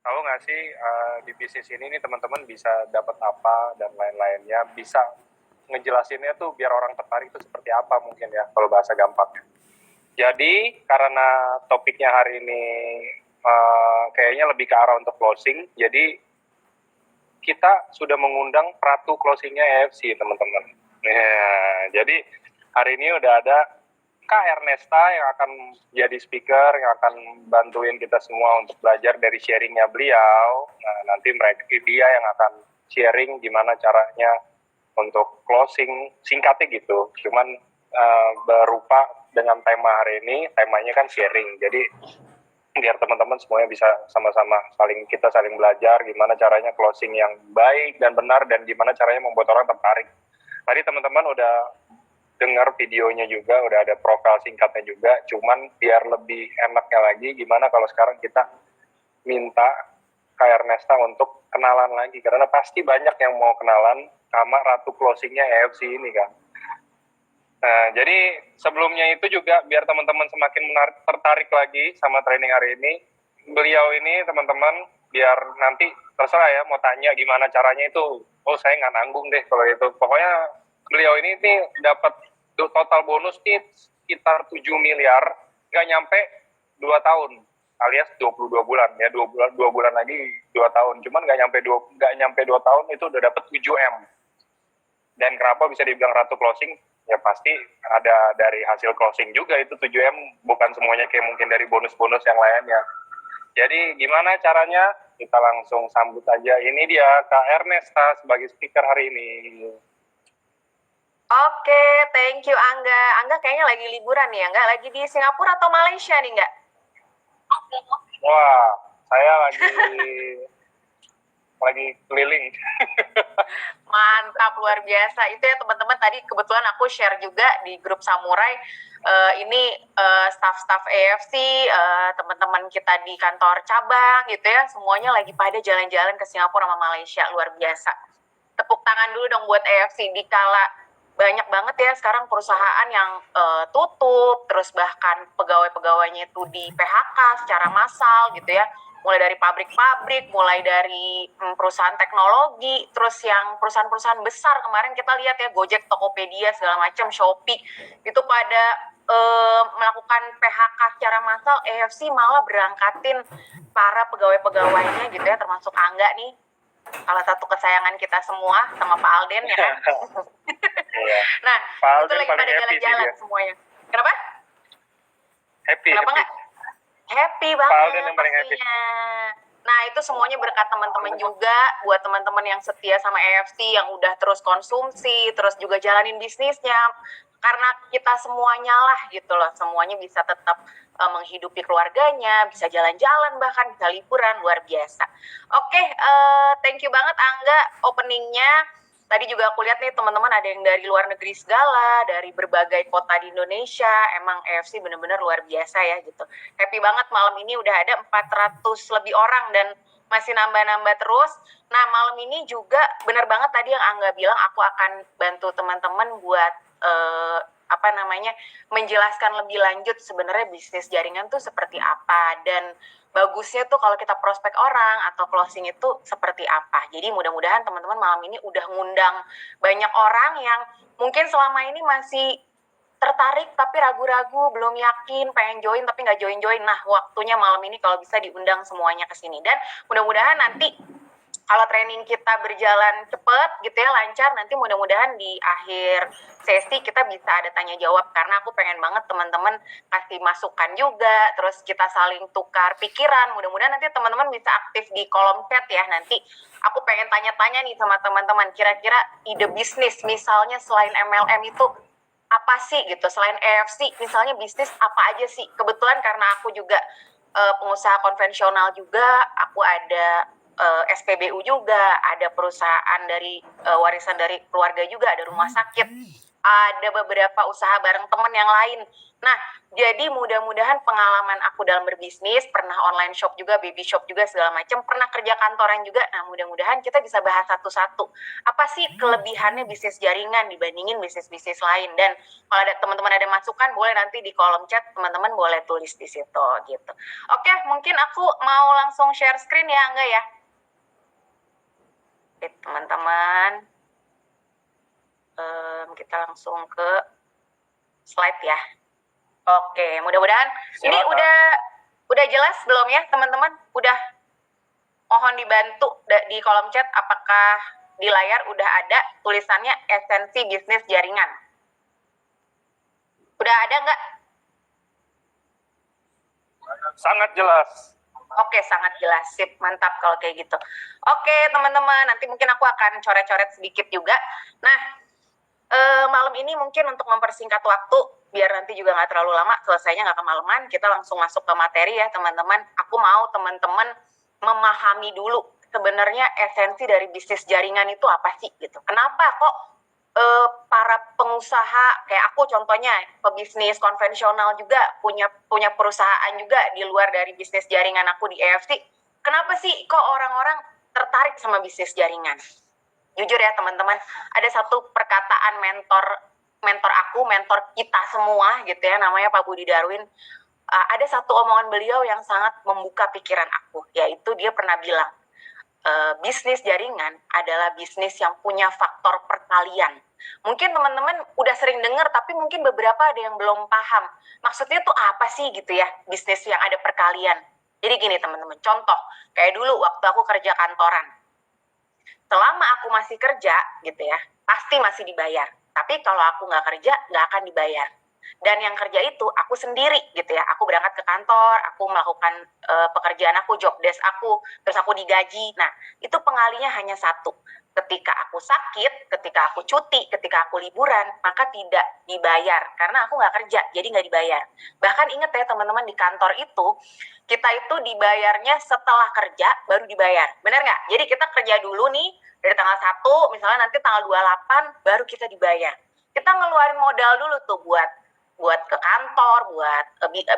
tahu nggak sih di bisnis ini nih teman-teman bisa dapat apa dan lain-lainnya, bisa ngejelasinnya tuh biar orang tertarik itu seperti apa mungkin ya kalau bahasa gampangnya. Jadi karena topiknya hari ini kayaknya lebih ke arah untuk closing, jadi kita sudah mengundang Ratu Closingnya EFC teman-teman. Jadi hari ini udah ada Kak Ernesta yang akan jadi speaker, yang akan bantuin kita semua untuk belajar dari sharingnya beliau. Nah, nanti dia yang akan sharing gimana caranya untuk closing singkatnya gitu. Cuman berupa dengan tema hari ini, temanya kan sharing. Jadi biar teman-teman semuanya bisa sama-sama kita saling belajar gimana caranya closing yang baik dan benar dan gimana caranya membuat orang tertarik. Tadi teman-teman udah dengar videonya juga, udah ada profil singkatnya juga, cuman biar lebih enaknya lagi gimana kalau sekarang kita minta Kak Ernesta untuk kenalan lagi, karena pasti banyak yang mau kenalan sama Ratu Closingnya EFC ini kan. Nah, jadi sebelumnya itu juga biar teman-teman semakin tertarik lagi sama training hari ini, beliau ini teman-teman biar nanti terserah ya mau tanya gimana caranya itu, oh saya nggak nanggung deh kalau itu. Pokoknya beliau ini nih dapat total bonus nih sekitar 7 miliar, nggak nyampe 2 tahun alias 22 bulan ya, 2 bulan lagi 2 tahun, cuman nggak nyampe 2 tahun itu udah dapat 7 M. Dan kenapa bisa dibilang Ratu Closing? Ya pasti ada dari hasil closing juga itu 7M, bukan semuanya kayak mungkin dari bonus-bonus yang lainnya. Jadi gimana caranya? Kita langsung sambut aja. Ini dia Kak Ernesta sebagai speaker hari ini. Oke, thank you Angga. Angga kayaknya lagi liburan nih, Angga lagi di Singapura atau Malaysia nih, Angga? Wah, saya lagi keliling. Mantap, luar biasa. Itu ya teman-teman, tadi kebetulan aku share juga di grup Samurai. Ini staff-staff AFC, teman-teman kita di kantor cabang gitu ya, semuanya lagi pada jalan-jalan ke Singapura sama Malaysia, luar biasa. Tepuk tangan dulu dong buat AFC, dikala banyak banget ya sekarang perusahaan yang tutup, terus bahkan pegawai-pegawainya itu di PHK secara massal gitu ya, mulai dari pabrik-pabrik, mulai dari perusahaan teknologi, terus yang perusahaan-perusahaan besar kemarin kita lihat ya, Gojek, Tokopedia, segala macam, Shopee, itu pada melakukan PHK secara massal. AFC malah berangkatin para pegawai-pegawainya gitu ya, termasuk Angga nih, salah satu kesayangan kita semua sama Pak Alden ya kan. Nah, Pak itu Alden lagi pada jalan-jalan semuanya. Kenapa? Kenapa nggak? Happy banget pastinya. Nah, itu semuanya berkat teman-teman juga, buat teman-teman yang setia sama AFC, yang udah terus konsumsi, terus juga jalanin bisnisnya. Karena kita semuanya lah gitu loh, semuanya bisa tetap menghidupi keluarganya, bisa jalan-jalan, bahkan bisa liburan, luar biasa. Oke, thank you banget Angga openingnya. Tadi juga aku lihat nih teman-teman ada yang dari luar negeri segala, dari berbagai kota di Indonesia. Emang AFC bener-bener luar biasa ya gitu. Happy banget malam ini udah ada 400 lebih orang dan masih nambah-nambah terus. Nah, malam ini juga bener banget tadi yang Angga bilang, aku akan bantu teman-teman buat menjelaskan lebih lanjut sebenarnya bisnis jaringan tuh seperti apa, dan bagusnya tuh kalau kita prospek orang atau closing itu seperti apa. Jadi mudah-mudahan teman-teman malam ini udah ngundang banyak orang yang mungkin selama ini masih tertarik tapi ragu-ragu, belum yakin, pengen join tapi nggak join-join. Nah, waktunya malam ini kalau bisa diundang semuanya ke sini. Dan mudah-mudahan nanti kalau training kita berjalan cepat gitu ya, lancar, nanti mudah-mudahan di akhir sesi kita bisa ada tanya jawab, karena aku pengen banget teman-teman kasih masukan juga, terus kita saling tukar pikiran. Mudah-mudahan nanti teman-teman bisa aktif di kolom chat ya. Nanti aku pengen tanya-tanya nih sama teman-teman, kira-kira ide bisnis misalnya selain MLM itu apa sih gitu, selain AFC misalnya bisnis apa aja sih. Kebetulan karena aku juga pengusaha konvensional juga, aku ada SPBU juga, ada perusahaan dari warisan dari keluarga juga, ada rumah sakit. ada beberapa usaha bareng temen yang lain. Nah, jadi mudah-mudahan pengalaman aku dalam berbisnis, pernah online shop juga, baby shop juga segala macam, pernah kerja kantoran juga. Nah, mudah-mudahan kita bisa bahas satu-satu. Apa sih kelebihannya bisnis jaringan dibandingin bisnis-bisnis lain? Dan kalau ada teman-teman ada masukan, boleh nanti di kolom chat teman-teman boleh tulis di situ gitu. Oke, mungkin aku mau langsung share screen ya, enggak ya? Oke, teman-teman. Kita langsung ke slide ya. Oke, mudah-mudahan ini udah jelas belum ya teman-teman? Udah, mohon dibantu di kolom chat apakah di layar udah ada tulisannya esensi bisnis jaringan. Udah ada nggak? Sangat jelas. Oke, sangat jelas. Sip, mantap kalau kayak gitu. Oke, teman-teman, nanti mungkin aku akan coret-coret sedikit juga. Nah, malam ini mungkin untuk mempersingkat waktu, biar nanti juga nggak terlalu lama, selesainya nggak kemalaman, kita langsung masuk ke materi ya teman-teman. Aku mau teman-teman memahami dulu sebenarnya esensi dari bisnis jaringan itu apa sih gitu. Kenapa kok para pengusaha kayak aku contohnya pebisnis konvensional juga punya perusahaan juga di luar dari bisnis jaringan aku di EFC. Kenapa sih kok orang-orang tertarik sama bisnis jaringan? Jujur ya teman-teman, ada satu perkataan mentor kita semua gitu ya, namanya Pak Budi Darwin. Ada satu omongan beliau yang sangat membuka pikiran aku, yaitu dia pernah bilang, bisnis jaringan adalah bisnis yang punya faktor perkalian. Mungkin teman-teman udah sering dengar, tapi mungkin beberapa ada yang belum paham. Maksudnya tuh apa sih gitu ya, bisnis yang ada perkalian. Jadi gini teman-teman, contoh, kayak dulu waktu aku kerja kantoran. Selama aku masih kerja gitu ya, pasti masih dibayar. Tapi kalau aku nggak kerja, nggak akan dibayar. Dan yang kerja itu aku sendiri gitu ya. Aku berangkat ke kantor, aku melakukan pekerjaan aku, job desk aku, terus aku digaji. Nah, itu pengalinya hanya satu. Ketika aku sakit, ketika aku cuti, ketika aku liburan, maka tidak dibayar. Karena aku nggak kerja, jadi nggak dibayar. Bahkan ingat ya teman-teman, di kantor itu, kita itu dibayarnya setelah kerja, baru dibayar. Benar nggak? Jadi kita kerja dulu nih, dari tanggal 1, misalnya nanti tanggal 28, baru kita dibayar. Kita ngeluarin modal dulu tuh buat ke kantor, buat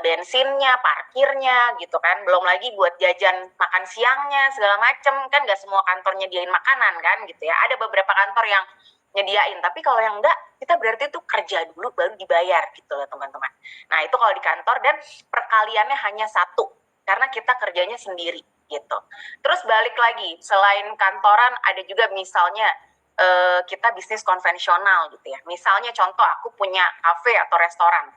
bensinnya, parkirnya gitu kan, belum lagi buat jajan makan siangnya segala macem kan, nggak semua kantor nyediain makanan kan gitu ya, ada beberapa kantor yang nyediain, tapi kalau yang enggak, kita berarti tuh kerja dulu baru dibayar gitu loh teman-teman. Nah itu kalau di kantor, dan perkaliannya hanya satu karena kita kerjanya sendiri gitu. Terus balik lagi, selain kantoran ada juga misalnya kita bisnis konvensional gitu ya. Misalnya contoh aku punya kafe atau restoran.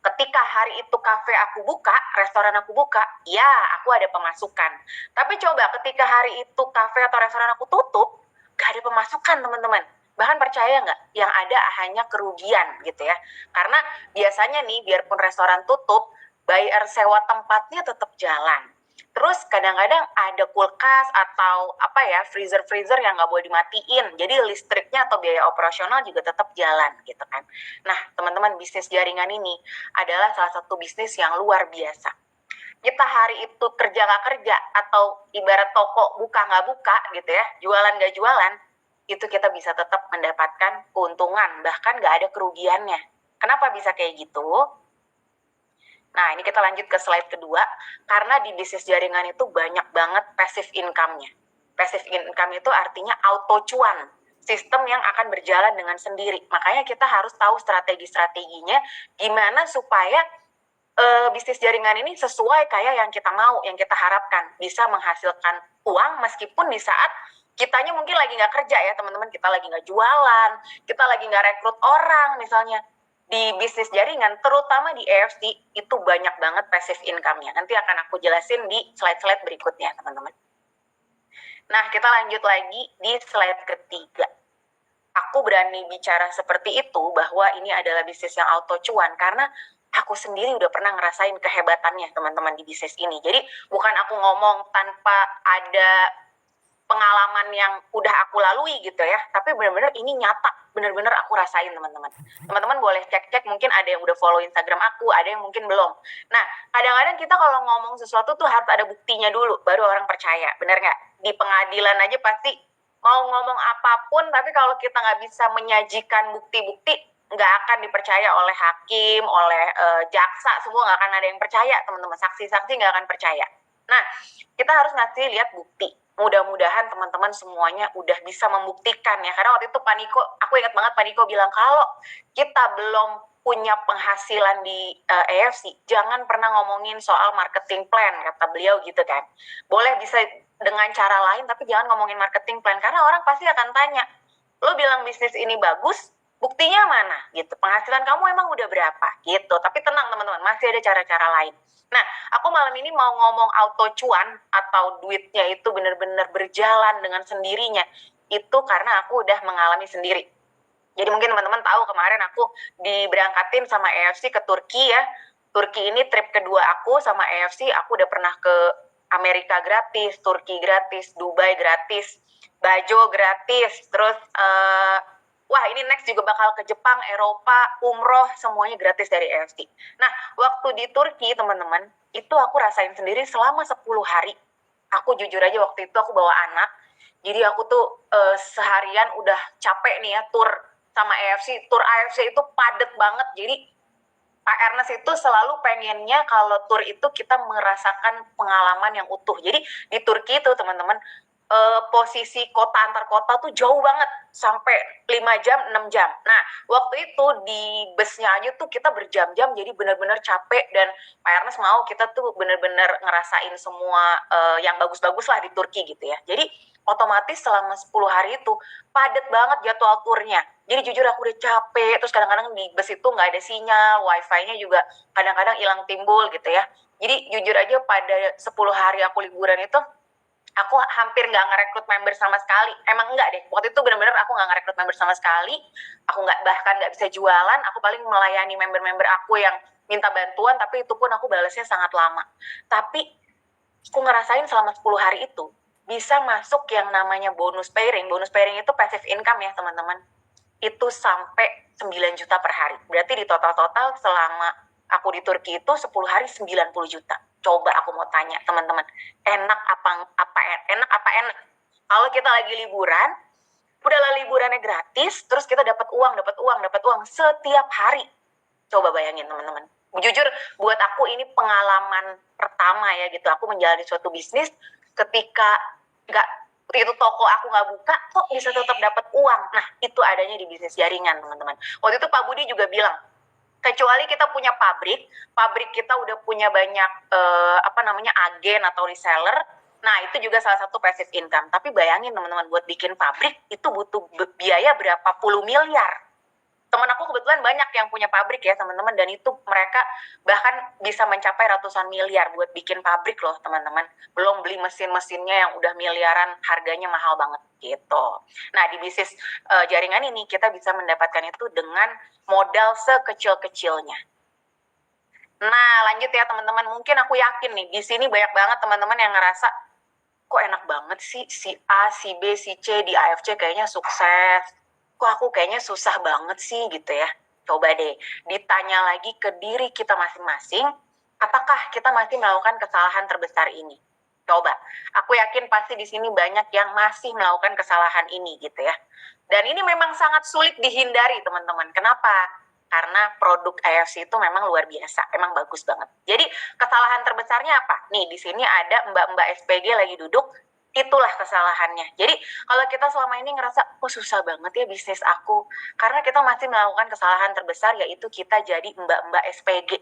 Ketika hari itu kafe aku buka, restoran aku buka, ya aku ada pemasukan. Tapi coba ketika hari itu kafe atau restoran aku tutup, gak ada pemasukan teman-teman. Bahkan percaya nggak, yang ada hanya kerugian gitu ya. Karena biasanya nih, biarpun restoran tutup, bayar sewa tempatnya tetap jalan. Terus kadang-kadang ada kulkas atau apa ya, freezer yang nggak boleh dimatiin. Jadi listriknya atau biaya operasional juga tetap jalan gitu kan. Nah teman-teman, bisnis jaringan ini adalah salah satu bisnis yang luar biasa. Kita hari itu kerja nggak kerja, atau ibarat toko buka nggak buka gitu ya, jualan nggak jualan, itu kita bisa tetap mendapatkan keuntungan, bahkan nggak ada kerugiannya. Kenapa bisa kayak gitu? Nah, ini kita lanjut ke slide kedua, karena di bisnis jaringan itu banyak banget passive income-nya. Passive income itu artinya auto cuan, sistem yang akan berjalan dengan sendiri. Makanya kita harus tahu strategi-strateginya, gimana supaya bisnis jaringan ini sesuai kayak yang kita mau, yang kita harapkan, bisa menghasilkan uang meskipun di saat kitanya mungkin lagi nggak kerja ya teman-teman, kita lagi nggak jualan, kita lagi nggak rekrut orang misalnya. Di bisnis jaringan, terutama di EFC, itu banyak banget passive income-nya. Nanti akan aku jelasin di slide-slide berikutnya teman-teman. Nah, kita lanjut lagi di slide ketiga. Aku berani bicara seperti itu, bahwa ini adalah bisnis yang auto cuan, karena aku sendiri udah pernah ngerasain kehebatannya teman-teman di bisnis ini. Jadi bukan aku ngomong tanpa ada pengalaman yang udah aku lalui gitu ya, tapi benar-benar ini nyata, benar-benar aku rasain teman-teman. Teman-teman boleh cek-cek, mungkin ada yang udah follow Instagram aku, ada yang mungkin belum. Nah, kadang-kadang kita kalau ngomong sesuatu tuh harus ada buktinya dulu, baru orang percaya, benar nggak? Di pengadilan aja pasti mau ngomong apapun, tapi kalau kita nggak bisa menyajikan bukti-bukti, nggak akan dipercaya oleh hakim, oleh jaksa, semua nggak akan ada yang percaya, teman-teman. Saksi-saksi nggak akan percaya. Nah, kita harus ngasih lihat bukti. Mudah-mudahan teman-teman semuanya udah bisa membuktikan ya. Karena waktu itu aku ingat banget Paniko bilang, kalau kita belum punya penghasilan di AFC, jangan pernah ngomongin soal marketing plan, kata beliau gitu kan. Boleh bisa dengan cara lain, tapi jangan ngomongin marketing plan, karena orang pasti akan tanya, lo bilang bisnis ini bagus, buktinya mana gitu, penghasilan kamu emang udah berapa gitu. Tapi tenang teman-teman, masih ada cara-cara lain. Nah, aku malam ini mau ngomong auto cuan atau duitnya itu benar-benar berjalan dengan sendirinya, itu karena aku udah mengalami sendiri. Jadi mungkin teman-teman tahu kemarin aku diberangkatin sama AFC ke Turki ya. Turki ini trip kedua aku sama AFC. Aku udah pernah ke Amerika gratis, Turki gratis, Dubai gratis, Bajo gratis. Terus wah ini next juga bakal ke Jepang, Eropa, umroh, semuanya gratis dari AFC. Nah, waktu di Turki teman-teman, itu aku rasain sendiri selama 10 hari. Aku jujur aja waktu itu aku bawa anak. Jadi aku tuh seharian udah capek nih ya tur sama AFC. Tur AFC itu padet banget. Jadi Pak Ernest itu selalu pengennya kalau tur itu kita merasakan pengalaman yang utuh. Jadi di Turki itu teman-teman, posisi kota antar kota tuh jauh banget, sampai 5 jam, 6 jam. Nah, waktu itu di busnya aja tuh kita berjam-jam, jadi benar-benar capek, dan Pak Ernest mau kita tuh benar-benar ngerasain semua yang bagus-bagus lah di Turki gitu ya. Jadi otomatis selama 10 hari itu padat banget jadwal turnya. Jadi jujur aku udah capek, terus kadang-kadang di bus itu nggak ada sinyal, wifi-nya juga kadang-kadang hilang timbul gitu ya. Jadi jujur aja pada 10 hari aku liburan itu, aku hampir nggak ngerekrut member sama sekali. Emang enggak deh, waktu itu benar-benar aku nggak ngerekrut member sama sekali. Aku bahkan nggak bisa jualan, aku paling melayani member-member aku yang minta bantuan, tapi itu pun aku balasnya sangat lama. Tapi aku ngerasain selama 10 hari itu, bisa masuk yang namanya bonus pairing. Bonus pairing itu passive income ya teman-teman. Itu sampai 9 juta per hari. Berarti di total-total selama aku di Turki itu 10 hari 90 juta. Coba aku mau tanya teman-teman, enak enak? Kalau kita lagi liburan, udahlah liburannya gratis, terus kita dapat uang setiap hari. Coba bayangin teman-teman. Jujur buat aku ini pengalaman pertama ya gitu. Aku menjalani suatu bisnis ketika nggak itu toko aku nggak buka, kok bisa tetap dapat uang. Nah, itu adanya di bisnis jaringan, teman-teman. Waktu itu Pak Budi juga bilang, kecuali kita punya pabrik kita udah punya banyak agen atau reseller. Nah, itu juga salah satu passive income. Tapi bayangin teman-teman, buat bikin pabrik itu butuh biaya berapa puluh miliar. Teman aku kebetulan banyak yang punya pabrik ya teman-teman, dan itu mereka bahkan bisa mencapai ratusan miliar buat bikin pabrik loh teman-teman, belum beli mesin-mesinnya yang udah miliaran, harganya mahal banget gitu. Nah, di bisnis jaringan ini kita bisa mendapatkan itu dengan modal sekecil-kecilnya. Nah, lanjut ya teman-teman, mungkin aku yakin nih di sini banyak banget teman-teman yang ngerasa, kok enak banget sih si A, si B, si C di AFC kayaknya sukses, kok aku kayaknya susah banget sih gitu ya. Coba deh ditanya lagi ke diri kita masing-masing, apakah kita masih melakukan kesalahan terbesar ini? Coba, aku yakin pasti di sini banyak yang masih melakukan kesalahan ini gitu ya. Dan ini memang sangat sulit dihindari teman-teman. Kenapa? Karena produk AFC itu memang luar biasa, emang bagus banget. Jadi kesalahan terbesarnya apa? Nih di sini ada mbak-mbak SPG lagi duduk, itulah kesalahannya. Jadi kalau kita selama ini ngerasa, oh susah banget ya bisnis aku, karena kita masih melakukan kesalahan terbesar, yaitu kita jadi mbak-mbak SPG.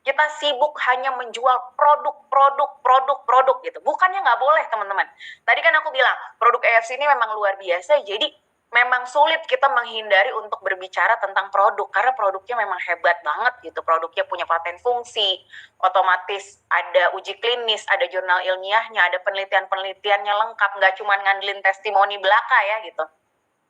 Kita sibuk hanya menjual produk gitu. Bukannya nggak boleh teman-teman. Tadi kan aku bilang produk AFC ini memang luar biasa, jadi memang sulit kita menghindari untuk berbicara tentang produk, karena produknya memang hebat banget gitu. Produknya punya paten fungsi, otomatis ada uji klinis, ada jurnal ilmiahnya, ada penelitian-penelitiannya lengkap, nggak cuma ngandelin testimoni belaka ya gitu.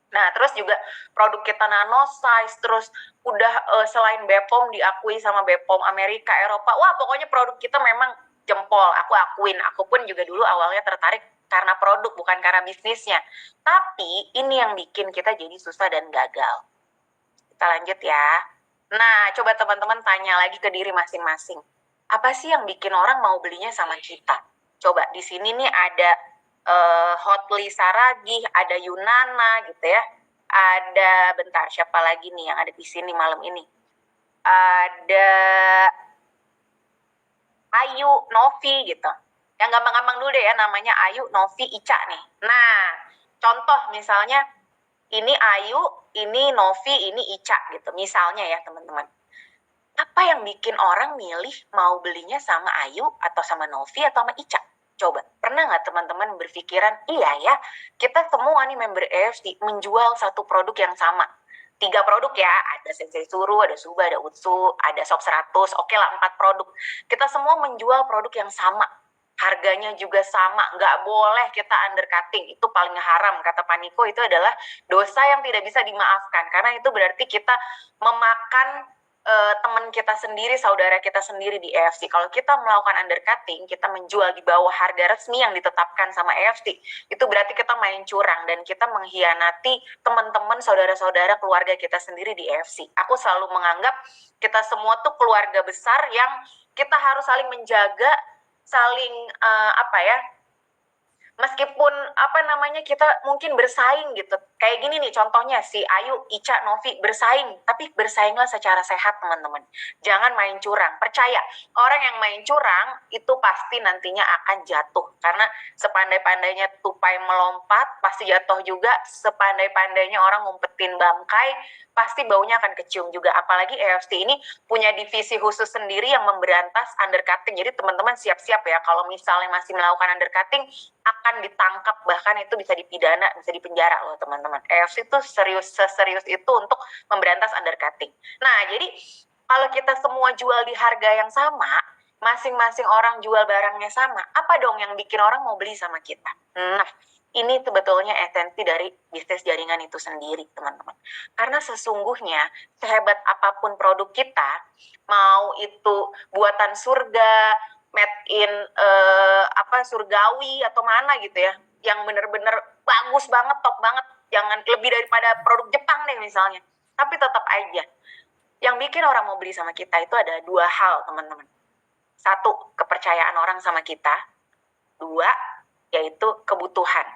Nah, terus juga produk kita nano size, terus udah selain BPOM diakui sama BPOM Amerika, Eropa. Wah, pokoknya produk kita memang jempol. Aku akuin, aku pun juga dulu awalnya tertarik karena produk, bukan karena bisnisnya. Tapi ini yang bikin kita jadi susah dan gagal. Kita lanjut ya. Nah, coba teman-teman tanya lagi ke diri masing-masing. Apa sih yang bikin orang mau belinya sama kita? Coba di sini nih ada Hotli Saragih, ada Yunana gitu ya. Ada bentar siapa lagi nih yang ada di sini malam ini? Ada Ayu, Novi gitu. Yang gampang-gampang dulu deh ya, namanya Ayu, Novi, Ica nih. Nah, contoh misalnya ini Ayu, ini Novi, ini Ica gitu. Misalnya ya teman-teman. Apa yang bikin orang milih mau belinya sama Ayu atau sama Novi atau sama Ica? Coba, pernah nggak teman-teman berpikiran, iya ya, kita semua nih member AFC menjual satu produk yang sama. 3 produk ya, ada Sensei Suru, ada Suba, ada Utsu, ada Shop 100, oke lah 4 produk. Kita semua menjual produk yang sama. Harganya juga sama, nggak boleh kita undercutting, itu paling haram. Kata Paniko itu adalah dosa yang tidak bisa dimaafkan, karena itu berarti kita memakan teman kita sendiri, saudara kita sendiri di AFC. Kalau kita melakukan undercutting, kita menjual di bawah harga resmi yang ditetapkan sama AFC, itu berarti kita main curang dan kita mengkhianati teman-teman, saudara-saudara, keluarga kita sendiri di AFC. Aku selalu menganggap kita semua tuh keluarga besar yang kita harus saling menjaga, saling meskipun kita mungkin bersaing gitu. Kayak gini nih contohnya, si Ayu, Ica, Novi bersaing, tapi bersainglah secara sehat teman-teman. Jangan main curang. Percaya, orang yang main curang itu pasti nantinya akan jatuh. Karena sepandai-pandainya tupai melompat, pasti jatuh juga. Sepandai-pandainya orang ngumpetin bangkai, pasti baunya akan kecium juga. Apalagi AFC ini punya divisi khusus sendiri yang memberantas undercutting. Jadi teman-teman siap-siap ya, kalau misalnya masih melakukan undercutting, akan ditangkap, bahkan itu bisa dipidana, bisa dipenjara loh teman-teman. AFC itu seserius itu untuk memberantas undercutting. Nah, jadi kalau kita semua jual di harga yang sama, masing-masing orang jual barangnya sama, apa dong yang bikin orang mau beli sama kita? Nah, ini sebetulnya esensi dari bisnis jaringan itu sendiri, teman-teman. Karena sesungguhnya sehebat apapun produk kita, mau itu buatan surga, made in surgawi atau mana gitu ya, yang bener-bener bagus banget, top banget, jangan lebih daripada produk Jepang deh misalnya, tapi tetap aja yang bikin orang mau beli sama kita itu ada 2 hal teman-teman. 1, kepercayaan orang sama kita. 2, yaitu kebutuhan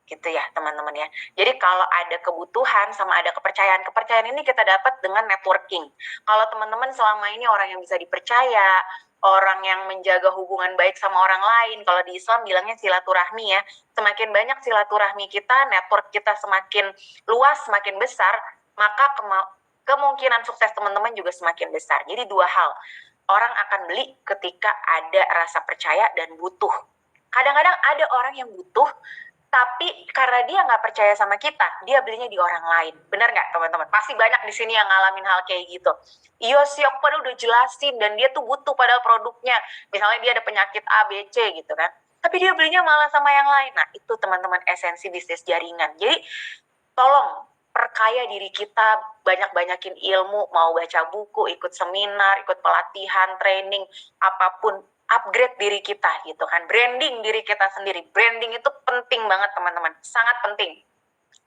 gitu ya teman-teman ya. Jadi kalau ada kebutuhan sama ada kepercayaan ini kita dapat dengan networking. Kalau teman-teman selama ini orang yang bisa dipercaya, orang yang menjaga hubungan baik sama orang lain, kalau di Islam bilangnya silaturahmi ya, semakin banyak silaturahmi kita, network kita semakin luas, semakin besar, maka kemungkinan sukses teman-teman juga semakin besar. Jadi 2 hal, orang akan beli ketika ada rasa percaya dan butuh. Kadang-kadang ada orang yang butuh, tapi karena dia nggak percaya sama kita, dia belinya di orang lain. Benar nggak teman-teman? Pasti banyak di sini yang ngalamin hal kayak gitu. Iya sih, aku padahal udah jelasin dan dia tuh butuh padahal produknya. Misalnya dia ada penyakit A, B, C gitu kan. Tapi dia belinya malah sama yang lain. Nah itu teman-teman esensi bisnis jaringan. Jadi tolong perkaya diri kita, banyak-banyakin ilmu, mau baca buku, ikut seminar, ikut pelatihan, training, apapun, upgrade diri kita gitu kan, branding diri kita sendiri. Branding itu penting banget teman-teman, sangat penting.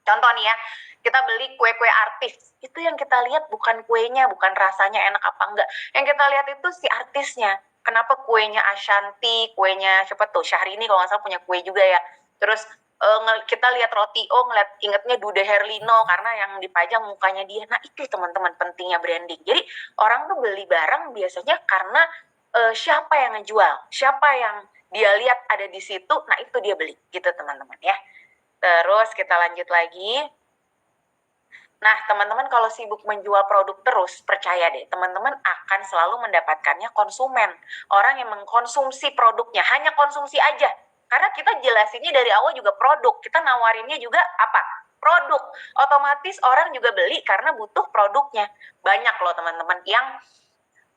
Contoh nih ya, kita beli kue-kue artis, itu yang kita lihat bukan kuenya, bukan rasanya enak apa enggak, yang kita lihat itu si artisnya. Kenapa kuenya Ashanti, kuenya siapa tuh, Syahrini kalau nggak salah punya kue juga ya. Terus kita lihat roti, ingetnya Dude Herlino karena yang dipajang mukanya dia. Nah itu teman-teman pentingnya branding. Jadi orang tuh beli barang biasanya karena siapa yang ngejual, siapa yang dia lihat ada di situ, nah itu dia beli gitu teman-teman ya. Terus kita lanjut lagi. Nah teman-teman kalau sibuk menjual produk terus, percaya deh teman-teman akan selalu mendapatkannya konsumen, orang yang mengkonsumsi produknya, hanya konsumsi aja. Karena kita jelasinnya dari awal juga produk, kita nawarinnya juga apa? Produk. Otomatis orang juga beli karena butuh produknya. Banyak loh teman-teman yang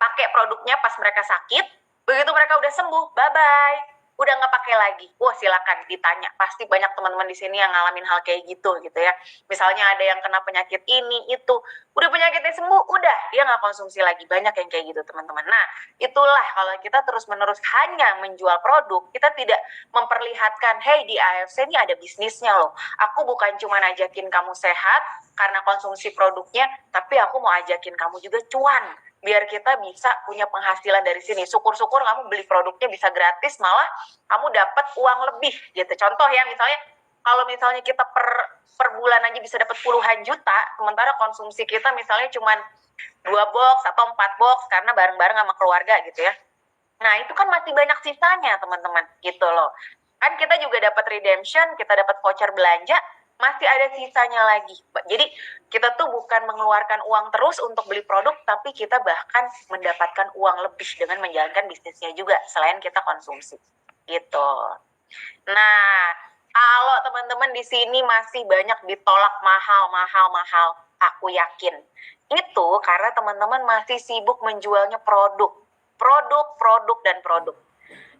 pakai produknya pas mereka sakit, begitu mereka udah sembuh, bye-bye. Udah nggak pakai lagi. Wah silakan ditanya. Pasti banyak teman-teman di sini yang ngalamin hal kayak gitu ya. Misalnya ada yang kena penyakit ini, itu. Udah penyakitnya sembuh, udah. Dia nggak konsumsi lagi. Banyak yang kayak gitu teman-teman. Nah, itulah kalau kita terus-menerus hanya menjual produk, kita tidak memperlihatkan, hey di AFC ini ada bisnisnya loh. Aku bukan cuma ngajakin kamu sehat, karena konsumsi produknya, tapi aku mau ajakin kamu juga cuan, biar kita bisa punya penghasilan dari sini. Syukur-syukur kamu beli produknya bisa gratis, malah kamu dapat uang lebih gitu. Contoh ya, misalnya kalau misalnya kita per bulan aja bisa dapat puluhan juta, sementara konsumsi kita misalnya cuma 2 box atau 4 box karena bareng-bareng sama keluarga gitu ya. Nah, itu kan masih banyak sisanya, teman-teman, gitu loh. Kan kita juga dapat redemption, kita dapat voucher belanja, masih ada sisanya lagi. Jadi, kita tuh bukan mengeluarkan uang terus untuk beli produk, tapi kita bahkan mendapatkan uang lebih dengan menjalankan bisnisnya juga, selain kita konsumsi. Gitu. Nah, kalau teman-teman di sini masih banyak ditolak mahal, aku yakin. Itu karena teman-teman masih sibuk menjualnya produk, dan produk.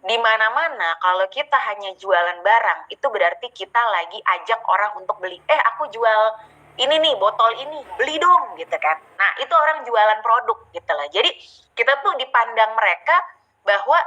Di mana-mana kalau kita hanya jualan barang, itu berarti kita lagi ajak orang untuk beli. Aku jual ini nih, botol ini, beli dong gitu kan. Nah, itu orang jualan produk gitu lah. Jadi kita tuh dipandang mereka bahwa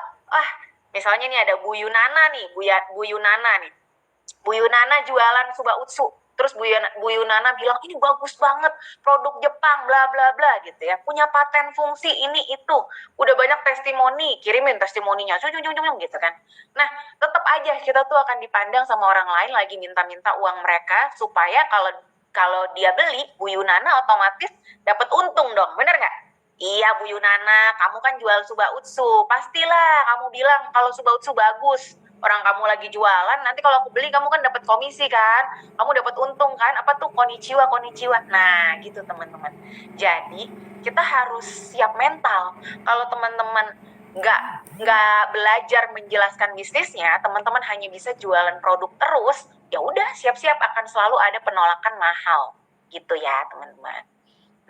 misalnya nih ada Bu Yunana nih, Bu Yunana jualan Suba Utsu. Terus Bu Yunana bilang ini bagus banget, produk Jepang, bla bla bla gitu ya. Punya paten fungsi ini itu. Udah banyak testimoni, kirimin testimoninya, gitu kan. Nah, tetap aja kita tuh akan dipandang sama orang lain lagi minta-minta uang mereka supaya kalau dia beli, Bu Yunana otomatis dapat untung dong, bener nggak? Iya Bu Yunana, kamu kan jual Suba Utsu, pastilah kamu bilang kalau Suba Utsu bagus. Orang kamu lagi jualan, nanti kalau aku beli kamu kan dapat komisi kan, kamu dapat untung kan, apa tuh konnichiwa. Nah gitu teman-teman. Jadi kita harus siap mental. Kalau teman-teman nggak belajar menjelaskan bisnisnya, teman-teman hanya bisa jualan produk terus, ya udah siap-siap akan selalu ada penolakan mahal gitu ya teman-teman.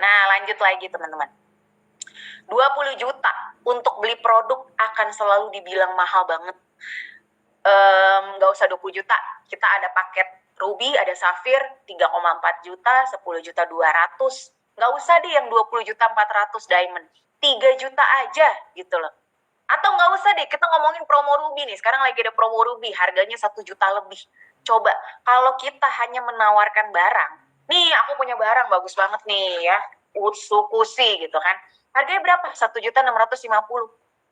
Nah lanjut lagi teman-teman. 20 juta untuk beli produk akan selalu dibilang mahal banget. Nggak usah 20 juta, kita ada paket Ruby, ada Safir 3,4 juta, 10 juta 200, nggak usah deh yang 20 juta 400 Diamond, 3 juta aja gitu loh. Atau nggak usah deh, kita ngomongin promo Ruby nih, sekarang lagi ada promo Ruby, harganya 1 juta lebih. Coba, kalau kita hanya menawarkan barang, nih aku punya barang bagus banget nih ya, Utsu Kusi gitu kan, harganya berapa? 1.650.000,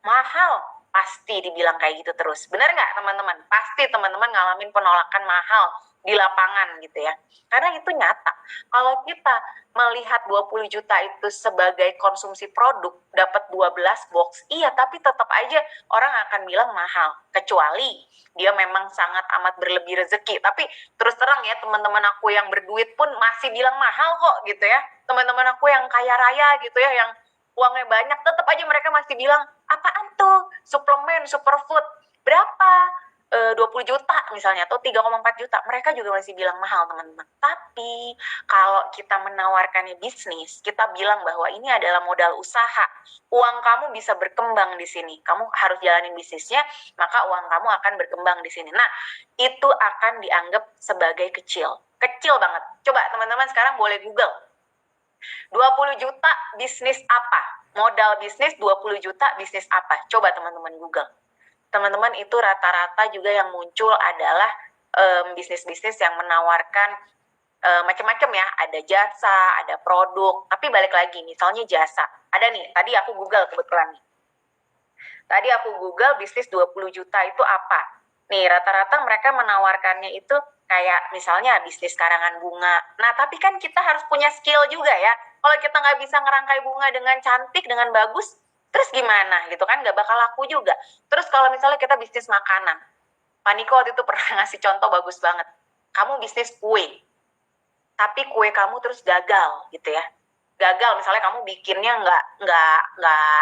mahal. Pasti dibilang kayak gitu terus. Benar nggak teman-teman? Pasti teman-teman ngalamin penolakan mahal di lapangan gitu ya. Karena itu nyata. Kalau kita melihat 20 juta itu sebagai konsumsi produk, dapat 12 box, iya tapi tetap aja orang akan bilang mahal. Kecuali dia memang sangat amat berlebih rezeki. Tapi terus terang ya teman-teman aku yang berduit pun masih bilang mahal kok gitu ya. Teman-teman aku yang kaya raya gitu ya, yang uangnya banyak, tetap aja mereka masih bilang, apaan tuh suplemen, superfood, berapa? 20 juta misalnya, atau 3,4 juta, mereka juga masih bilang mahal teman-teman. Tapi kalau kita menawarkannya bisnis, kita bilang bahwa ini adalah modal usaha, uang kamu bisa berkembang di sini, kamu harus jalanin bisnisnya, maka uang kamu akan berkembang di sini. Nah, itu akan dianggap sebagai kecil banget. Coba teman-teman sekarang boleh Google, 20 juta bisnis apa? Modal bisnis 20 juta bisnis apa? Coba teman-teman Google. Teman-teman itu rata-rata juga yang muncul adalah bisnis-bisnis yang menawarkan macam-macam ya. Ada jasa, ada produk. Tapi balik lagi, misalnya jasa. Ada nih, tadi aku Google kebetulan nih. Tadi aku Google bisnis 20 juta itu apa? Nih, rata-rata mereka menawarkannya itu kayak misalnya bisnis karangan bunga. Nah, tapi kan kita harus punya skill juga ya. Kalau kita nggak bisa ngerangkai bunga dengan cantik, dengan bagus, terus gimana gitu kan? Nggak bakal laku juga. Terus kalau misalnya kita bisnis makanan, Paniko waktu itu pernah ngasih contoh bagus banget. Kamu bisnis kue, tapi kue kamu terus gagal gitu ya. Gagal, misalnya kamu bikinnya nggak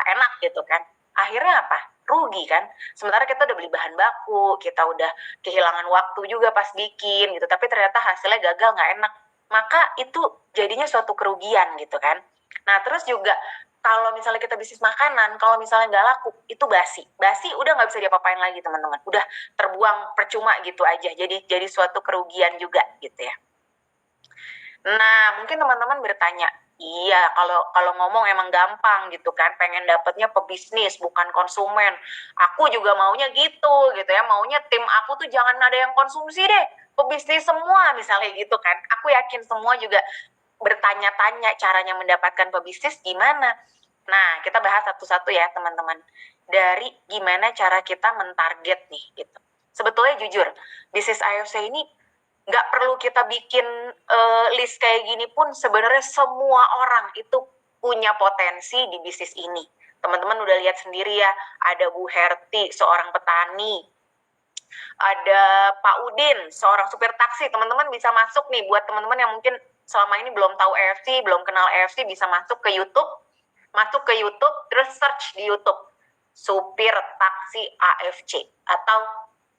enak gitu kan. Akhirnya apa? Rugi kan. Sementara kita udah beli bahan baku, kita udah kehilangan waktu juga pas bikin gitu, tapi ternyata hasilnya gagal, nggak enak. Maka itu jadinya suatu kerugian gitu kan. Nah terus juga kalau misalnya kita bisnis makanan, kalau misalnya nggak laku, itu basi udah nggak bisa diapa-apain lagi teman-teman, udah terbuang percuma gitu aja, jadi suatu kerugian juga gitu ya. Nah, mungkin teman-teman bertanya, iya kalau ngomong emang gampang gitu kan, pengen dapetnya pebisnis bukan konsumen. Aku juga maunya gitu ya, maunya tim aku tuh jangan ada yang konsumsi deh, pebisnis semua misalnya gitu kan. Aku yakin semua juga bertanya-tanya caranya mendapatkan pebisnis gimana. Nah, kita bahas satu-satu ya teman-teman. Dari gimana cara kita mentarget nih gitu. Sebetulnya jujur, bisnis AFC ini nggak perlu kita bikin list kayak gini pun sebenarnya semua orang itu punya potensi di bisnis ini. Teman-teman udah lihat sendiri ya, ada Bu Herti, seorang petani, ada Pak Udin, seorang supir taksi. Teman-teman bisa masuk nih, buat teman-teman yang mungkin selama ini belum tahu AFC, belum kenal AFC, bisa masuk ke YouTube, terus search di YouTube, supir taksi AFC, atau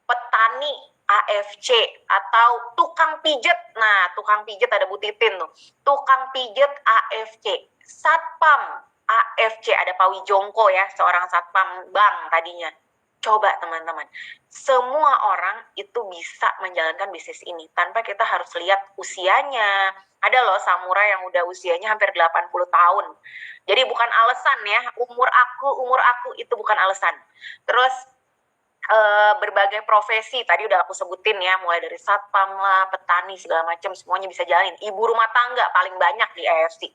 petani AFC, atau tukang pijet. Nah, tukang pijet ada Bu Titin tuh, tukang pijet AFC, satpam AFC, ada Pak Wijongko ya, seorang satpam bank tadinya. Coba teman-teman, semua orang itu bisa menjalankan bisnis ini tanpa kita harus lihat usianya. Ada loh samurai yang udah usianya hampir 80 tahun. Jadi bukan alasan ya, umur aku itu bukan alasan. Terus berbagai profesi tadi udah aku sebutin ya, mulai dari satpam lah, petani, segala macam, semuanya bisa jalanin. Ibu rumah tangga paling banyak di AFC.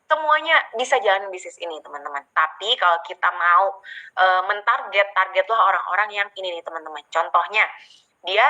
Semuanya bisa jalanin bisnis ini teman-teman. Tapi kalau kita mau targetlah orang-orang yang ini nih teman-teman. Contohnya dia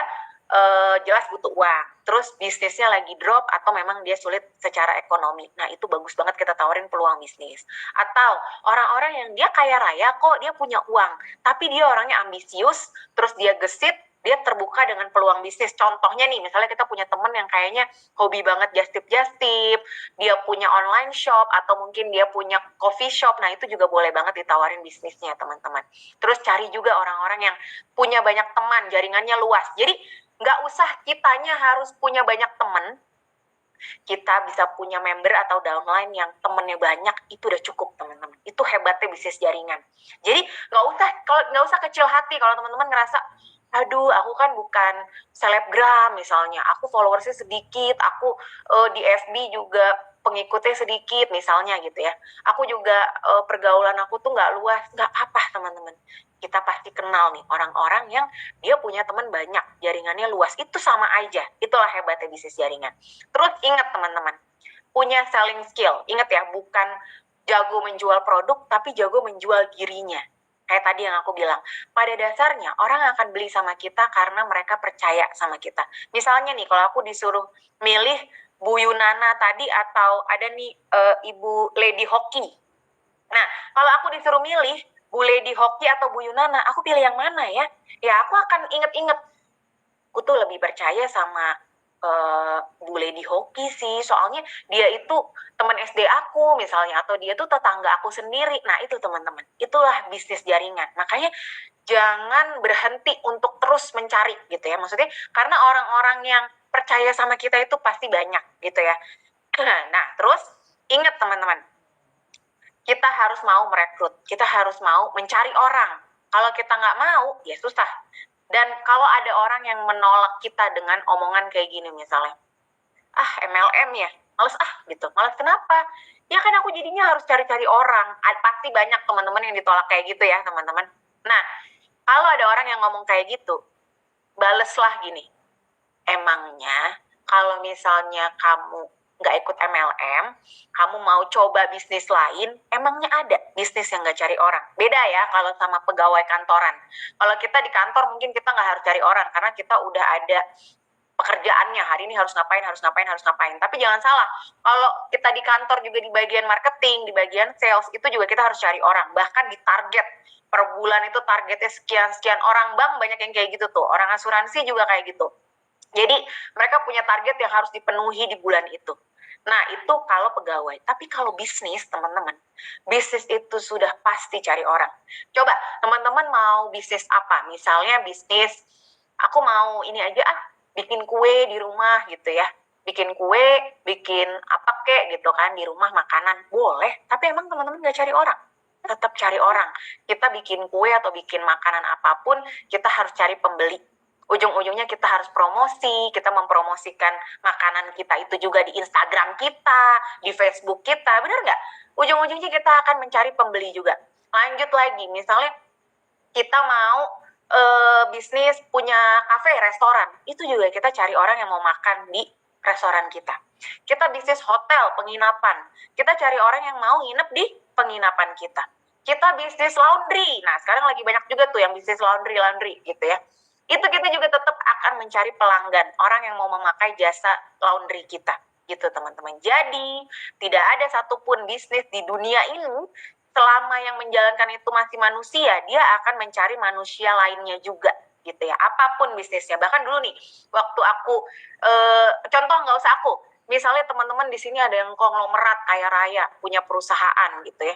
jelas butuh uang, terus bisnisnya lagi drop atau memang dia sulit secara ekonomi. Nah itu bagus banget kita tawarin peluang bisnis. Atau orang-orang yang dia kaya raya kok, dia punya uang, tapi dia orangnya ambisius, terus dia gesit, dia terbuka dengan peluang bisnis. Contohnya nih, misalnya kita punya temen yang kayaknya hobi banget just-tip, dia punya online shop, atau mungkin dia punya coffee shop, nah itu juga boleh banget ditawarin bisnisnya teman-teman. Terus cari juga orang-orang yang punya banyak teman, jaringannya luas. Jadi nggak usah kitanya harus punya banyak teman, kita bisa punya member atau downline yang temennya banyak, itu udah cukup teman-teman. Itu hebatnya bisnis jaringan. Jadi nggak usah kecil hati kalau teman-teman ngerasa, aduh aku kan bukan selebgram misalnya, aku followersnya sedikit, aku di FB juga pengikutnya sedikit misalnya gitu ya, aku juga pergaulan aku tuh nggak luas. Nggak apa teman-teman, kita pasti kenal nih orang-orang yang dia punya teman banyak, jaringannya luas. Itu sama aja, itulah hebatnya bisnis jaringan. Terus ingat teman-teman, punya selling skill. Ingat ya, bukan jago menjual produk, tapi jago menjual dirinya. Kayak tadi yang aku bilang, pada dasarnya orang akan beli sama kita karena mereka percaya sama kita. Misalnya nih, kalau aku disuruh milih Bu Yunana tadi atau ada nih Ibu Lady Hoki. Nah, kalau aku disuruh milih Bu Lady Hoki atau Bu Yunana, aku pilih yang mana ya? Ya aku akan inget-inget, aku tuh lebih percaya sama Bu Lady Hoki sih, soalnya dia itu teman SD aku misalnya, atau dia tuh tetangga aku sendiri. Nah itu teman-teman, itulah bisnis jaringan. Makanya jangan berhenti untuk terus mencari gitu ya, maksudnya karena orang-orang yang percaya sama kita itu pasti banyak gitu ya. Nah terus ingat teman-teman, kita harus mau merekrut, kita harus mau mencari orang. Kalau kita nggak mau, ya susah. Dan kalau ada orang yang menolak kita dengan omongan kayak gini misalnya, MLM ya, males gitu. Males kenapa? Ya kan aku jadinya harus cari-cari orang. Pasti banyak teman-teman yang ditolak kayak gitu ya teman-teman. Nah, kalau ada orang yang ngomong kayak gitu, baleslah gini, emangnya kalau misalnya kamu nggak ikut MLM, kamu mau coba bisnis lain, emangnya ada bisnis yang nggak cari orang? Beda ya kalau sama pegawai kantoran. Kalau kita di kantor mungkin kita nggak harus cari orang, karena kita udah ada pekerjaannya, hari ini harus ngapain. Tapi jangan salah, kalau kita di kantor juga di bagian marketing, di bagian sales, itu juga kita harus cari orang. Bahkan di target, per bulan itu targetnya sekian orang. Bank banyak yang kayak gitu tuh, orang asuransi juga kayak gitu. Jadi mereka punya target yang harus dipenuhi di bulan itu. Nah itu kalau pegawai. Tapi kalau bisnis teman-teman, bisnis itu sudah pasti cari orang. Coba teman-teman mau bisnis apa? Misalnya bisnis, aku mau ini aja bikin kue di rumah gitu ya. Bikin kue, bikin apa kek gitu kan di rumah, makanan. Boleh, tapi emang teman-teman gak cari orang? Tetap cari orang. Kita bikin kue atau bikin makanan apapun, kita harus cari pembeli. Ujung-ujungnya kita harus promosi, kita mempromosikan makanan kita itu juga di Instagram kita, di Facebook kita, benar nggak? Ujung-ujungnya kita akan mencari pembeli juga. Lanjut lagi, misalnya kita mau bisnis punya kafe, restoran, itu juga kita cari orang yang mau makan di restoran kita. Kita bisnis hotel, penginapan. Kita cari orang yang mau nginep di penginapan kita. Kita bisnis laundry. Nah, sekarang lagi banyak juga tuh yang bisnis laundry gitu ya. Itu kita juga tetap akan mencari pelanggan, orang yang mau memakai jasa laundry kita. Gitu teman-teman. Jadi, tidak ada satupun bisnis di dunia ini selama yang menjalankan itu masih manusia, dia akan mencari manusia lainnya juga gitu ya, apapun bisnisnya. Bahkan dulu nih, waktu aku contoh nggak usah aku, misalnya teman-teman di sini ada yang konglomerat kaya raya, punya perusahaan gitu ya,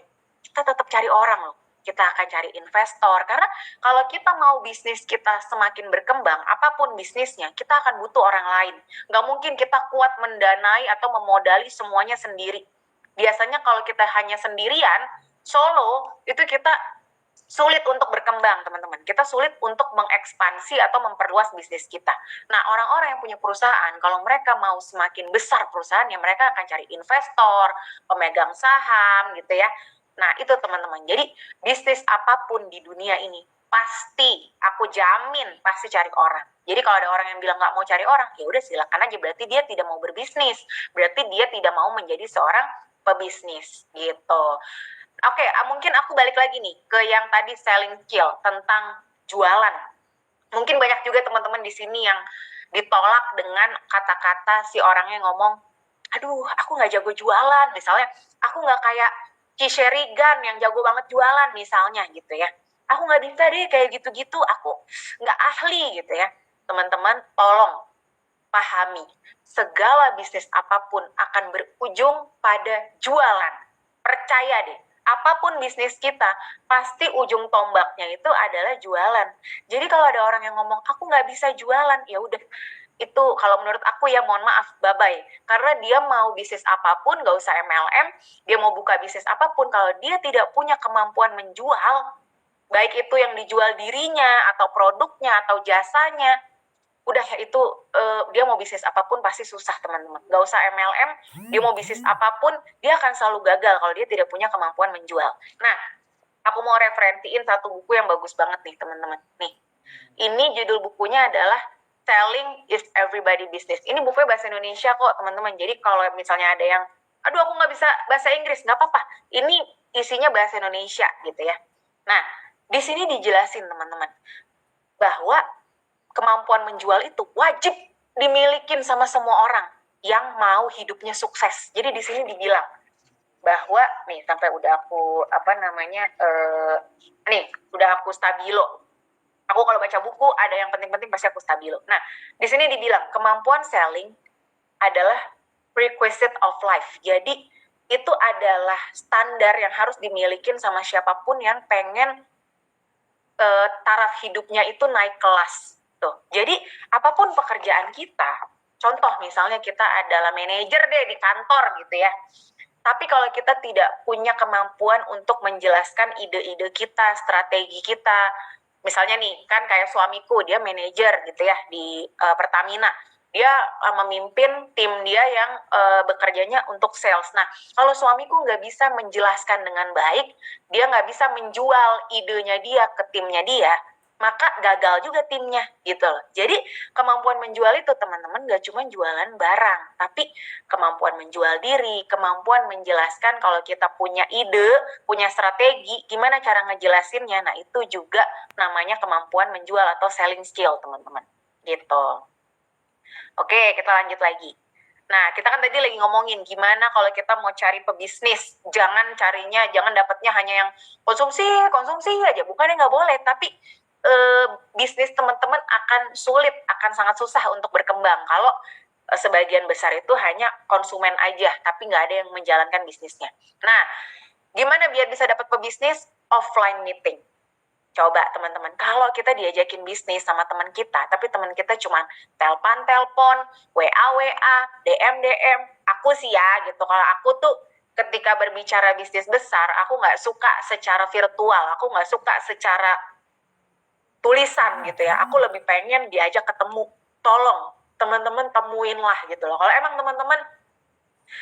kita tetap cari orang loh. Kita akan cari investor, karena kalau kita mau bisnis kita semakin berkembang, apapun bisnisnya, kita akan butuh orang lain. Nggak mungkin kita kuat mendanai atau memodali semuanya sendiri. Biasanya kalau kita hanya sendirian, solo, itu kita sulit untuk berkembang, teman-teman. Kita sulit untuk mengekspansi atau memperluas bisnis kita. Nah, orang-orang yang punya perusahaan, kalau mereka mau semakin besar perusahaannya, mereka akan cari investor, pemegang saham, gitu ya. Nah, itu teman-teman. Jadi, bisnis apapun di dunia ini, pasti, aku jamin, pasti cari orang. Jadi kalau ada orang yang bilang nggak mau cari orang, ya udah silakan aja. Berarti dia tidak mau berbisnis. Berarti dia tidak mau menjadi seorang pebisnis, gitu. Oke, mungkin aku balik lagi nih ke yang tadi selling skill tentang jualan. Mungkin banyak juga teman-teman di sini yang ditolak dengan kata-kata si orangnya ngomong, aduh, aku nggak jago jualan. Misalnya, aku nggak kayak Ci Sherigan yang jago banget jualan misalnya gitu ya. Aku nggak bisa deh kayak gitu-gitu, aku nggak ahli gitu ya. Teman-teman, tolong pahami, segala bisnis apapun akan berujung pada jualan. Percaya deh, apapun bisnis kita, pasti ujung tombaknya itu adalah jualan. Jadi kalau ada orang yang ngomong, aku nggak bisa jualan, ya udah, itu kalau menurut aku ya mohon maaf, bye-bye. Karena dia mau bisnis apapun, nggak usah MLM, dia mau buka bisnis apapun, kalau dia tidak punya kemampuan menjual, baik itu yang dijual dirinya, atau produknya, atau jasanya, udah itu dia mau bisnis apapun pasti susah teman-teman. Gak usah MLM, dia mau bisnis apapun dia akan selalu gagal kalau dia tidak punya kemampuan menjual. Nah, aku mau referensiin satu buku yang bagus banget nih teman-teman. Nih, ini judul bukunya adalah Selling is Everybody Business. Ini bukunya bahasa Indonesia kok teman-teman. Jadi kalau misalnya ada yang, aduh aku nggak bisa bahasa Inggris, nggak apa-apa. Ini isinya bahasa Indonesia gitu ya. Nah, di sini dijelasin teman-teman bahwa kemampuan menjual itu wajib dimilikin sama semua orang yang mau hidupnya sukses. Jadi di sini dibilang bahwa nih sampai udah aku nih udah aku stabilo. Aku kalau baca buku ada yang penting-penting pasti aku stabilo. Nah, di sini dibilang kemampuan selling adalah prerequisite of life. Jadi itu adalah standar yang harus dimilikin sama siapapun yang pengen taraf hidupnya itu naik kelas. Tuh. Jadi apapun pekerjaan kita, contoh misalnya kita adalah manajer deh di kantor gitu ya. Tapi kalau kita tidak punya kemampuan untuk menjelaskan ide-ide kita, strategi kita, misalnya nih kan kayak suamiku dia manajer gitu ya di Pertamina, dia memimpin tim dia yang bekerjanya untuk sales. Nah, kalau suamiku nggak bisa menjelaskan dengan baik, dia nggak bisa menjual idenya dia ke timnya dia, maka gagal juga timnya gitu loh. Jadi kemampuan menjual itu teman-teman gak cuma jualan barang, tapi kemampuan menjual diri, kemampuan menjelaskan kalau kita punya ide, punya strategi, gimana cara ngejelasinnya. Nah itu juga namanya kemampuan menjual atau selling skill teman-teman gitu. Oke, kita lanjut lagi. Nah, kita kan tadi lagi ngomongin gimana kalau kita mau cari pebisnis. Jangan dapatnya hanya yang konsumsi aja. Bukannya nggak boleh, tapi bisnis teman-teman akan sulit, akan sangat susah untuk berkembang kalau sebagian besar itu hanya konsumen aja, tapi nggak ada yang menjalankan bisnisnya. Nah, gimana biar bisa dapat pebisnis? Offline meeting. Coba teman-teman, kalau kita diajakin bisnis sama teman kita, tapi teman kita cuma telepon, WA, DM, aku sih ya gitu. Kalau aku tuh ketika berbicara bisnis besar, aku nggak suka secara virtual, aku nggak suka secara tulisan gitu ya. Aku lebih pengen diajak ketemu. Tolong teman-teman temuin lah gitu loh. Kalau emang teman-teman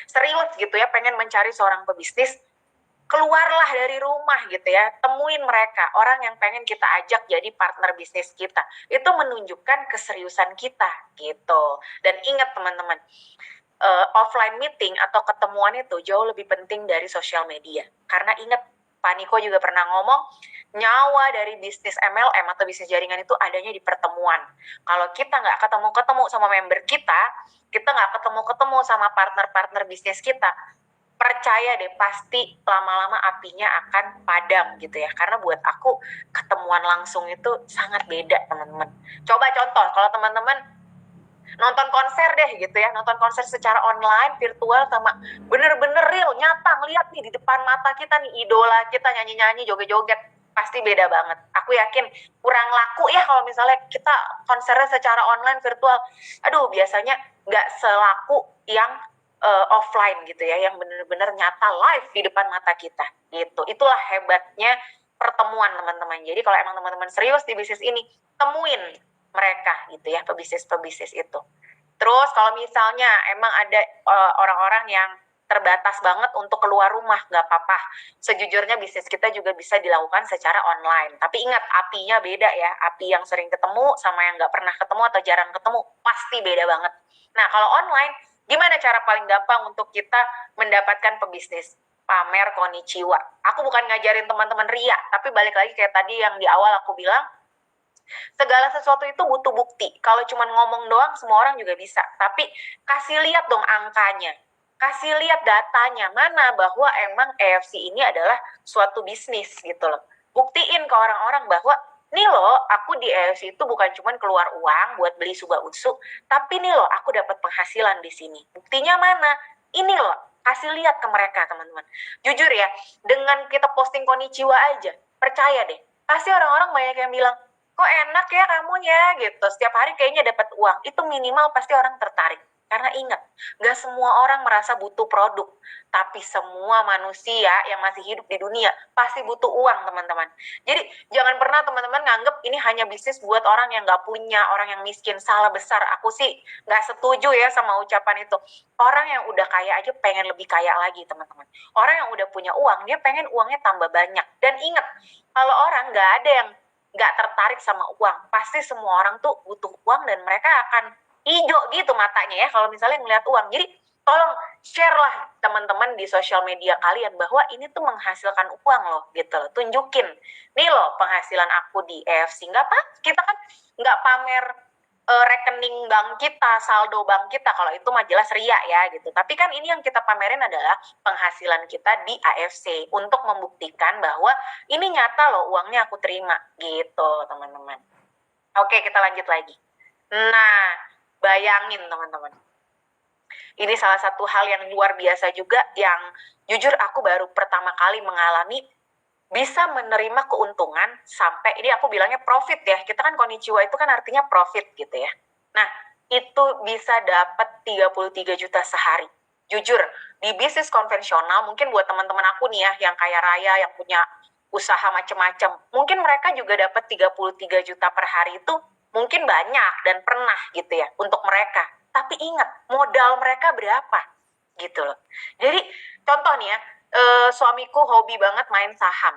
serius gitu ya pengen mencari seorang pebisnis, keluarlah dari rumah gitu ya, temuin mereka, orang yang pengen kita ajak jadi partner bisnis kita. Itu menunjukkan keseriusan kita gitu. Dan ingat teman-teman, offline meeting atau ketemuan itu jauh lebih penting dari sosial media. Karena ingat, Pak Niko juga pernah ngomong, nyawa dari bisnis MLM atau bisnis jaringan itu adanya di pertemuan. Kalau kita nggak ketemu-ketemu sama member kita nggak ketemu-ketemu sama partner-partner bisnis kita, percaya deh pasti lama-lama apinya akan padam gitu ya. Karena buat aku ketemuan langsung itu sangat beda teman-teman. Coba contoh, kalau teman-teman nonton konser deh gitu ya, nonton konser secara online, virtual, sama bener-bener real, nyata, ngeliat nih di depan mata kita nih, idola kita nyanyi-nyanyi, joget-joget, pasti beda banget. Aku yakin kurang laku ya kalau misalnya kita konsernya secara online, virtual. Aduh, biasanya nggak selaku yang offline gitu ya, yang bener-bener nyata live di depan mata kita gitu. Itulah hebatnya pertemuan teman-teman. Jadi kalau emang teman-teman serius di bisnis ini, temuin mereka gitu ya, pebisnis-pebisnis itu. Terus kalau misalnya emang ada orang-orang yang terbatas banget untuk keluar rumah, nggak apa-apa. Sejujurnya bisnis kita juga bisa dilakukan secara online. Tapi ingat, apinya beda ya. Api yang sering ketemu sama yang nggak pernah ketemu atau jarang ketemu, pasti beda banget. Nah, kalau online, gimana cara paling gampang untuk kita mendapatkan pebisnis? Pamer konnichiwa. Aku bukan ngajarin teman-teman ria, tapi balik lagi kayak tadi yang di awal aku bilang, segala sesuatu itu butuh bukti. Kalau cuma ngomong doang, semua orang juga bisa. Tapi kasih lihat dong angkanya. Kasih lihat datanya, mana bahwa emang EFC ini adalah suatu bisnis gitu loh. Buktiin ke orang-orang bahwa, nih loh, aku di EFC itu bukan cuma keluar uang buat beli suba utsu, tapi nih loh, aku dapat penghasilan di sini. Buktinya mana? Ini loh, kasih lihat ke mereka, teman-teman. Jujur ya, dengan kita posting konnichiwa aja, percaya deh, pasti orang-orang banyak yang bilang, kok enak ya kamu ya gitu, setiap hari kayaknya dapat uang. Itu minimal pasti orang tertarik. Karena ingat, gak semua orang merasa butuh produk, tapi semua manusia yang masih hidup di dunia pasti butuh uang, teman-teman. Jadi jangan pernah teman-teman nganggep ini hanya bisnis buat orang yang gak punya, orang yang miskin. Salah besar. Aku sih gak setuju ya sama ucapan itu. Orang yang udah kaya aja pengen lebih kaya lagi, teman-teman. Orang yang udah punya uang, dia pengen uangnya tambah banyak. Dan ingat, kalau orang gak ada yang nggak tertarik sama uang, pasti semua orang tuh butuh uang dan mereka akan hijau gitu matanya ya kalau misalnya ngeliat uang. Jadi tolong share lah teman-teman di sosial media kalian bahwa ini tuh menghasilkan uang loh gitu loh. Tunjukin, nih loh penghasilan aku di EFC. Nggak apa, kita kan nggak pamer rekening bank kita, saldo bank kita, kalau itu mah jelas ria ya gitu. Tapi kan ini yang kita pamerin adalah penghasilan kita di AFC untuk membuktikan bahwa ini nyata loh uangnya aku terima gitu teman-teman. Oke, kita lanjut lagi. Nah, bayangin teman-teman, ini salah satu hal yang luar biasa juga yang jujur aku baru pertama kali mengalami, bisa menerima keuntungan sampai, ini aku bilangnya profit ya, kita kan konnichiwa itu kan artinya profit gitu ya. Nah, itu bisa dapat 33 juta sehari. Jujur, di bisnis konvensional, mungkin buat teman-teman aku nih ya, yang kaya raya, yang punya usaha macam-macam, mungkin mereka juga dapat 33 juta per hari itu mungkin banyak dan pernah gitu ya untuk mereka. Tapi ingat, modal mereka berapa gitu loh. Jadi contoh nih ya, suamiku hobi banget main saham.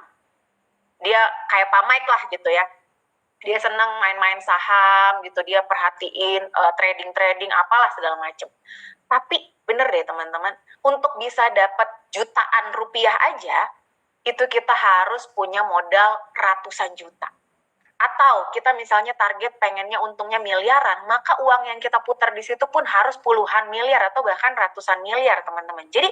Dia kayak Pak Mike lah gitu ya. Dia seneng main-main saham gitu, dia perhatiin trading-trading apalah segala macem. Tapi bener deh teman-teman, untuk bisa dapat jutaan rupiah aja, itu kita harus punya modal ratusan juta. Atau kita misalnya target pengennya untungnya miliaran, maka uang yang kita putar di situ pun harus puluhan miliar atau bahkan ratusan miliar, teman-teman. Jadi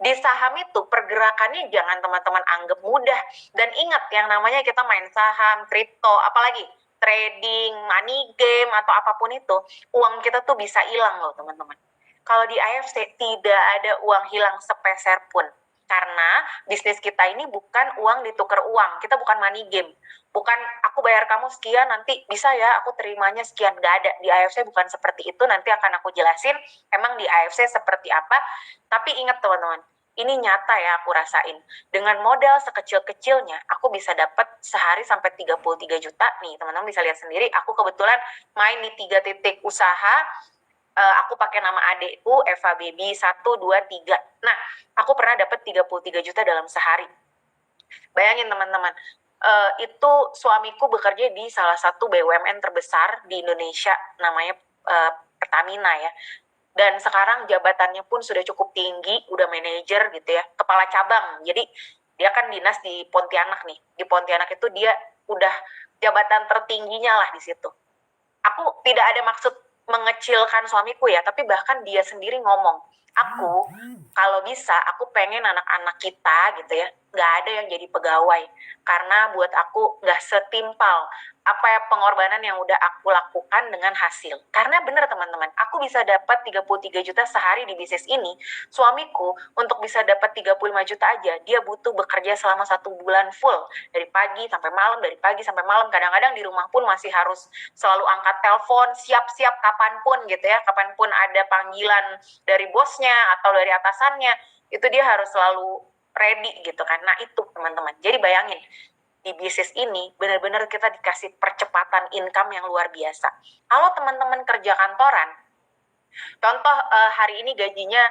di saham itu pergerakannya jangan teman-teman anggap mudah. Dan ingat, yang namanya kita main saham, kripto, apalagi trading, money game, atau apapun itu, uang kita tuh bisa hilang loh teman-teman. Kalau di AFC tidak ada uang hilang sepeser pun. Karena bisnis kita ini bukan uang ditukar uang, kita bukan money game. Bukan aku bayar kamu sekian, nanti bisa ya aku terimanya sekian. Gak ada, di AFC bukan seperti itu, nanti akan aku jelasin emang di AFC seperti apa. Tapi ingat teman-teman, ini nyata ya aku rasain. Dengan modal sekecil-kecilnya, aku bisa dapat sehari sampai 33 juta. Nih teman-teman bisa lihat sendiri, aku kebetulan main di 3 titik usaha, aku pakai nama adekku Eva Baby 1, 2, 3. Nah, aku pernah dapat 33 juta dalam sehari. Bayangin teman-teman, itu suamiku bekerja di salah satu BUMN terbesar di Indonesia, namanya Pertamina ya. Dan sekarang jabatannya pun sudah cukup tinggi, udah manajer gitu ya, kepala cabang. Jadi dia kan dinas di Pontianak nih. Di Pontianak itu dia udah jabatan tertingginya lah di situ. Aku tidak ada maksud mengecilkan suamiku ya, tapi bahkan dia sendiri ngomong, aku kalau bisa aku pengen anak-anak kita gitu ya nggak ada yang jadi pegawai, karena buat aku nggak setimpal apa ya pengorbanan yang udah aku lakukan dengan hasil. Karena bener teman-teman, aku bisa dapat 33 juta sehari di bisnis ini. Suamiku untuk bisa dapat 35 juta aja dia butuh bekerja selama 1 bulan full, dari pagi sampai malam, dari pagi sampai malam. Kadang-kadang di rumah pun masih harus selalu angkat telepon, siap-siap kapanpun gitu ya, kapanpun ada panggilan dari bosnya atau dari atasannya, itu dia harus selalu ready gitu kan. Nah itu teman-teman, jadi bayangin di bisnis ini benar-benar kita dikasih percepatan income yang luar biasa. Kalau teman-teman kerja kantoran, contoh hari ini gajinya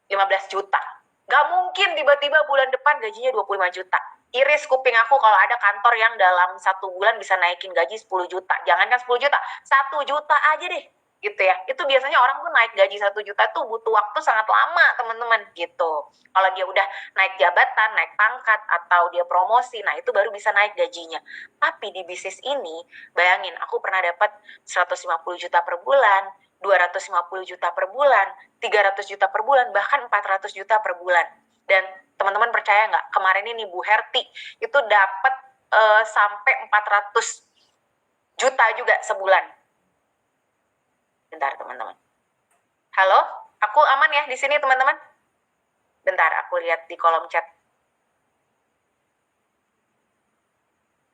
15 juta, gak mungkin tiba-tiba bulan depan gajinya 25 juta. Iris kuping aku kalau ada kantor yang dalam 1 bulan bisa naikin gaji 10 juta. Jangankan 10 juta, 1 juta aja deh gitu ya. Itu biasanya orang tuh naik gaji 1 juta tuh butuh waktu sangat lama teman-teman gitu. Kalau dia udah naik jabatan, naik pangkat, atau dia promosi, nah itu baru bisa naik gajinya. Tapi di bisnis ini, bayangin aku pernah dapat 150 juta per bulan, 250 juta per bulan, 300 juta per bulan, bahkan 400 juta per bulan. Dan teman-teman percaya nggak, kemarin ini Bu Herti itu dapat sampai 400 juta juga sebulan. Bentar teman-teman. Halo, aku aman ya di sini teman-teman? Bentar, aku lihat di kolom chat.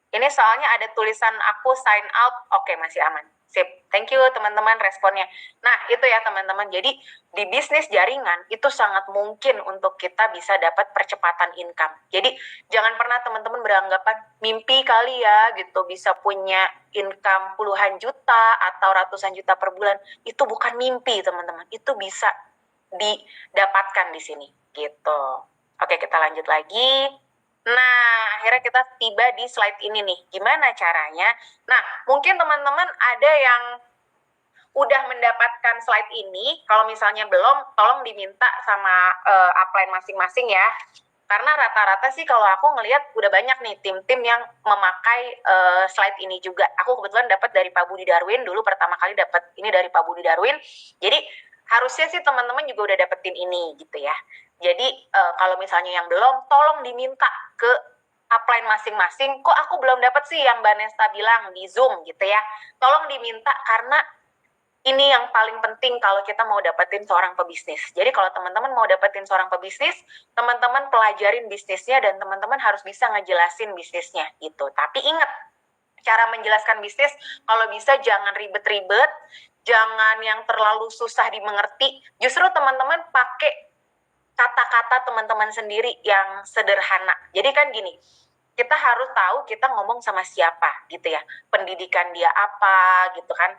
Ini soalnya ada tulisan aku sign out. Oke, masih aman. Sip. Thank you teman-teman responnya. Nah, itu ya teman-teman. Jadi di bisnis jaringan itu sangat mungkin untuk kita bisa dapat percepatan income. Jadi jangan pernah teman-teman beranggapan mimpi kali ya gitu bisa punya income puluhan juta atau ratusan juta per bulan. Itu bukan mimpi teman-teman. Itu bisa didapatkan di sini gitu. Oke, kita lanjut lagi. Nah, akhirnya kita tiba di slide ini nih. Gimana caranya? Nah, mungkin teman-teman ada yang udah mendapatkan slide ini. Kalau misalnya belum, tolong diminta sama upline masing-masing ya. Karena rata-rata sih kalau aku ngelihat udah banyak nih tim-tim yang memakai slide ini juga. Aku kebetulan dapat dari Pak Budi Darwin dulu, pertama kali dapat ini dari Pak Budi Darwin. Jadi harusnya sih teman-teman juga udah dapetin ini gitu ya. Jadi kalau misalnya yang belum, tolong diminta ke upline masing-masing. Kok aku belum dapat sih yang Mbak Nesta bilang di Zoom gitu ya. Tolong diminta karena ini yang paling penting kalau kita mau dapetin seorang pebisnis. Jadi kalau teman-teman mau dapetin seorang pebisnis, teman-teman pelajarin bisnisnya dan teman-teman harus bisa ngejelasin bisnisnya gitu. Tapi ingat, cara menjelaskan bisnis kalau bisa jangan ribet-ribet, jangan yang terlalu susah dimengerti. Justru teman-teman pakai kata-kata teman-teman sendiri yang sederhana. Jadi kan gini, kita harus tahu kita ngomong sama siapa gitu ya. Pendidikan dia apa gitu kan.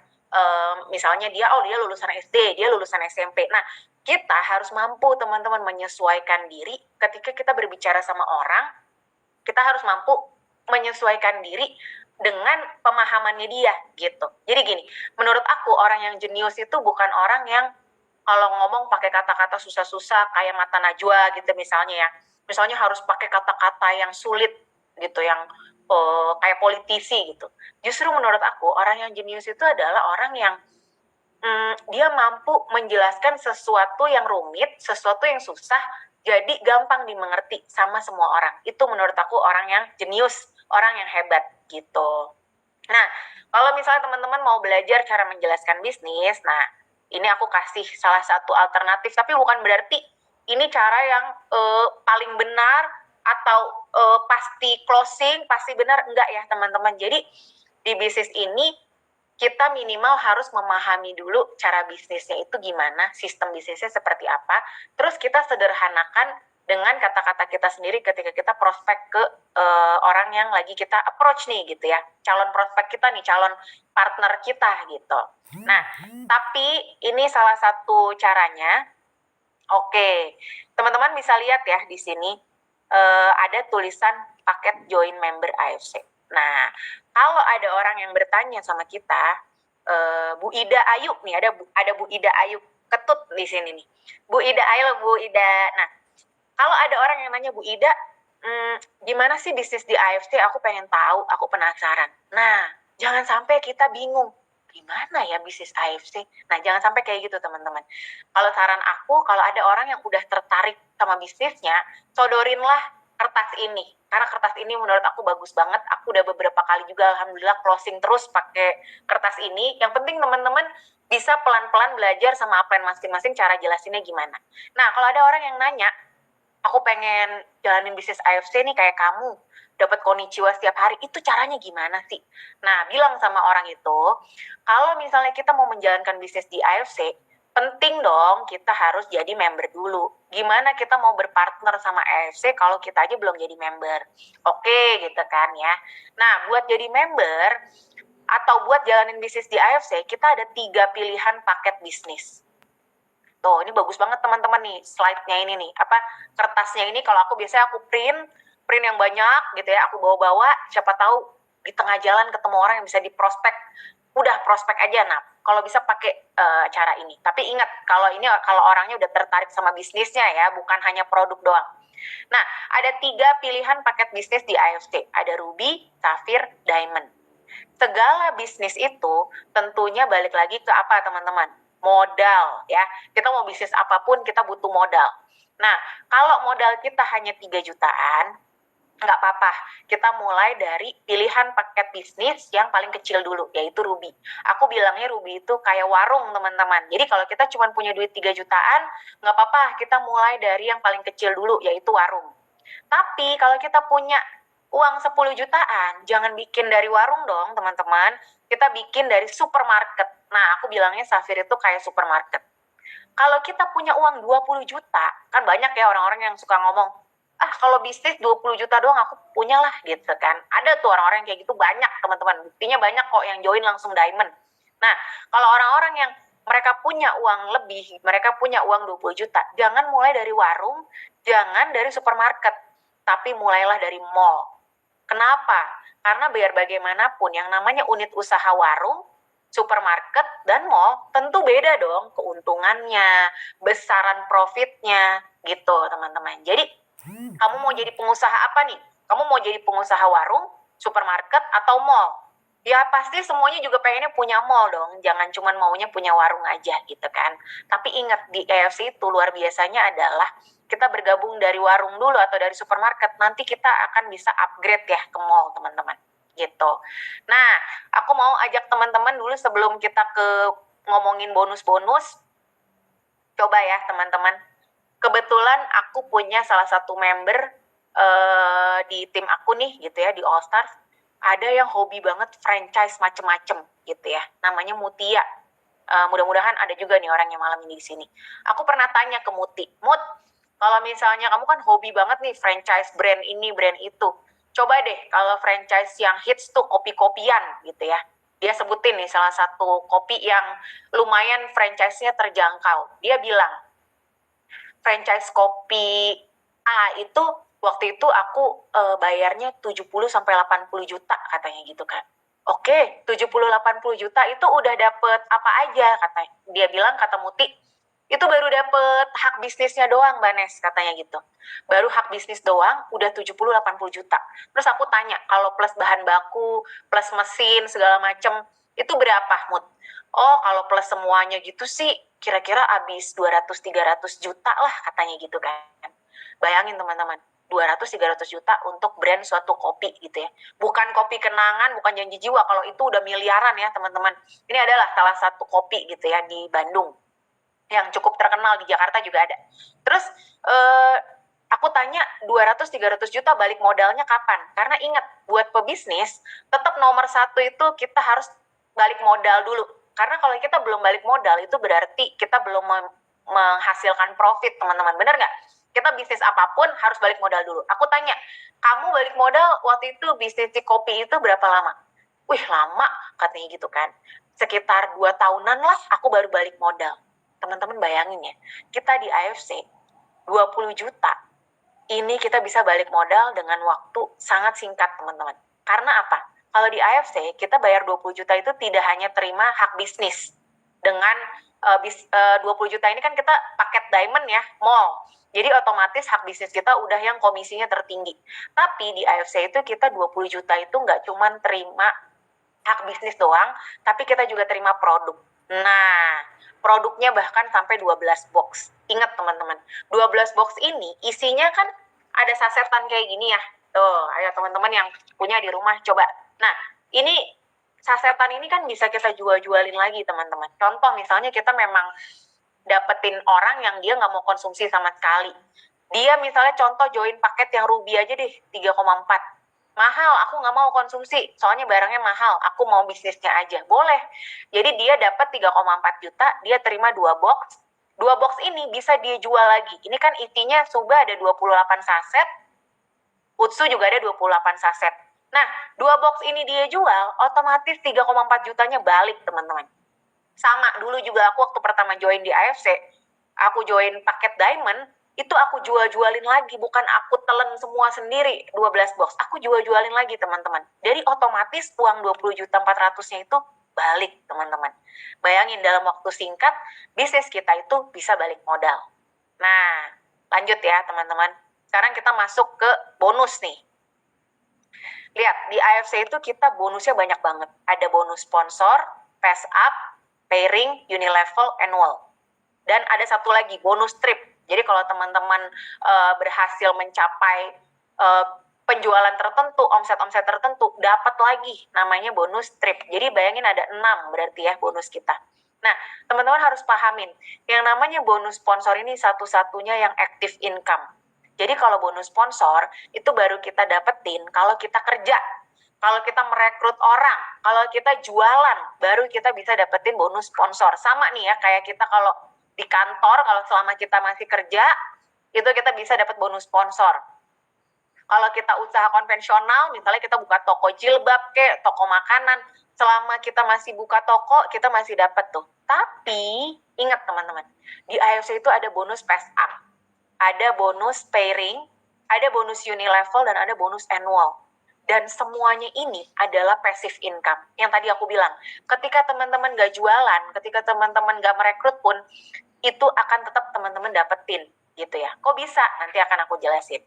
Misalnya dia lulusan SD, dia lulusan SMP. Nah, kita harus mampu teman-teman menyesuaikan diri ketika kita berbicara sama orang. Kita harus mampu menyesuaikan diri dengan pemahamannya dia gitu. Jadi gini, menurut aku orang yang jenius itu bukan orang yang kalau ngomong pakai kata-kata susah-susah kayak mata najwa gitu misalnya ya. Misalnya harus pakai kata-kata yang sulit gitu, yang kayak politisi gitu. Justru menurut aku orang yang jenius itu adalah orang yang dia mampu menjelaskan sesuatu yang rumit, sesuatu yang susah jadi gampang dimengerti sama semua orang. Itu menurut aku orang yang jenius, orang yang hebat gitu. Nah, kalau misalnya teman-teman mau belajar cara menjelaskan bisnis, nah ini aku kasih salah satu alternatif, tapi bukan berarti ini cara yang paling benar atau pasti closing, pasti benar, enggak ya teman-teman. Jadi di bisnis ini kita minimal harus memahami dulu cara bisnisnya itu gimana, sistem bisnisnya seperti apa, terus kita sederhanakan dengan kata-kata kita sendiri ketika kita prospek ke orang yang lagi kita approach nih gitu ya, calon prospek kita nih, calon partner kita gitu. Nah, tapi ini salah satu caranya. Oke, teman-teman bisa lihat ya di sini ada tulisan paket join member AFC. Nah, kalau ada orang yang bertanya sama kita, Bu Ida Ayu nih, ada Bu Ida Ayu Ketut di sini nih. Bu Ida Ayu, Bu Ida. Nah, kalau ada orang yang nanya Bu Ida, gimana sih bisnis di AFC? Aku pengen tahu, aku penasaran. Nah, jangan sampai kita bingung. Gimana ya bisnis AFC? Nah, jangan sampai kayak gitu teman-teman. Kalau saran aku, kalau ada orang yang udah tertarik sama bisnisnya, sodorinlah kertas ini. Karena kertas ini menurut aku bagus banget. Aku udah beberapa kali juga alhamdulillah closing terus pakai kertas ini. Yang penting teman-teman bisa pelan-pelan belajar sama apa yang masing-masing cara jelasinnya gimana. Nah, kalau ada orang yang nanya, aku pengen jalanin bisnis AFC nih kayak kamu, dapat konnichiwa setiap hari, itu caranya gimana sih? Nah, bilang sama orang itu, kalau misalnya kita mau menjalankan bisnis di AFC, penting dong kita harus jadi member dulu. Gimana kita mau berpartner sama AFC kalau kita aja belum jadi member? Oke, gitu kan ya. Nah, buat jadi member atau buat jalanin bisnis di AFC, kita ada 3 pilihan paket bisnis. Tuh, ini bagus banget teman-teman nih, slide-nya ini nih, kertasnya ini kalau aku biasanya aku print yang banyak gitu ya, aku bawa-bawa, siapa tahu di tengah jalan ketemu orang yang bisa diprospek, udah prospek aja. Nah, kalau bisa pakai cara ini. Tapi ingat, kalau orangnya udah tertarik sama bisnisnya ya, bukan hanya produk doang. Nah, ada 3 pilihan paket bisnis di AFC, ada Ruby, Sapphire, Diamond. Segala bisnis itu tentunya balik lagi ke apa teman-teman? Modal ya. Kita mau bisnis apapun kita butuh modal. Nah, kalau modal kita hanya 3 jutaan, nggak apa-apa. Kita mulai dari pilihan paket bisnis yang paling kecil dulu, yaitu Ruby. Aku bilangnya Ruby itu kayak warung teman-teman. Jadi kalau kita cuma punya duit 3 jutaan, nggak apa-apa. Kita mulai dari yang paling kecil dulu, yaitu warung. Tapi kalau kita punya uang 10 jutaan, jangan bikin dari warung dong teman-teman. Kita bikin dari supermarket. Nah, aku bilangnya Sapphire itu kayak supermarket. Kalau kita punya uang 20 juta, kan banyak ya orang-orang yang suka ngomong, kalau bisnis 20 juta doang aku punya lah gitu kan. Ada tuh orang-orang yang kayak gitu banyak teman-teman. Buktinya banyak kok yang join langsung diamond. Nah, kalau orang-orang yang mereka punya uang lebih, mereka punya uang 20 juta, jangan mulai dari warung, jangan dari supermarket, tapi mulailah dari mall. Kenapa? Karena biar bagaimanapun yang namanya unit usaha warung, supermarket, dan mall tentu beda dong keuntungannya, besaran profitnya gitu teman-teman. Jadi kamu mau jadi pengusaha apa nih? Kamu mau jadi pengusaha warung, supermarket, atau mall? Ya pasti semuanya juga pengennya punya mall dong. Jangan cuma maunya punya warung aja gitu kan. Tapi ingat di AFC itu luar biasanya adalah kita bergabung dari warung dulu atau dari supermarket. Nanti kita akan bisa upgrade ya ke mall teman-teman. Gitu. Nah, aku mau ajak teman-teman dulu sebelum kita ke ngomongin bonus-bonus. Coba ya teman-teman. Kebetulan aku punya salah satu member di tim aku nih gitu ya, di All Stars. Ada yang hobi banget franchise macem-macem gitu ya. Namanya Mutia. Mudah-mudahan ada juga nih orang yang malam ini di sini. Aku pernah tanya ke Muti, Mut, kalau misalnya kamu kan hobi banget nih franchise brand ini, brand itu. Coba deh kalau franchise yang hits tuh kopi-kopian gitu ya. Dia sebutin nih salah satu kopi yang lumayan franchise-nya terjangkau. Dia bilang, franchise kopi A itu waktu itu aku bayarnya 70-80 juta katanya gitu kan. Oke, 70-80 juta itu udah dapet apa aja katanya. Dia bilang, kata Muti, itu baru dapet hak bisnisnya doang Mbak Nes katanya gitu. Baru hak bisnis doang udah 70-80 juta. Terus aku tanya, kalau plus bahan baku, plus mesin segala macem, itu berapa Mut? Oh, kalau plus semuanya gitu sih kira-kira habis 200-300 juta lah katanya gitu kan. Bayangin teman-teman, 200-300 juta untuk brand suatu kopi gitu ya. Bukan kopi kenangan, bukan janji jiwa. Kalau itu udah miliaran ya teman-teman. Ini adalah salah satu kopi gitu ya di Bandung. Yang cukup terkenal, di Jakarta juga ada. Terus aku tanya 200-300 juta balik modalnya kapan? Karena ingat, buat pebisnis, tetap nomor satu itu kita harus balik modal dulu. Karena kalau kita belum balik modal, itu berarti kita belum menghasilkan profit, teman-teman. Benar nggak? Kita bisnis apapun harus balik modal dulu. Aku tanya, kamu balik modal waktu itu bisnis di kopi itu berapa lama? Wih, lama katanya gitu kan. Sekitar 2 tahunan lah aku baru balik modal. Teman-teman bayangin ya, kita di AFC 20 juta. Ini kita bisa balik modal dengan waktu sangat singkat, teman-teman. Karena apa? Kalau di AFC, kita bayar 20 juta itu tidak hanya terima hak bisnis. Dengan 20 juta ini kan kita paket diamond ya, mall. Jadi otomatis hak bisnis kita udah yang komisinya tertinggi. Tapi di AFC itu kita 20 juta itu nggak cuma terima hak bisnis doang, tapi kita juga terima produk. Nah, produknya bahkan sampai 12 box. Ingat teman-teman, 12 box ini isinya kan ada sasetan kayak gini ya. Tuh, ayo teman-teman yang punya di rumah coba. Nah, ini sasetan ini kan bisa kita jual-jualin lagi teman-teman. Contoh misalnya kita memang dapetin orang yang dia nggak mau konsumsi sama sekali. Dia misalnya contoh join paket yang Ruby aja deh, 3,4. Mahal, aku nggak mau konsumsi, soalnya barangnya mahal, aku mau bisnisnya aja. Boleh. Jadi dia dapat 3,4 juta, dia terima 2 box. 2 box ini bisa dia jual lagi. Ini kan isinya Suba ada 28 saset, Utsu juga ada 28 saset. Nah, 2 box ini dia jual, otomatis 3,4 jutanya balik, teman-teman. Sama, dulu juga aku waktu pertama join di AFC, aku join paket diamond, itu aku jual-jualin lagi, bukan aku telen semua sendiri 12 box, aku jual-jualin lagi teman-teman. Jadi otomatis uang 20 juta 400-nya itu balik teman-teman. Bayangin dalam waktu singkat, bisnis kita itu bisa balik modal. Nah, lanjut ya teman-teman. Sekarang kita masuk ke bonus nih. Lihat, di AFC itu kita bonusnya banyak banget. Ada bonus sponsor, pass up, pairing, unilevel, annual. Dan ada satu lagi, bonus trip. Jadi kalau teman-teman berhasil mencapai penjualan tertentu, omset-omset tertentu, dapat lagi namanya bonus trip. Jadi bayangin ada 6 berarti ya bonus kita. Nah, teman-teman harus pahamin, yang namanya bonus sponsor ini satu-satunya yang active income. Jadi kalau bonus sponsor, itu baru kita dapetin kalau kita kerja. Kalau kita merekrut orang, kalau kita jualan, baru kita bisa dapetin bonus sponsor. Sama nih ya, kayak kita kalau di kantor, kalau selama kita masih kerja, itu kita bisa dapat bonus sponsor. Kalau kita usaha konvensional, misalnya kita buka toko jilbab, kayak toko makanan, selama kita masih buka toko, kita masih dapat tuh. Tapi, ingat teman-teman, di AFC itu ada bonus pass up, ada bonus pairing, ada bonus unilevel, dan ada bonus annual. Dan semuanya ini adalah passive income. Yang tadi aku bilang, ketika teman-teman gak jualan, ketika teman-teman gak merekrut pun, itu akan tetap teman-teman dapetin, gitu ya. Kok bisa? Nanti akan aku jelasin.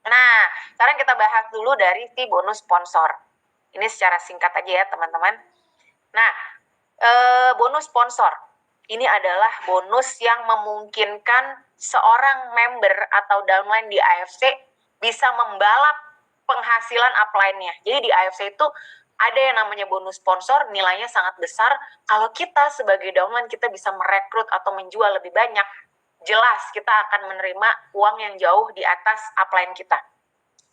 Nah, sekarang kita bahas dulu dari si bonus sponsor. Ini secara singkat aja ya, teman-teman. Nah, bonus sponsor. Ini adalah bonus yang memungkinkan seorang member atau downline di AFC bisa membalap penghasilan upline-nya. Jadi di AFC itu ada yang namanya bonus sponsor, nilainya sangat besar. Kalau kita sebagai downline kita bisa merekrut atau menjual lebih banyak, jelas kita akan menerima uang yang jauh di atas upline kita.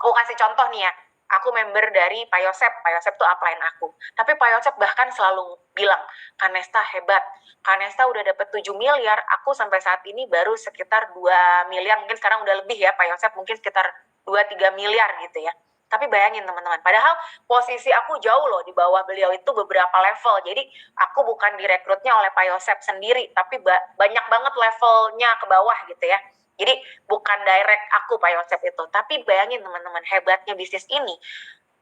Aku kasih contoh nih ya, aku member dari Pak Yosep tuh upline aku. Tapi Pak Yosep bahkan selalu bilang, Kanesta hebat, Kanesta udah dapet 7 miliar, aku sampai saat ini baru sekitar 2 miliar, mungkin sekarang udah lebih ya Pak Yosep, mungkin sekitar 2-3 miliar gitu ya. Tapi bayangin teman-teman, padahal posisi aku jauh loh di bawah beliau itu beberapa level. Jadi aku bukan direkrutnya oleh Pak Yosep sendiri, tapi banyak banget levelnya ke bawah gitu ya. Jadi bukan direct aku Pak Yosep itu. Tapi bayangin teman-teman, hebatnya bisnis ini.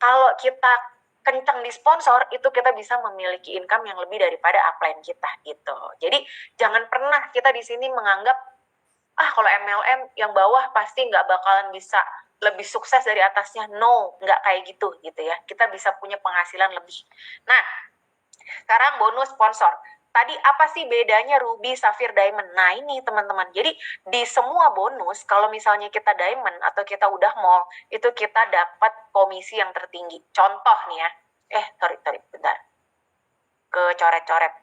Kalau kita kencang di sponsor, itu kita bisa memiliki income yang lebih daripada upline kita gitu. Jadi jangan pernah kita di sini menganggap, kalau MLM yang bawah pasti nggak bakalan bisa lebih sukses dari atasnya. No, nggak kayak gitu ya. Kita bisa punya penghasilan lebih. Nah, sekarang bonus sponsor. Tadi apa sih bedanya Ruby, Sapphire, Diamond? Nah ini teman-teman, jadi di semua bonus, kalau misalnya kita Diamond atau kita udah mall, itu kita dapat komisi yang tertinggi. Contoh nih ya, sorry, bentar. Kecoret-coret.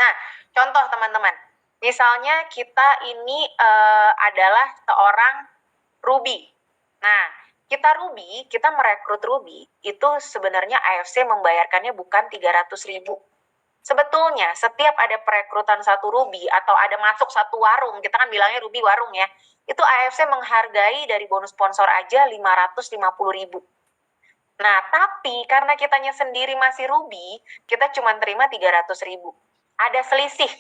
Nah, contoh teman-teman, misalnya kita ini adalah seorang Ruby. Nah, kita merekrut Ruby, itu sebenarnya AFC membayarkannya bukan 300.000. Sebetulnya setiap ada perekrutan satu Ruby atau ada masuk satu warung, kita kan bilangnya Ruby warung ya, itu AFC menghargai dari bonus sponsor aja 550.000. Nah, tapi karena kitanya sendiri masih Ruby, kita cuma terima 300.000. Ada selisih.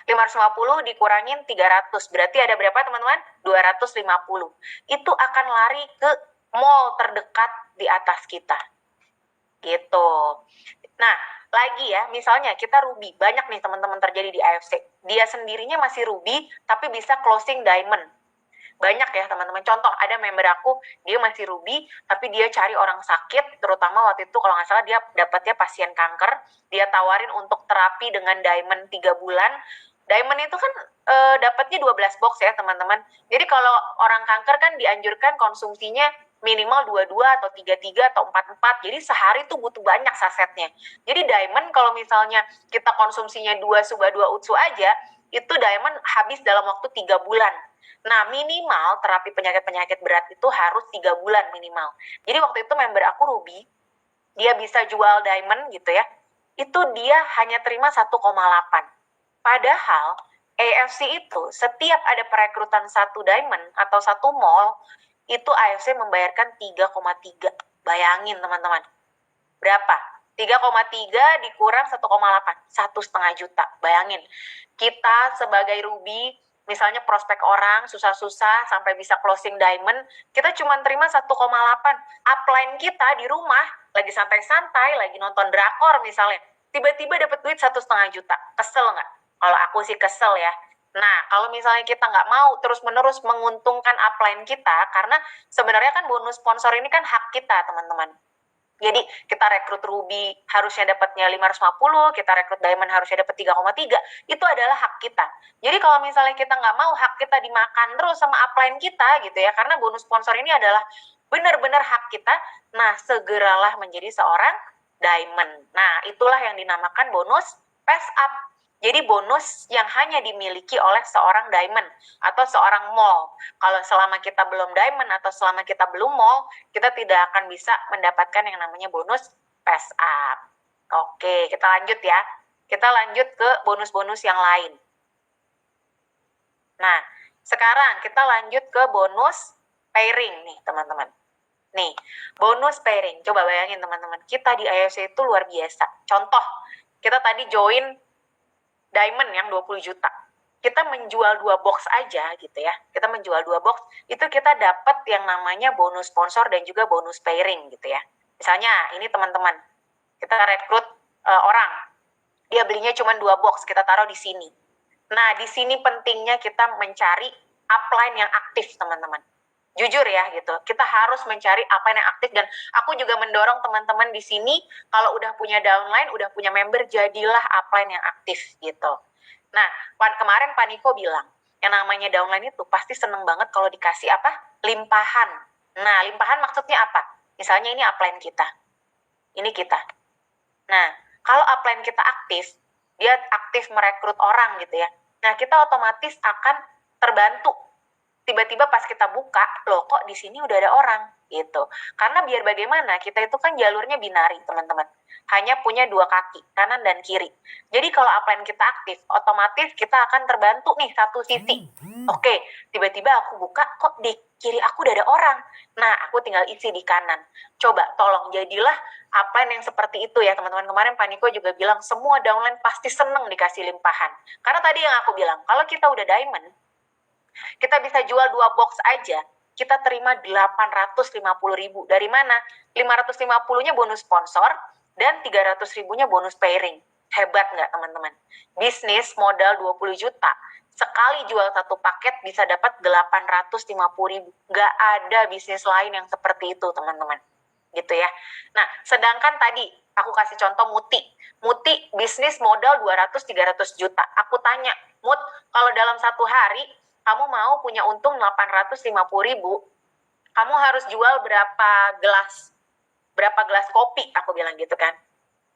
550 dikurangin 300, berarti ada berapa teman-teman? 250. Itu akan lari ke mall terdekat di atas kita. Gitu. Nah, lagi ya, misalnya kita Ruby, banyak nih teman-teman terjadi di AFC. Dia sendirinya masih Ruby, tapi bisa closing diamond. Banyak ya teman-teman. Contoh, ada member aku, dia masih Ruby, tapi dia cari orang sakit, terutama waktu itu kalau nggak salah dia dapatnya pasien kanker, dia tawarin untuk terapi dengan diamond 3 bulan. Diamond itu kan dapatnya 12 box ya teman-teman. Jadi kalau orang kanker kan dianjurkan konsumsinya minimal 22 atau 33 atau 44. Jadi sehari tuh butuh banyak sasetnya. Jadi diamond kalau misalnya kita konsumsinya 2 suba 2 utsu aja, itu diamond habis dalam waktu 3 bulan. Nah, minimal terapi penyakit-penyakit berat itu harus 3 bulan minimal. Jadi waktu itu member aku Ruby, dia bisa jual diamond gitu ya, itu dia hanya terima 1,8. Padahal AFC itu setiap ada perekrutan satu diamond atau satu mall, itu AFC membayarkan 3,3. Bayangin teman-teman. Berapa? 3,3 dikurang 1,8. 1,5 juta. Bayangin. Kita sebagai Ruby, misalnya prospek orang, susah-susah sampai bisa closing diamond, kita cuma terima 1,8. Upline kita di rumah, lagi santai-santai, lagi nonton drakor misalnya, tiba-tiba dapat duit 1,5 juta. Kesel nggak? Kalau aku sih kesel ya. Nah, kalau misalnya kita nggak mau terus-menerus menguntungkan upline kita, karena sebenarnya kan bonus sponsor ini kan hak kita, teman-teman. Jadi kita rekrut Ruby harusnya dapatnya 550, kita rekrut Diamond harusnya dapat 3,3, itu adalah hak kita. Jadi kalau misalnya kita nggak mau hak kita dimakan terus sama upline kita gitu ya, karena bonus sponsor ini adalah benar-benar hak kita, nah segeralah menjadi seorang Diamond. Nah, itulah yang dinamakan bonus pass up. Jadi bonus yang hanya dimiliki oleh seorang diamond atau seorang mall. Kalau selama kita belum diamond atau selama kita belum mall, kita tidak akan bisa mendapatkan yang namanya bonus pass up. Oke, kita lanjut ya. Kita lanjut ke bonus-bonus yang lain. Nah, sekarang kita lanjut ke bonus pairing nih, teman-teman. Nih, bonus pairing. Coba bayangin teman-teman, kita di AFC itu luar biasa. Contoh, kita tadi join diamond yang 20 juta. Kita menjual 2 box aja gitu ya. Kita menjual 2 box, itu kita dapat yang namanya bonus sponsor dan juga bonus pairing gitu ya. Misalnya ini teman-teman, kita rekrut orang, dia belinya cuma 2 box, kita taruh di sini. Nah, di sini pentingnya kita mencari upline yang aktif, teman-teman. Jujur ya gitu, kita harus mencari upline yang aktif, dan aku juga mendorong teman-teman di sini kalau udah punya downline, udah punya member, jadilah upline yang aktif gitu. Nah, kemarin Pak Niko bilang, yang namanya downline itu pasti seneng banget kalau dikasih apa? Limpahan. Nah, limpahan maksudnya apa? Misalnya ini upline kita, ini kita. Nah, kalau upline kita aktif, dia aktif merekrut orang gitu ya. Nah, kita otomatis akan terbantu. Tiba-tiba pas kita buka, loh kok di sini udah ada orang gitu. Karena biar bagaimana, kita itu kan jalurnya binari, teman-teman. Hanya punya 2 kaki, kanan dan kiri. Jadi kalau upline kita aktif, otomatis kita akan terbantu nih satu sisi. Oke, tiba-tiba aku buka, kok di kiri aku udah ada orang. Nah, aku tinggal isi di kanan. Coba tolong jadilah upline yang seperti itu ya, teman-teman. Kemarin Pak Niko juga bilang, semua downline pasti seneng dikasih limpahan. Karena tadi yang aku bilang, kalau kita udah diamond, kita bisa jual 2 box aja, kita terima 850.000. Dari mana? 550-nya bonus sponsor dan 300.000-nya bonus pairing. Hebat nggak teman-teman? Bisnis modal 20 juta. Sekali jual satu paket bisa dapat 850.000. Nggak ada bisnis lain yang seperti itu teman-teman. Gitu ya. Nah, sedangkan tadi aku kasih contoh Muti. Muti bisnis modal 200-300 juta. Aku tanya, Mut, kalau dalam satu hari kamu mau punya untung 850.000, kamu harus jual berapa gelas kopi, aku bilang gitu kan.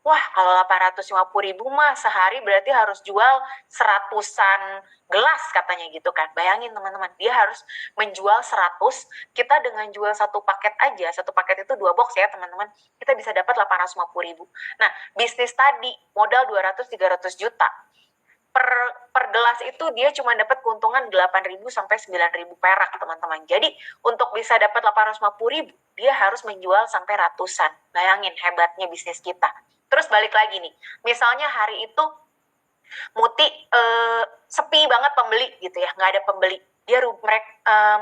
Wah, kalau 850.000 mah sehari berarti harus jual seratusan gelas katanya gitu kan. Bayangin teman-teman, dia harus menjual 100, kita dengan jual satu paket aja, satu paket itu 2 box ya teman-teman, kita bisa dapat 850.000. Nah, bisnis tadi modal 200-300 juta. Per gelas itu dia cuma dapat keuntungan 8.000 sampai 9.000 perak teman-teman. Jadi untuk bisa dapat 850.000, dia harus menjual sampai ratusan. Bayangin hebatnya bisnis kita. Terus balik lagi nih, misalnya hari itu Muti sepi banget pembeli gitu ya, nggak ada pembeli. Dia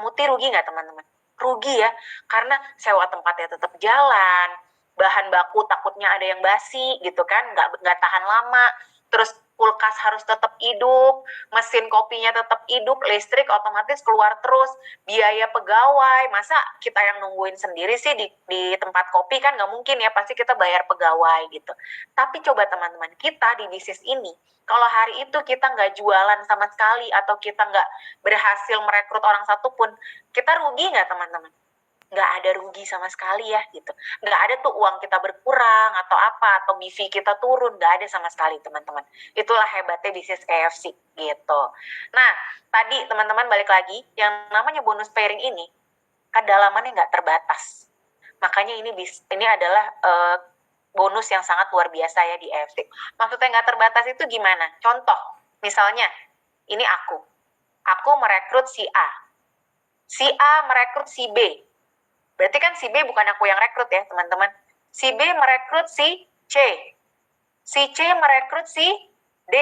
Muti rugi nggak teman-teman? Rugi ya, karena sewa tempatnya tetap jalan, bahan baku takutnya ada yang basi gitu kan, nggak tahan lama. Terus kulkas harus tetap hidup, mesin kopinya tetap hidup, listrik otomatis keluar terus, biaya pegawai, masa kita yang nungguin sendiri sih di tempat kopi kan nggak mungkin ya, pasti kita bayar pegawai gitu. Tapi coba teman-teman, kita di bisnis ini, kalau hari itu kita nggak jualan sama sekali atau kita nggak berhasil merekrut orang satupun, kita rugi nggak teman-teman? Nggak ada rugi sama sekali ya gitu. Nggak ada tuh uang kita berkurang atau apa, atau BV kita turun, nggak ada sama sekali teman-teman. Itulah hebatnya bisnis KFC gitu. Nah, tadi teman-teman balik lagi, yang namanya bonus pairing ini, kedalamannya nggak terbatas. Makanya ini adalah bonus yang sangat luar biasa ya di EFC. Maksudnya nggak terbatas itu gimana? Contoh, misalnya, ini aku merekrut si A. Si A merekrut si B. Berarti kan si B bukan aku yang rekrut ya teman-teman. Si B merekrut si C. Si C merekrut si D.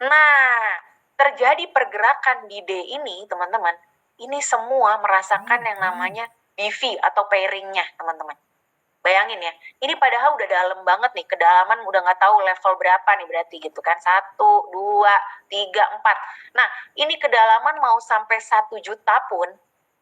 Nah, terjadi pergerakan di D ini teman-teman. Ini semua merasakan yang namanya BV atau pairingnya teman-teman. Bayangin ya, ini padahal udah dalam banget nih, kedalaman udah nggak tahu level berapa nih berarti gitu kan, 1, 2, 3, 4. Nah, ini kedalaman mau sampai 1 juta pun,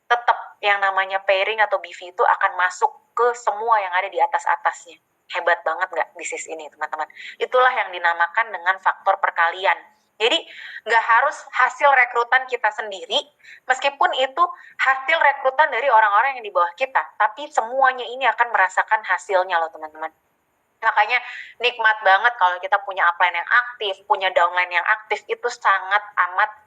tetap yang namanya pairing atau BV itu akan masuk ke semua yang ada di atas-atasnya. Hebat banget nggak bisnis ini teman-teman? Itulah yang dinamakan dengan faktor perkalian. Jadi nggak harus hasil rekrutan kita sendiri, meskipun itu hasil rekrutan dari orang-orang yang di bawah kita, tapi semuanya ini akan merasakan hasilnya loh teman-teman. Makanya nikmat banget kalau kita punya upline yang aktif, punya downline yang aktif, itu sangat amat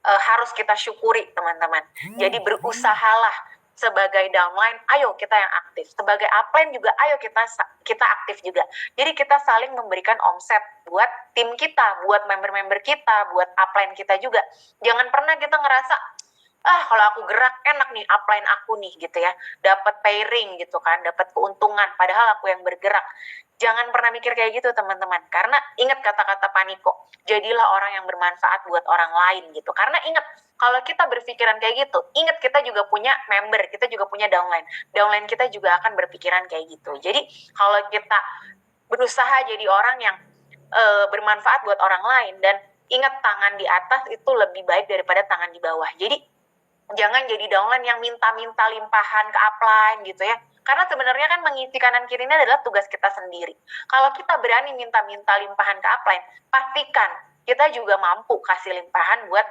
harus kita syukuri teman-teman. Jadi berusahalah sebagai downline, ayo kita yang aktif. Sebagai upline juga, ayo kita aktif juga. Jadi kita saling memberikan omset buat tim kita, buat member-member kita, buat upline kita juga. Jangan pernah kita ngerasa, kalau aku gerak enak nih upline aku nih gitu ya, dapat pairing gitu kan, dapat keuntungan padahal aku yang bergerak. Jangan pernah mikir kayak gitu teman-teman, karena ingat kata-kata Pak Niko, jadilah orang yang bermanfaat buat orang lain gitu. Karena ingat, kalau kita berpikiran kayak gitu, ingat kita juga punya member, kita juga punya downline kita juga akan berpikiran kayak gitu. Jadi kalau kita berusaha jadi orang yang bermanfaat buat orang lain, dan ingat tangan di atas itu lebih baik daripada tangan di bawah. Jadi jangan jadi downline yang minta-minta limpahan ke upline gitu ya. Karena sebenarnya kan mengisi kanan kiri ini adalah tugas kita sendiri. Kalau kita berani minta-minta limpahan ke upline, pastikan kita juga mampu kasih limpahan buat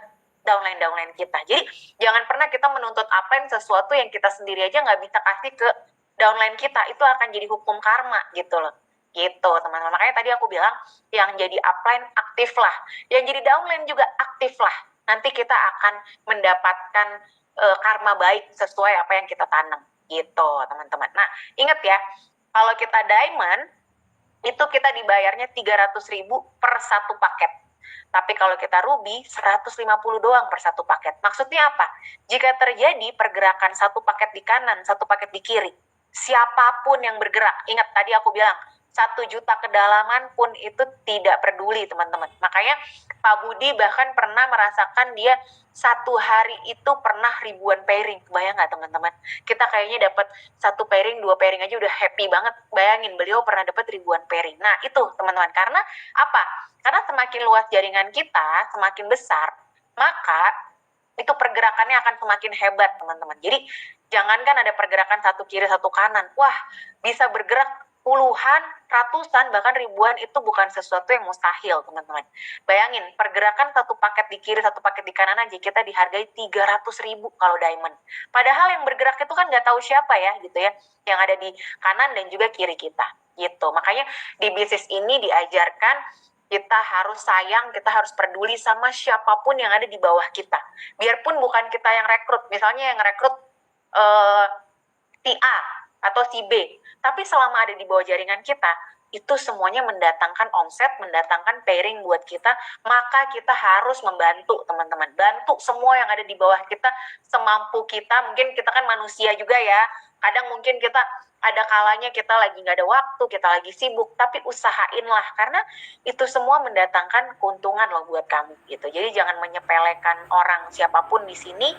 downline kita. Jadi jangan pernah kita menuntut upline sesuatu yang kita sendiri aja nggak bisa kasih ke downline kita. Itu akan jadi hukum karma gitu loh. Gitu teman-teman. Makanya tadi aku bilang, yang jadi upline aktif lah, yang jadi downline juga aktif lah. Nanti kita akan mendapatkan karma baik sesuai apa yang kita tanam gitu teman-teman. Nah ingat ya, kalau kita diamond itu kita dibayarnya 300.000 per satu paket. Tapi kalau kita ruby 150 doang per satu paket. Maksudnya apa? Jika terjadi pergerakan satu paket di kanan, satu paket di kiri, siapapun yang bergerak, ingat tadi aku bilang 1 juta kedalaman pun itu tidak peduli teman-teman. Makanya Pak Budi bahkan pernah merasakan dia satu hari itu pernah ribuan pairing. Kebayang nggak teman-teman? Kita kayaknya dapat 1 pairing, 2 pairing aja udah happy banget. Bayangin beliau pernah dapat ribuan pairing. Nah itu teman-teman, karena apa? Karena semakin luas jaringan kita, semakin besar, maka itu pergerakannya akan semakin hebat teman-teman. Jadi jangankan ada pergerakan satu kiri satu kanan, wah bisa bergerak puluhan, ratusan, bahkan ribuan, itu bukan sesuatu yang mustahil teman-teman. Bayangin, pergerakan satu paket di kiri, satu paket di kanan aja kita dihargai 300.000 kalau diamond. Padahal yang bergerak itu kan nggak tahu siapa ya gitu ya, yang ada di kanan dan juga kiri kita. gitu. Makanya di bisnis ini diajarkan kita harus sayang, kita harus peduli sama siapapun yang ada di bawah kita. Biarpun bukan kita yang rekrut, misalnya yang rekrut si A atau si B, tapi selama ada di bawah jaringan kita, itu semuanya mendatangkan omset, mendatangkan pairing buat kita, maka kita harus membantu teman-teman. Bantu semua yang ada di bawah kita semampu kita. Mungkin kita kan manusia juga ya, kadang mungkin kita ada kalanya kita lagi nggak ada waktu, kita lagi sibuk, tapi usahainlah, karena itu semua mendatangkan keuntungan loh buat kamu gitu. Jadi jangan menyepelekan orang siapapun di sini,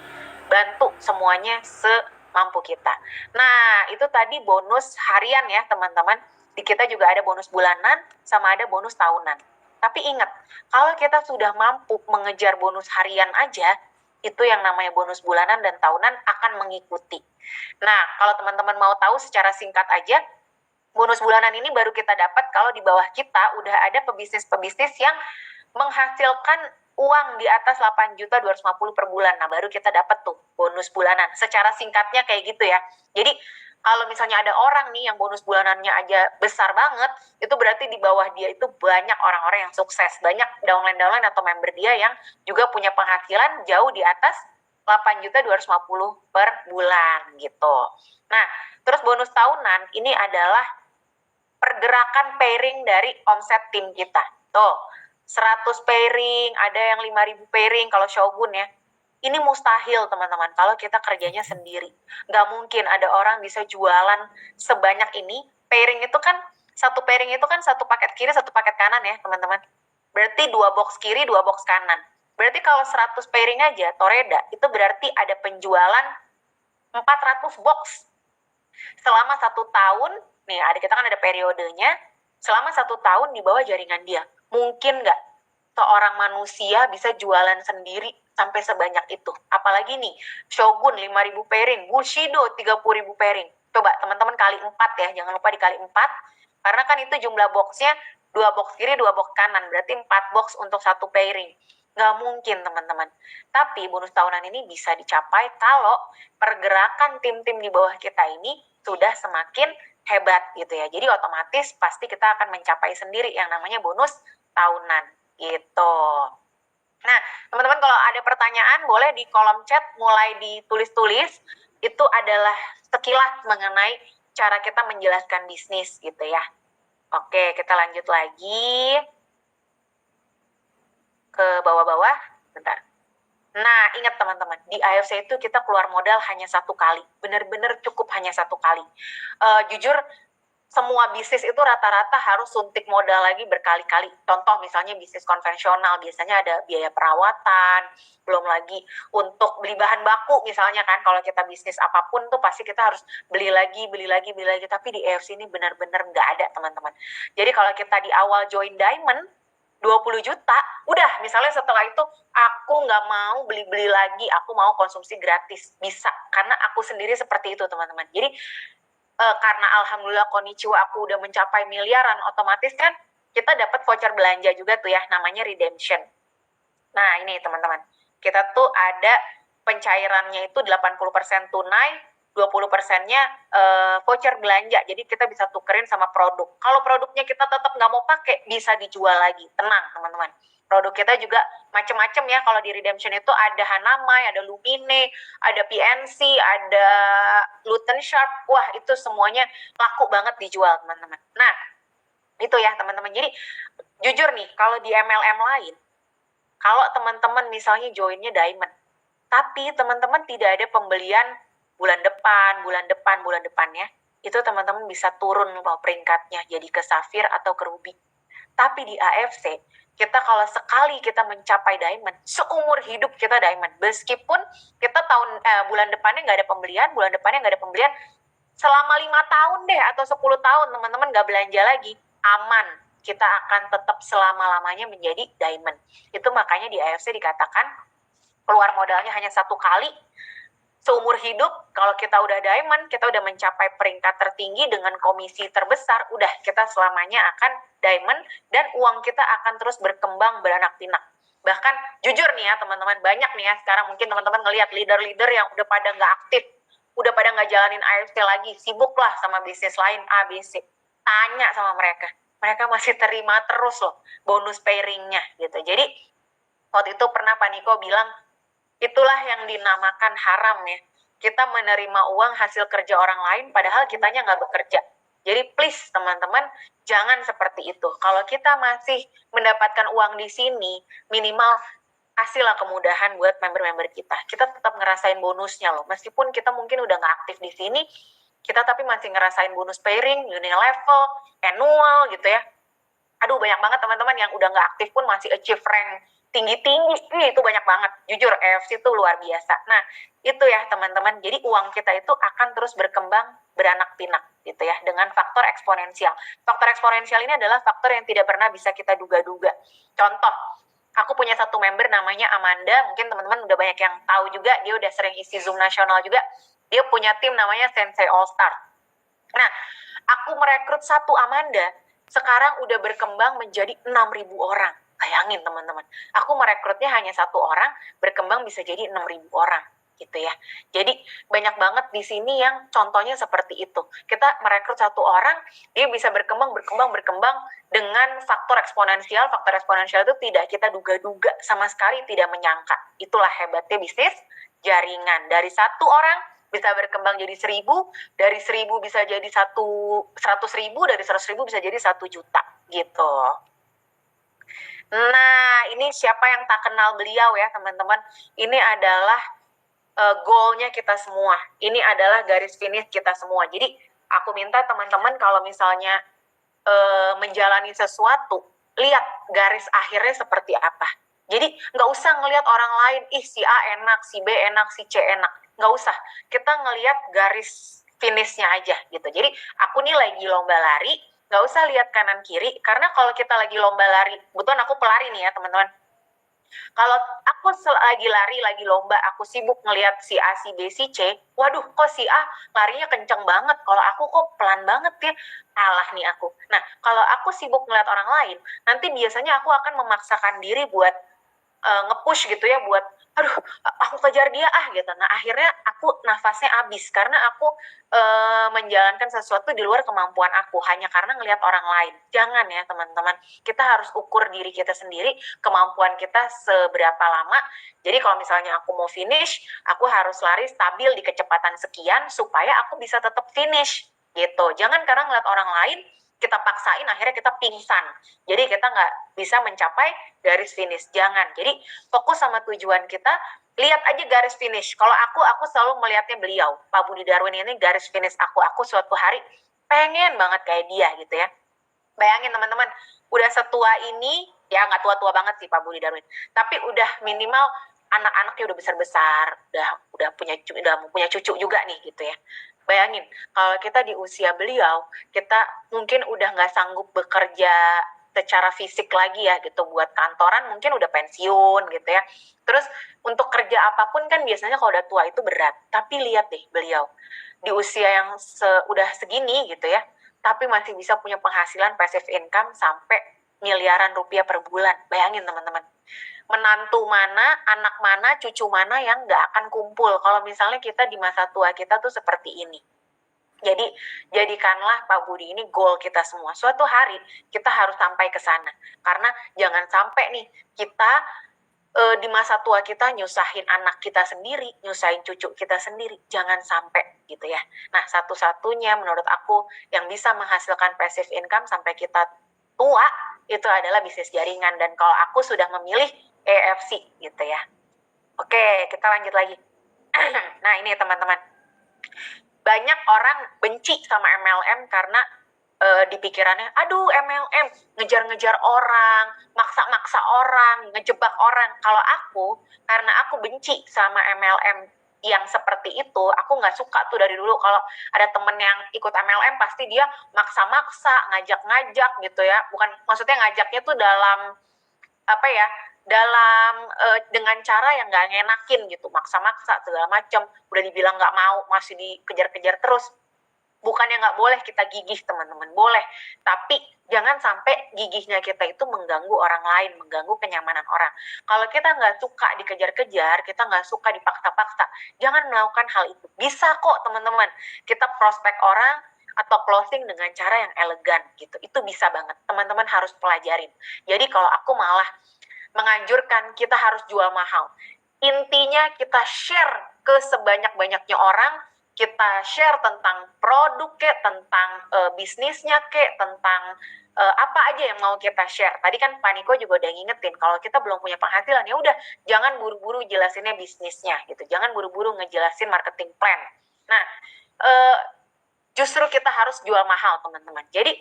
bantu semuanya semampu kita. Nah, itu tadi bonus harian ya teman-teman. Di kita juga ada bonus bulanan sama ada bonus tahunan. Tapi ingat, kalau kita sudah mampu mengejar bonus harian aja, itu yang namanya bonus bulanan dan tahunan akan mengikuti. Nah, kalau teman-teman mau tahu secara singkat aja, bonus bulanan ini baru kita dapat kalau di bawah kita udah ada pebisnis-pebisnis yang menghasilkan uang di atas 8.250 per bulan. Nah, baru kita dapat tuh bonus bulanan. Secara singkatnya kayak gitu ya. Jadi, kalau misalnya ada orang nih yang bonus bulanannya aja besar banget, itu berarti di bawah dia itu banyak orang-orang yang sukses. Banyak downline atau member dia yang juga punya penghasilan jauh di atas 8.250 per bulan gitu. Nah, terus bonus tahunan ini adalah pergerakan pairing dari omset tim kita. Tuh, 100 pairing, ada yang 5.000 pairing kalau Shogun ya. Ini mustahil teman-teman kalau kita kerjanya sendiri. Nggak mungkin ada orang bisa jualan sebanyak ini. Pairing itu kan, satu pairing itu kan satu paket kiri, satu paket kanan ya teman-teman. Berarti 2 box kiri, 2 box kanan. Berarti kalau 100 pairing aja, Toreda, itu berarti ada penjualan 400 box. Selama 1 tahun, nih kita kan ada periodenya, selama 1 tahun di bawah jaringan dia. Mungkin nggak seorang manusia bisa jualan sendiri sampai sebanyak itu? Apalagi nih, Shogun 5.000 pairing, Bushido 30.000 pairing. Coba teman-teman kali 4 ya, jangan lupa dikali 4, karena kan itu jumlah boxnya 2 box kiri, 2 box kanan, berarti 4 box untuk 1 pairing. Nggak mungkin teman-teman. Tapi bonus tahunan ini bisa dicapai kalau pergerakan tim-tim di bawah kita ini sudah semakin hebat gitu ya. Jadi otomatis pasti kita akan mencapai sendiri yang namanya bonus tahunan gitu. Nah, teman-teman kalau ada pertanyaan boleh di kolom chat mulai ditulis-tulis. Itu adalah sekilas mengenai cara kita menjelaskan bisnis gitu ya. Oke, kita lanjut lagi ke bawah-bawah. Bentar. Nah, ingat teman-teman, di AFC itu kita keluar modal hanya 1 kali. Benar-benar cukup hanya 1 kali. Jujur, semua bisnis itu rata-rata harus suntik modal lagi berkali-kali. Contoh misalnya bisnis konvensional, biasanya ada biaya perawatan, belum lagi untuk beli bahan baku misalnya kan, kalau kita bisnis apapun tuh pasti kita harus beli lagi. Tapi di AFC ini benar-benar nggak ada teman-teman. Jadi kalau kita di awal join Diamond, 20 juta, udah misalnya setelah itu aku nggak mau beli-beli lagi, aku mau konsumsi gratis, bisa, karena aku sendiri seperti itu teman-teman. Jadi karena alhamdulillah konnichiwa aku udah mencapai miliaran, otomatis kan kita dapat voucher belanja juga tuh ya, namanya redemption. Nah ini teman-teman, kita tuh ada pencairannya itu 80% tunai, 20%-nya voucher belanja, jadi kita bisa tukerin sama produk. Kalau produknya kita tetap nggak mau pakai, bisa dijual lagi, tenang teman-teman. Produk kita juga macam-macam ya, kalau di redemption itu ada Hanamai, ada Lumine, ada PNC, ada Luton Sharp, wah itu semuanya laku banget dijual teman-teman. Nah itu ya teman-teman, jadi jujur nih, kalau di MLM lain, kalau teman-teman misalnya joinnya Diamond, tapi teman-teman tidak ada pembelian bulan depannya, itu teman-teman bisa turun peringkatnya jadi ke Safir atau ke Ruby. Tapi di AFC, kita kalau sekali kita mencapai Diamond, seumur hidup kita Diamond. Meskipun kita bulan depannya nggak ada pembelian, selama 5 tahun deh atau 10 tahun teman-teman nggak belanja lagi, aman. Kita akan tetap selama-lamanya menjadi Diamond. Itu makanya di AFC dikatakan keluar modalnya hanya 1 kali, seumur hidup. Kalau kita udah Diamond, kita udah mencapai peringkat tertinggi dengan komisi terbesar, udah kita selamanya akan Diamond, dan uang kita akan terus berkembang beranak pinak. Bahkan jujur nih ya teman-teman, banyak nih ya sekarang mungkin teman-teman ngelihat leader-leader yang udah pada nggak aktif, udah pada nggak jalanin AFC lagi, sibuk lah sama bisnis lain A, B, C. tanya sama mereka masih terima terus loh bonus pairingnya gitu. Jadi waktu itu pernah Pak Niko bilang, itulah yang dinamakan haram ya. Kita menerima uang hasil kerja orang lain padahal kitanya nggak bekerja. Jadi please teman-teman, jangan seperti itu. Kalau kita masih mendapatkan uang di sini, minimal kasihlah kemudahan buat member-member kita. Kita tetap ngerasain bonusnya loh. Meskipun kita mungkin udah nggak aktif di sini, kita tapi masih ngerasain bonus pairing, unilevel, annual gitu ya. Aduh banyak banget teman-teman yang udah nggak aktif pun masih achieve rank tinggi-tinggi, itu banyak banget. Jujur AFC itu luar biasa. Nah itu ya teman-teman, jadi uang kita itu akan terus berkembang beranak pinak gitu ya, dengan faktor eksponensial. Faktor eksponensial ini adalah faktor yang tidak pernah bisa kita duga-duga. Contoh, aku punya satu member namanya Amanda, mungkin teman-teman udah banyak yang tahu juga, dia udah sering isi Zoom nasional juga. Dia punya tim namanya Sensei All Star. Nah, aku merekrut satu Amanda, sekarang udah berkembang menjadi 6.000 orang. Bayangin teman-teman, aku merekrutnya hanya satu orang, berkembang bisa jadi 6.000 orang gitu ya. Jadi banyak banget di sini yang contohnya seperti itu. Kita merekrut satu orang, dia bisa berkembang dengan faktor eksponensial. Faktor eksponensial itu tidak kita duga-duga, sama sekali tidak menyangka. Itulah hebatnya bisnis jaringan. Dari satu orang bisa berkembang jadi 1.000, dari 1.000 bisa jadi 100.000, dari 100.000 bisa jadi 1 juta gitu. Nah, ini siapa yang tak kenal beliau ya teman-teman. Ini adalah goalnya kita semua. Ini adalah garis finish kita semua. Jadi aku minta teman-teman kalau misalnya menjalani sesuatu, lihat garis akhirnya seperti apa. Jadi nggak usah ngelihat orang lain, ih si A enak, si B enak, si C enak. Nggak usah. Kita ngelihat garis finishnya aja gitu. Jadi aku nih lagi lomba lari, nggak usah lihat kanan kiri, karena kalau kita lagi lomba lari, kebetulan aku pelari nih ya teman-teman. Kalau aku lagi lari, lagi lomba, aku sibuk ngelihat si A, si B, si C, waduh kok si A larinya kenceng banget, kalau aku kok pelan banget ya, kalah nih aku. Nah, kalau aku sibuk ngelihat orang lain, nanti biasanya aku akan memaksakan diri buat nge-push gitu ya, buat aduh aku kejar dia gitu. Nah akhirnya aku nafasnya habis karena aku menjalankan sesuatu di luar kemampuan aku hanya karena ngelihat orang lain. Jangan ya teman-teman, kita harus ukur diri kita sendiri, kemampuan kita seberapa lama. Jadi kalau misalnya aku mau finish, aku harus lari stabil di kecepatan sekian supaya aku bisa tetap finish gitu. Jangan karena ngeliat orang lain kita paksain akhirnya kita pingsan, jadi kita nggak bisa mencapai garis finish. Jangan. Jadi fokus sama tujuan kita, lihat aja garis finish. Kalau aku selalu melihatnya beliau, Pak Budi Darwin ini garis finish aku suatu hari pengen banget kayak dia gitu ya. Bayangin teman-teman, udah setua ini, ya nggak tua-tua banget sih Pak Budi Darwin, tapi udah minimal anak-anaknya udah besar-besar, udah punya cucu juga nih gitu ya. Bayangin, kalau kita di usia beliau, kita mungkin udah nggak sanggup bekerja secara fisik lagi ya gitu, buat kantoran mungkin udah pensiun gitu ya. Terus untuk kerja apapun kan biasanya kalau udah tua itu berat. Tapi lihat deh beliau, di usia yang udah segini gitu ya, tapi masih bisa punya penghasilan passive income sampai miliaran rupiah per bulan. Bayangin teman-teman, menantu mana, anak mana, cucu mana yang nggak akan kumpul kalau misalnya kita di masa tua kita tuh seperti ini. Jadi jadikanlah Pak Budi ini goal kita semua. Suatu hari kita harus sampai ke sana. Karena jangan sampai nih kita di masa tua kita nyusahin anak kita sendiri, nyusahin cucu kita sendiri. Jangan sampai gitu ya. Nah, satu-satunya menurut aku yang bisa menghasilkan passive income sampai kita tua itu adalah bisnis jaringan. Dan kalau aku sudah memilih AFC gitu ya. Oke, kita lanjut lagi. Nah, ini teman-teman. Banyak orang benci sama MLM karena di pikirannya, aduh MLM, ngejar-ngejar orang, maksa-maksa orang, ngejebak orang. Kalau aku, karena aku benci sama MLM yang seperti itu, aku nggak suka tuh dari dulu. Kalau ada temen yang ikut MLM, pasti dia maksa-maksa, ngajak-ngajak gitu ya. Bukan, maksudnya ngajaknya tuh dalam, apa ya, dalam dengan cara yang nggak ngenakin gitu, maksa-maksa segala macam, udah dibilang nggak mau masih dikejar-kejar terus. Bukannya nggak boleh kita gigih teman-teman, boleh, tapi jangan sampai gigihnya kita itu mengganggu orang lain, mengganggu kenyamanan orang. Kalau kita nggak suka dikejar-kejar, kita nggak suka dipaksa-paksa, jangan melakukan hal itu. Bisa kok teman-teman, kita prospek orang, atau closing dengan cara yang elegan gitu. Itu bisa banget, teman-teman harus pelajarin. Jadi kalau aku malah menganjurkan kita harus jual mahal. Intinya kita share ke sebanyak-banyaknya orang, kita share tentang produk kek, tentang bisnisnya kek, tentang apa aja yang mau kita share. Tadi kan Pak Niko juga udah ngingetin kalau kita belum punya penghasilan, ya udah jangan buru-buru jelasinnya bisnisnya gitu. Jangan buru-buru ngejelasin marketing plan. Nah, justru kita harus jual mahal, teman-teman. Jadi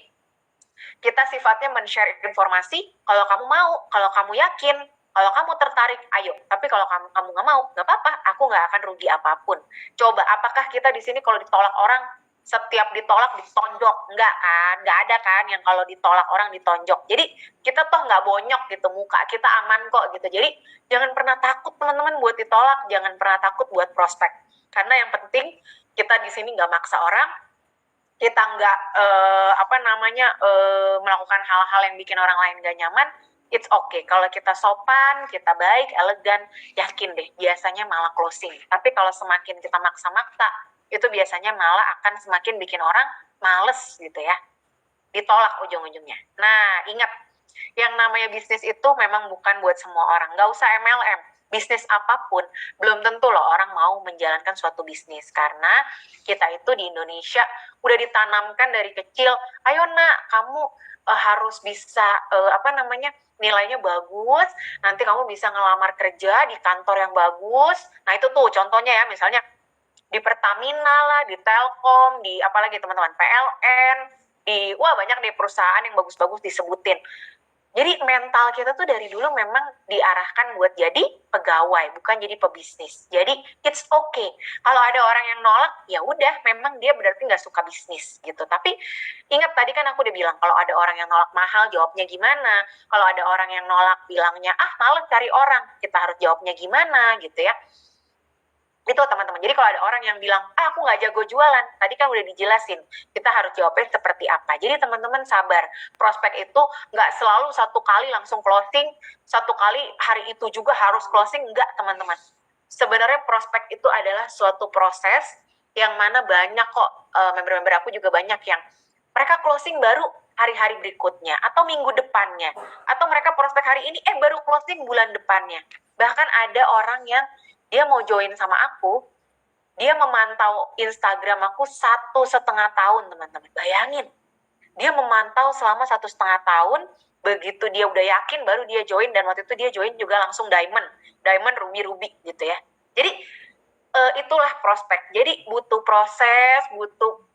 kita sifatnya men-share informasi. Kalau kamu mau, kalau kamu yakin, kalau kamu tertarik, ayo. Tapi kalau kamu nggak mau, nggak apa-apa. Aku nggak akan rugi apapun. Coba, apakah kita di sini kalau ditolak orang, setiap ditolak ditonjok? Nggak kan? Nggak ada kan yang kalau ditolak orang ditonjok. Jadi kita toh nggak bonyok gitu, muka kita aman kok gitu. Jadi jangan pernah takut teman-teman buat ditolak, jangan pernah takut buat prospek. Karena yang penting kita di sini nggak maksa orang, kita nggak melakukan hal-hal yang bikin orang lain nggak nyaman. It's okay. Kalau kita sopan, kita baik, elegan, yakin deh, biasanya malah closing. Tapi kalau semakin kita maksa-maksa, itu biasanya malah akan semakin bikin orang males gitu ya. Ditolak ujung-ujungnya. Nah, ingat, yang namanya bisnis itu memang bukan buat semua orang. Nggak usah MLM. Bisnis apapun, belum tentu loh orang mau menjalankan suatu bisnis. Karena kita itu di Indonesia udah ditanamkan dari kecil, ayo nak, kamu harus bisa nilainya bagus, nanti kamu bisa ngelamar kerja di kantor yang bagus. Nah itu tuh contohnya ya, misalnya di Pertamina lah, di Telkom, di apalagi teman-teman, PLN, banyak deh perusahaan yang bagus-bagus disebutin. Jadi mental kita tuh dari dulu memang diarahkan buat jadi pegawai, bukan jadi pebisnis. Jadi it's okay. Kalau ada orang yang nolak, ya udah, memang dia berarti nggak suka bisnis gitu. Tapi ingat tadi kan aku udah bilang, kalau ada orang yang nolak mahal, jawabnya gimana? Kalau ada orang yang nolak bilangnya, malas cari orang, kita harus jawabnya gimana gitu ya. Itu teman-teman. Jadi kalau ada orang yang bilang, aku nggak jago jualan, tadi kan udah dijelasin, kita harus jawabnya seperti apa. Jadi teman-teman sabar, prospek itu nggak selalu satu kali langsung closing, satu kali hari itu juga harus closing, nggak teman-teman. Sebenarnya prospek itu adalah suatu proses yang mana banyak kok, member-member aku juga banyak yang mereka closing baru hari-hari berikutnya, atau minggu depannya, atau mereka prospek hari ini, baru closing bulan depannya. Bahkan ada orang yang dia mau join sama aku, dia memantau Instagram aku 1,5 tahun, teman-teman. Bayangin, dia memantau selama 1,5 tahun, begitu dia udah yakin, baru dia join, dan waktu itu dia join juga langsung diamond, ruby gitu ya. Jadi, itulah prospek. Jadi, butuh proses, butuh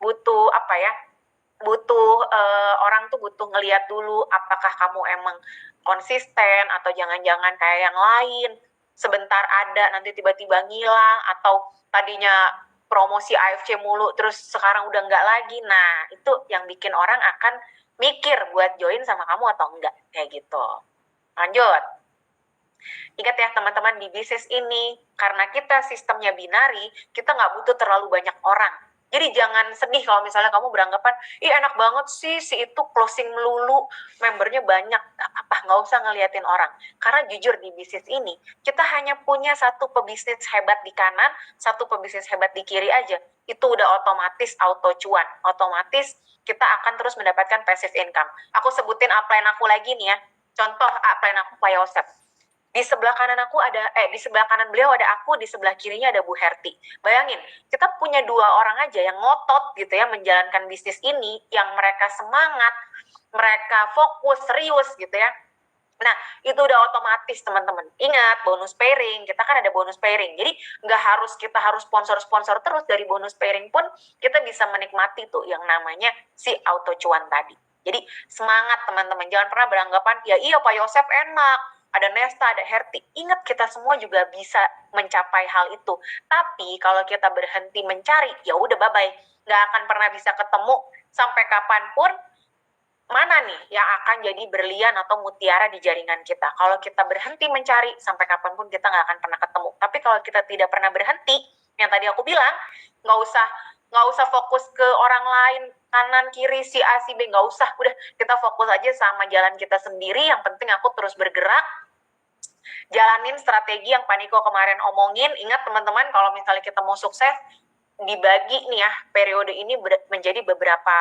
orang tuh butuh ngelihat dulu, apakah kamu emang konsisten, atau jangan-jangan kayak yang lain, sebentar ada, nanti tiba-tiba ngilang, atau tadinya promosi AFC mulu, terus sekarang udah nggak lagi. Nah, itu yang bikin orang akan mikir buat join sama kamu atau enggak, kayak gitu. Lanjut. Ingat ya teman-teman, di bisnis ini, karena kita sistemnya binari, kita nggak butuh terlalu banyak orang. Jadi jangan sedih kalau misalnya kamu beranggapan, enak banget sih, si itu closing melulu, membernya banyak. Gak apa-apa, nggak usah ngeliatin orang. Karena jujur di bisnis ini, kita hanya punya satu pebisnis hebat di kanan, satu pebisnis hebat di kiri aja. Itu udah otomatis auto cuan. Otomatis kita akan terus mendapatkan passive income. Aku sebutin upline aku lagi nih ya. Contoh upline aku Pak Yosef. Di sebelah kanan di sebelah kanan beliau ada aku, di sebelah kirinya ada Bu Herti. Bayangin, kita punya 2 orang aja yang ngotot gitu ya menjalankan bisnis ini, yang mereka semangat, mereka fokus, serius gitu ya. Nah, itu udah otomatis teman-teman. Ingat, bonus pairing, kita kan ada bonus pairing. Jadi nggak harus kita harus sponsor-sponsor terus, dari bonus pairing pun kita bisa menikmati tuh yang namanya si auto cuan tadi. Jadi semangat teman-teman, jangan pernah beranggapan, ya iya Pak Yosef enak, ada Nesta, ada Herti. Ingat, kita semua juga bisa mencapai hal itu. Tapi kalau kita berhenti mencari, ya udah bye-bye. Nggak akan pernah bisa ketemu sampai kapanpun mana nih yang akan jadi berlian atau mutiara di jaringan kita. Kalau kita berhenti mencari, sampai kapanpun kita nggak akan pernah ketemu. Tapi kalau kita tidak pernah berhenti, yang tadi aku bilang, nggak usah fokus ke orang lain, kanan, kiri, si A, si B, nggak usah. Udah, kita fokus aja sama jalan kita sendiri. Yang penting aku terus bergerak, jalanin strategi yang Pak Niko kemarin omongin. Ingat teman-teman, kalau misalnya kita mau sukses, dibagi nih ya, periode ini menjadi beberapa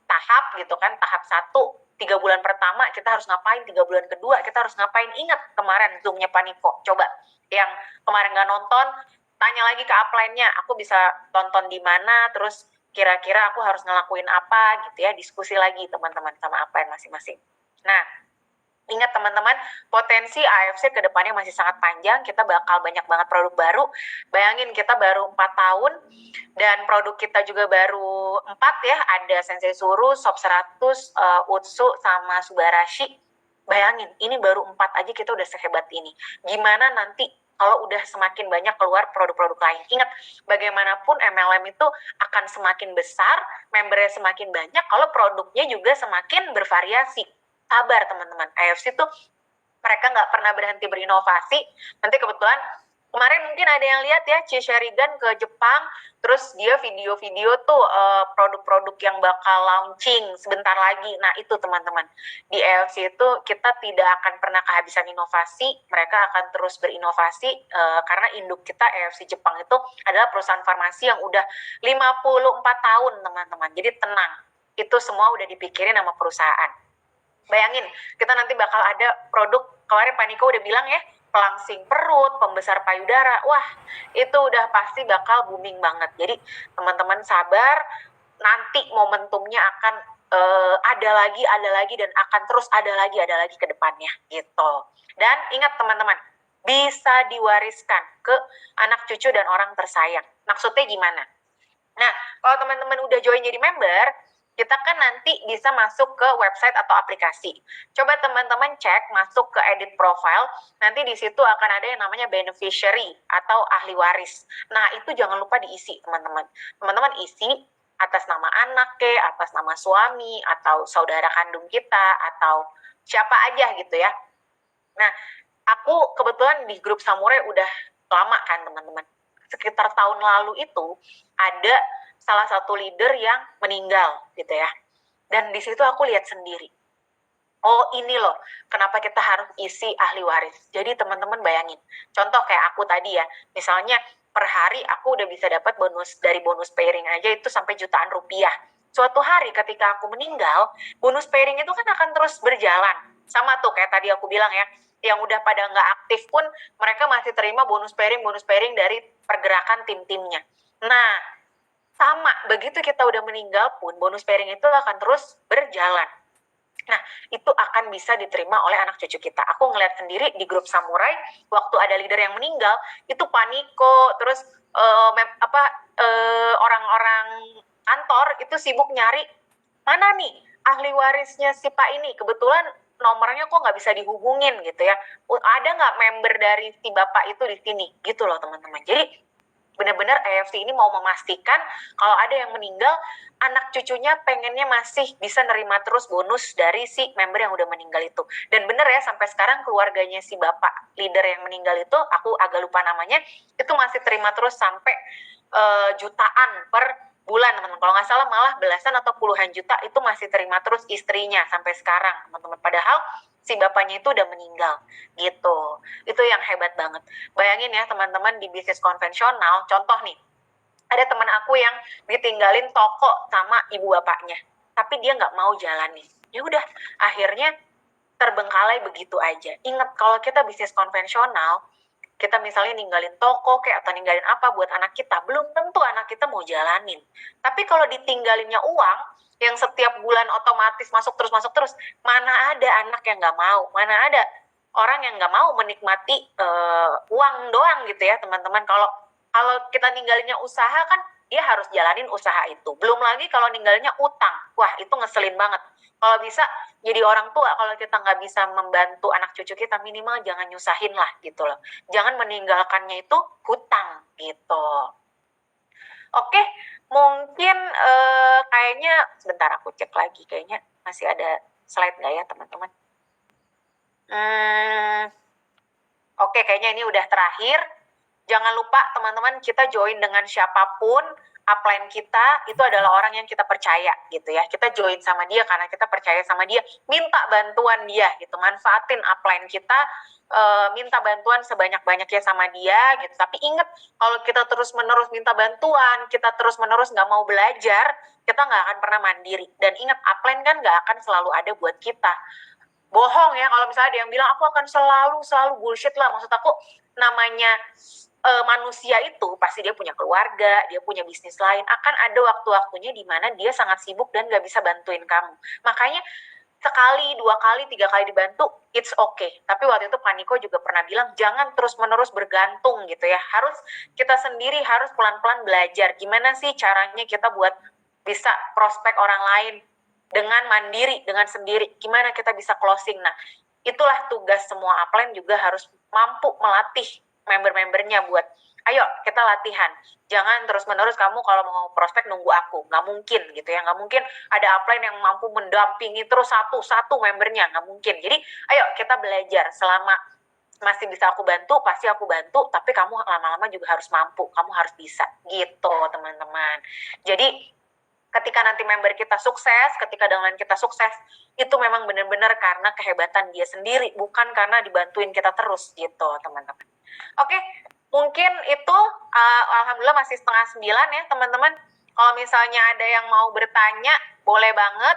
tahap gitu kan. Tahap 1, 3 bulan pertama kita harus ngapain, 3 bulan kedua kita harus ngapain. Ingat kemarin Zoom-nya Paniko, coba yang kemarin nggak nonton, tanya lagi ke upline-nya, aku bisa tonton di mana, terus kira-kira aku harus ngelakuin apa gitu ya, diskusi lagi teman-teman sama upline masing-masing. Nah, ingat teman-teman, potensi AFC ke depannya masih sangat panjang, kita bakal banyak banget produk baru. Bayangin kita baru 4 tahun, dan produk kita juga baru 4 ya, ada Sensei Suru, Sob 100, Utsu, sama Subarashi. Bayangin, ini baru 4 aja kita udah sehebat ini. Gimana nanti kalau udah semakin banyak keluar produk-produk lain? Ingat, bagaimanapun MLM itu akan semakin besar, membernya semakin banyak, kalau produknya juga semakin bervariasi. Sabar teman-teman, AFC tuh mereka nggak pernah berhenti berinovasi. Nanti kebetulan kemarin mungkin ada yang lihat ya, Cie Sheridan ke Jepang, terus dia video-video tuh produk-produk yang bakal launching sebentar lagi. Nah itu teman-teman, di AFC itu kita tidak akan pernah kehabisan inovasi, mereka akan terus berinovasi karena induk kita AFC Jepang itu adalah perusahaan farmasi yang udah 54 tahun teman-teman. Jadi tenang, itu semua udah dipikirin sama perusahaan. Bayangin, kita nanti bakal ada produk, kemarin Paniko udah bilang ya, pelangsing perut, pembesar payudara. Wah, itu udah pasti bakal booming banget. Jadi teman-teman sabar, nanti momentumnya akan ada lagi, dan akan terus ada lagi ke depannya gitu. Dan ingat teman-teman, bisa diwariskan ke anak cucu dan orang tersayang. Maksudnya gimana? Nah, kalau teman-teman udah join jadi member, kita kan nanti bisa masuk ke website atau aplikasi. Coba teman-teman cek, masuk ke edit profile, nanti di situ akan ada yang namanya beneficiary atau ahli waris. Nah, itu jangan lupa diisi, teman-teman. Teman-teman isi atas nama anak ke, atas nama suami, atau saudara kandung kita, atau siapa aja gitu ya. Nah, aku kebetulan di grup Samurai udah lama kan, teman-teman. Sekitar tahun lalu itu ada salah satu leader yang meninggal gitu ya. Dan di situ aku lihat sendiri. Oh ini loh, kenapa kita harus isi ahli waris. Jadi teman-teman bayangin, contoh kayak aku tadi ya, misalnya per hari aku udah bisa dapat bonus, dari bonus pairing aja itu sampai jutaan rupiah. Suatu hari ketika aku meninggal, bonus pairing itu kan akan terus berjalan. Sama tuh kayak tadi aku bilang ya, yang udah pada nggak aktif pun mereka masih terima bonus pairing dari pergerakan tim-timnya. Nah, sama, begitu kita udah meninggal pun, bonus pairing itu akan terus berjalan. Nah, itu akan bisa diterima oleh anak cucu kita. Aku ngeliat sendiri di grup Samurai, waktu ada leader yang meninggal, itu Paniko, terus orang-orang kantor itu sibuk nyari, mana nih ahli warisnya si Pak ini? Kebetulan nomornya kok nggak bisa dihubungin gitu ya. Ada nggak member dari si Bapak itu di sini? Gitu loh teman-teman. Jadi benar-benar AFC ini mau memastikan kalau ada yang meninggal, anak cucunya pengennya masih bisa nerima terus bonus dari si member yang udah meninggal itu. Dan benar ya, sampai sekarang keluarganya si bapak leader yang meninggal itu, aku agak lupa namanya, itu masih terima terus sampai jutaan per bulan, teman-teman. Kalau nggak salah malah belasan atau puluhan juta itu masih terima terus istrinya sampai sekarang, teman-teman. Padahal si bapaknya itu udah meninggal gitu. Itu yang hebat banget. Bayangin ya teman-teman, di bisnis konvensional, contoh nih, ada teman aku yang ditinggalin toko sama ibu bapaknya, tapi dia nggak mau jalanin. Ya udah, akhirnya terbengkalai begitu aja. Ingat, kalau kita bisnis konvensional, kita misalnya ninggalin toko kayak atau ninggalin apa buat anak kita, belum tentu anak kita mau jalanin. Tapi kalau ditinggalinnya uang yang setiap bulan otomatis masuk terus, mana ada anak yang nggak mau, mana ada orang yang nggak mau menikmati uang doang gitu ya teman-teman. Kalau kita ninggalinnya usaha kan, dia harus jalanin usaha itu. Belum lagi kalau ninggalinnya utang, wah itu ngeselin banget. Kalau bisa jadi orang tua, kalau kita nggak bisa membantu anak cucu kita, minimal jangan nyusahin lah gitu loh. Jangan meninggalkannya itu hutang gitu. Oke, mungkin kayaknya sebentar aku cek lagi, kayaknya masih ada slide nggak ya teman-teman? Oke, kayaknya ini udah terakhir. Jangan lupa teman-teman, kita join dengan siapapun, upline kita itu adalah orang yang kita percaya gitu ya. Kita join sama dia karena kita percaya sama dia, minta bantuan dia gitu, manfaatin upline kita minta bantuan sebanyak-banyaknya sama dia gitu. Tapi ingat, kalau kita terus-menerus minta bantuan, kita terus-menerus nggak mau belajar, kita nggak akan pernah mandiri. Dan ingat, upline kan nggak akan selalu ada buat kita. Bohong ya kalau misalnya ada yang bilang aku akan selalu bullshit lah. Maksud aku, namanya manusia itu pasti dia punya keluarga, dia punya bisnis lain, akan ada waktu-waktunya di mana dia sangat sibuk dan nggak bisa bantuin kamu. Makanya sekali, 2 kali, 3 kali dibantu, it's okay. Tapi waktu itu Paniko juga pernah bilang, jangan terus-menerus bergantung gitu ya. Harus kita sendiri harus pelan-pelan belajar. Gimana sih caranya kita buat bisa prospek orang lain dengan mandiri, dengan sendiri. Gimana kita bisa closing. Nah, itulah tugas semua upline juga harus mampu melatih member-membernya buat, ayo kita latihan. Jangan terus-menerus kamu kalau mau prospek nunggu aku. Nggak mungkin gitu ya. Nggak mungkin ada upline yang mampu mendampingi terus satu-satu membernya. Nggak mungkin. Jadi ayo kita belajar. Selama masih bisa aku bantu, pasti aku bantu. Tapi kamu lama-lama juga harus mampu. Kamu harus bisa. Gitu teman-teman. Jadi ketika nanti member kita sukses, ketika downline kita sukses, itu memang benar-benar karena kehebatan dia sendiri, bukan karena dibantuin kita terus gitu teman-teman. Oke, mungkin itu alhamdulillah masih 8:30 ya teman-teman. Kalau misalnya ada yang mau bertanya, boleh banget.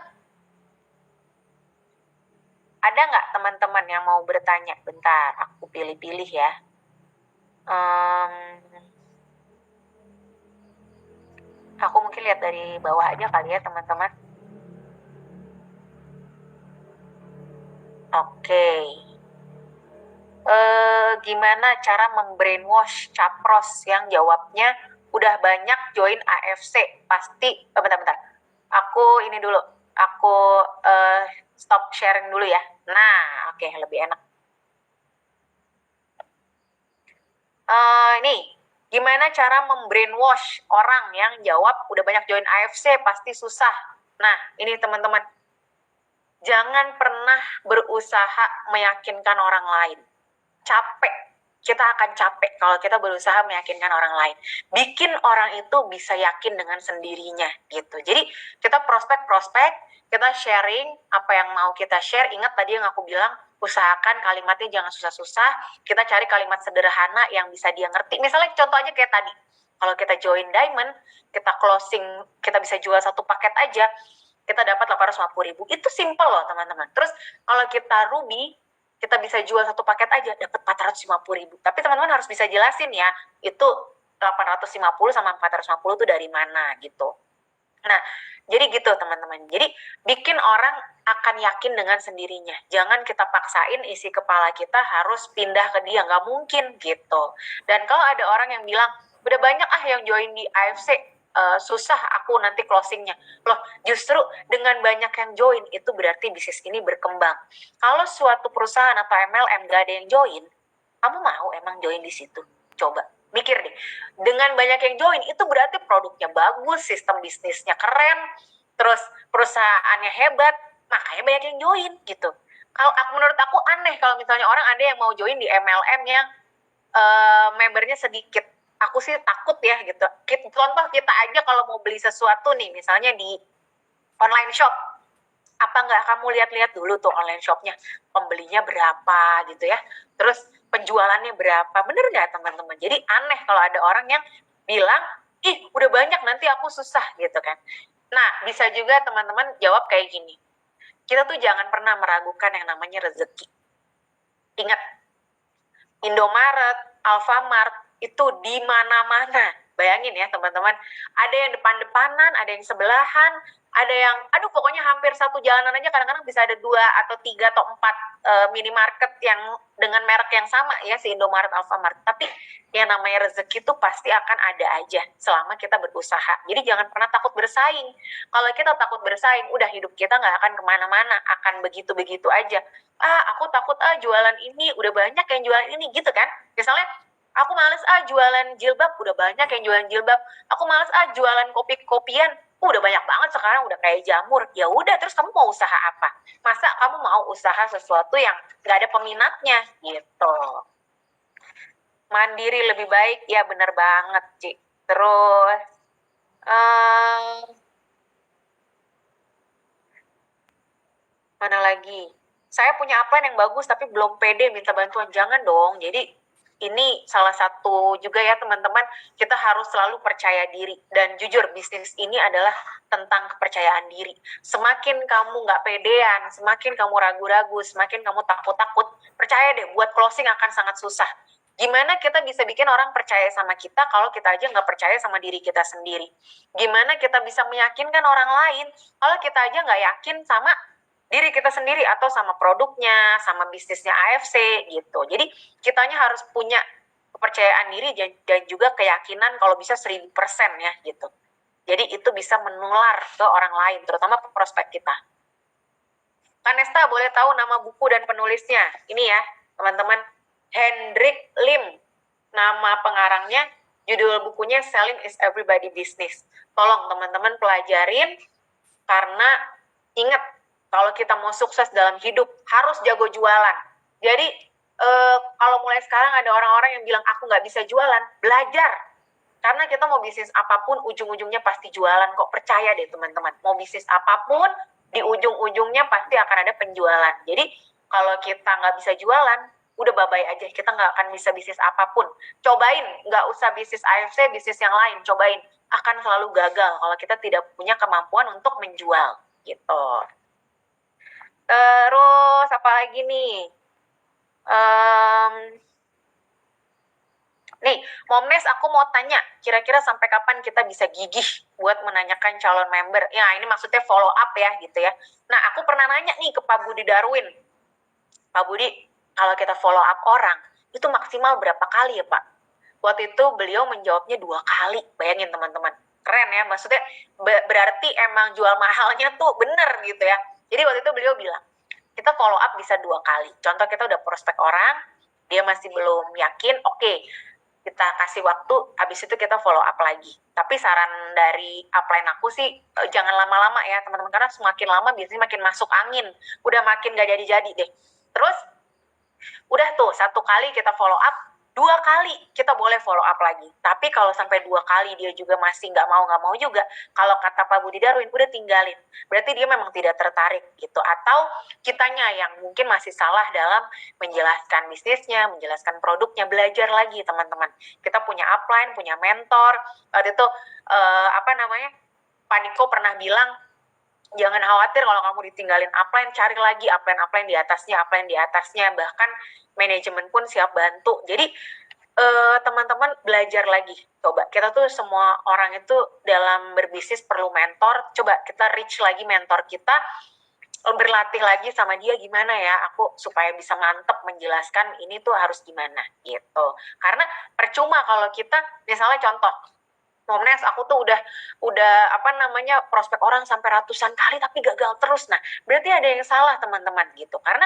Ada nggak teman-teman yang mau bertanya? Bentar, aku pilih-pilih ya. Aku mungkin lihat dari bawah aja kali ya teman-teman. Oke. Gimana cara membrainwash capros yang jawabnya udah banyak join AFC? Pasti, bentar. Aku ini dulu. Aku stop sharing dulu ya. Nah, oke, lebih enak. Nih, gimana cara membrainwash orang yang jawab udah banyak join AFC? Pasti susah. Nah, ini teman-teman. Jangan pernah berusaha meyakinkan orang lain. Capek, kita akan capek kalau kita berusaha meyakinkan orang lain. Bikin orang itu bisa yakin dengan sendirinya gitu. Jadi kita prospek, kita sharing apa yang mau kita share. Ingat tadi yang aku bilang, usahakan kalimatnya jangan susah-susah. Kita cari kalimat sederhana yang bisa dia ngerti. Misalnya contoh aja kayak tadi, kalau kita join diamond, kita closing, kita bisa jual 1 paket aja, kita dapat 850.000. Itu simple loh teman-teman. Terus kalau kita ruby, kita bisa jual 1 paket aja dapat 450.000. Tapi teman-teman harus bisa jelasin ya, itu 850 sama 450 itu dari mana gitu. Nah, jadi gitu teman-teman. Jadi bikin orang akan yakin dengan sendirinya. Jangan kita paksain isi kepala kita harus pindah ke dia, nggak mungkin gitu. Dan kalau ada orang yang bilang, udah banyak yang join di AFC, susah aku nanti closingnya. Loh, justru dengan banyak yang join itu berarti bisnis ini berkembang. Kalau suatu perusahaan atau MLM gak ada yang join, kamu mau emang join di situ? Coba mikir deh. Dengan banyak yang join itu berarti produknya bagus, sistem bisnisnya keren, terus perusahaannya hebat, makanya banyak yang join gitu. Kalau menurut aku aneh kalau misalnya orang ada yang mau join di MLM yang membernya sedikit. Aku sih takut ya gitu. Contoh kita aja kalau mau beli sesuatu nih, misalnya di online shop, apa nggak kamu lihat-lihat dulu tuh online shopnya, pembelinya berapa gitu ya, terus penjualannya berapa, bener nggak teman-teman? Jadi aneh kalau ada orang yang bilang, ih udah banyak nanti aku susah gitu kan. Nah, bisa juga teman-teman jawab kayak gini, kita tuh jangan pernah meragukan yang namanya rezeki. Ingat, Indomaret, Alfamart itu di mana-mana. Bayangin ya teman-teman, ada yang depan-depanan, ada yang sebelahan, ada yang, aduh pokoknya hampir satu jalanan aja kadang-kadang bisa ada 2 atau 3 atau 4 minimarket yang dengan merek yang sama ya, si Indomaret, Alfamart. Tapi yang namanya rezeki itu pasti akan ada aja selama kita berusaha. Jadi jangan pernah takut bersaing. Kalau kita takut bersaing, udah hidup kita nggak akan kemana-mana, akan begitu-begitu aja. Aku takut jualan ini, udah banyak yang jualan ini gitu kan. Misalnya aku males jualan jilbab, udah banyak yang jualan jilbab. Aku males jualan kopi-kopian, udah banyak banget sekarang, udah kayak jamur. Ya udah, terus kamu mau usaha apa? Masa kamu mau usaha sesuatu yang nggak ada peminatnya gitu? Mandiri lebih baik, ya bener banget Ci. Terus mana lagi? saya punya upline yang bagus tapi belum pede minta bantuan, jangan dong. Jadi ini salah satu juga ya teman-teman, kita harus selalu percaya diri. Dan jujur, bisnis ini adalah tentang kepercayaan diri. Semakin kamu nggak pedean, semakin kamu ragu-ragu, semakin kamu takut-takut, percaya deh, buat closing akan sangat susah. Gimana kita bisa bikin orang percaya sama kita kalau kita aja nggak percaya sama diri kita sendiri? Gimana kita bisa meyakinkan orang lain kalau kita aja nggak yakin sama diri kita sendiri atau sama produknya, sama bisnisnya AFC gitu. Jadi kitanya harus punya kepercayaan diri dan juga keyakinan kalau bisa 1000% ya gitu. Jadi itu bisa menular ke orang lain, terutama ke prospek kita. Kanesta, boleh tahu nama buku dan penulisnya? Ini ya, teman-teman. Hendrik Lim, nama pengarangnya. Judul bukunya Selling is Everybody Business. Tolong teman-teman pelajarin, karena ingat, kalau kita mau sukses dalam hidup, harus jago jualan. Jadi, kalau mulai sekarang ada orang-orang yang bilang, aku nggak bisa jualan, belajar. Karena kita mau bisnis apapun, ujung-ujungnya pasti jualan kok. Percaya deh teman-teman, mau bisnis apapun, di ujung-ujungnya pasti akan ada penjualan. Jadi, kalau kita nggak bisa jualan, udah bye-bye aja, kita nggak akan bisa bisnis apapun. Cobain, nggak usah bisnis AFC, bisnis yang lain, cobain. Akan selalu gagal kalau kita tidak punya kemampuan untuk menjual, gitu. Terus apa lagi nih? Nih, Momnes, aku mau tanya, kira-kira sampai kapan kita bisa gigih buat menanyakan calon member? Ya, ini maksudnya follow up ya, gitu ya. Nah, aku pernah nanya nih ke Pak Budi Darwin. Pak Budi, kalau kita follow up orang, itu maksimal berapa kali ya, Pak? Waktu itu beliau menjawabnya 2 kali. Bayangin teman-teman. Keren ya, maksudnya berarti emang jual mahalnya tuh bener gitu ya. Jadi waktu itu beliau bilang, kita follow up bisa 2 kali. Contoh, kita udah prospek orang, dia masih belum yakin, oke, kita kasih waktu, habis itu kita follow up lagi. Tapi saran dari upline aku sih, jangan lama-lama ya teman-teman, karena semakin lama biasanya makin masuk angin, udah makin gak jadi-jadi deh. Terus udah tuh 1 kali kita follow up, 2 kali kita boleh follow up lagi. Tapi kalau sampai 2 kali dia juga masih nggak mau juga, kalau kata Pak Budi Darwin, udah tinggalin. Berarti dia memang tidak tertarik gitu. Atau kitanya yang mungkin masih salah dalam menjelaskan bisnisnya, menjelaskan produknya. Belajar lagi teman-teman. Kita punya upline, punya mentor. Waktu itu Pak Niko pernah bilang, jangan khawatir kalau kamu ditinggalin upline, cari lagi upline di atasnya, bahkan manajemen pun siap bantu. Jadi teman-teman belajar lagi. Coba, kita tuh semua orang itu dalam berbisnis perlu mentor. Coba kita reach lagi mentor kita, berlatih lagi sama dia, gimana ya aku supaya bisa mantep menjelaskan ini tuh harus gimana gitu. Karena percuma kalau kita, misalnya contoh, Momnes, aku tuh udah prospek orang sampai ratusan kali tapi gagal terus. Nah, berarti ada yang salah teman-teman gitu. Karena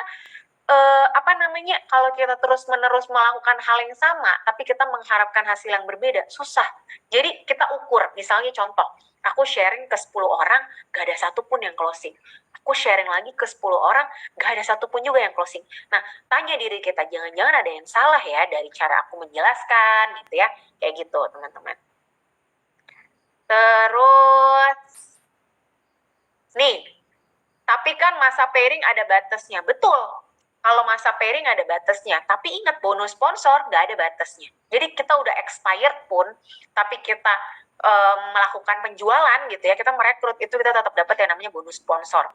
kalau kita terus-menerus melakukan hal yang sama tapi kita mengharapkan hasil yang berbeda, susah. Jadi kita ukur, misalnya contoh, aku sharing ke 10 orang, gak ada satupun yang closing. Aku sharing lagi ke 10 orang, gak ada satupun juga yang closing. Nah, tanya diri kita, jangan-jangan ada yang salah ya dari cara aku menjelaskan gitu ya. Kayak gitu teman-teman. Terus nih, tapi kan masa pairing ada batasnya. Betul, kalau masa pairing ada batasnya. Tapi ingat, bonus sponsor nggak ada batasnya. Jadi kita udah expired pun, tapi kita melakukan penjualan gitu ya, kita merekrut, itu kita tetap dapat yang namanya bonus sponsor.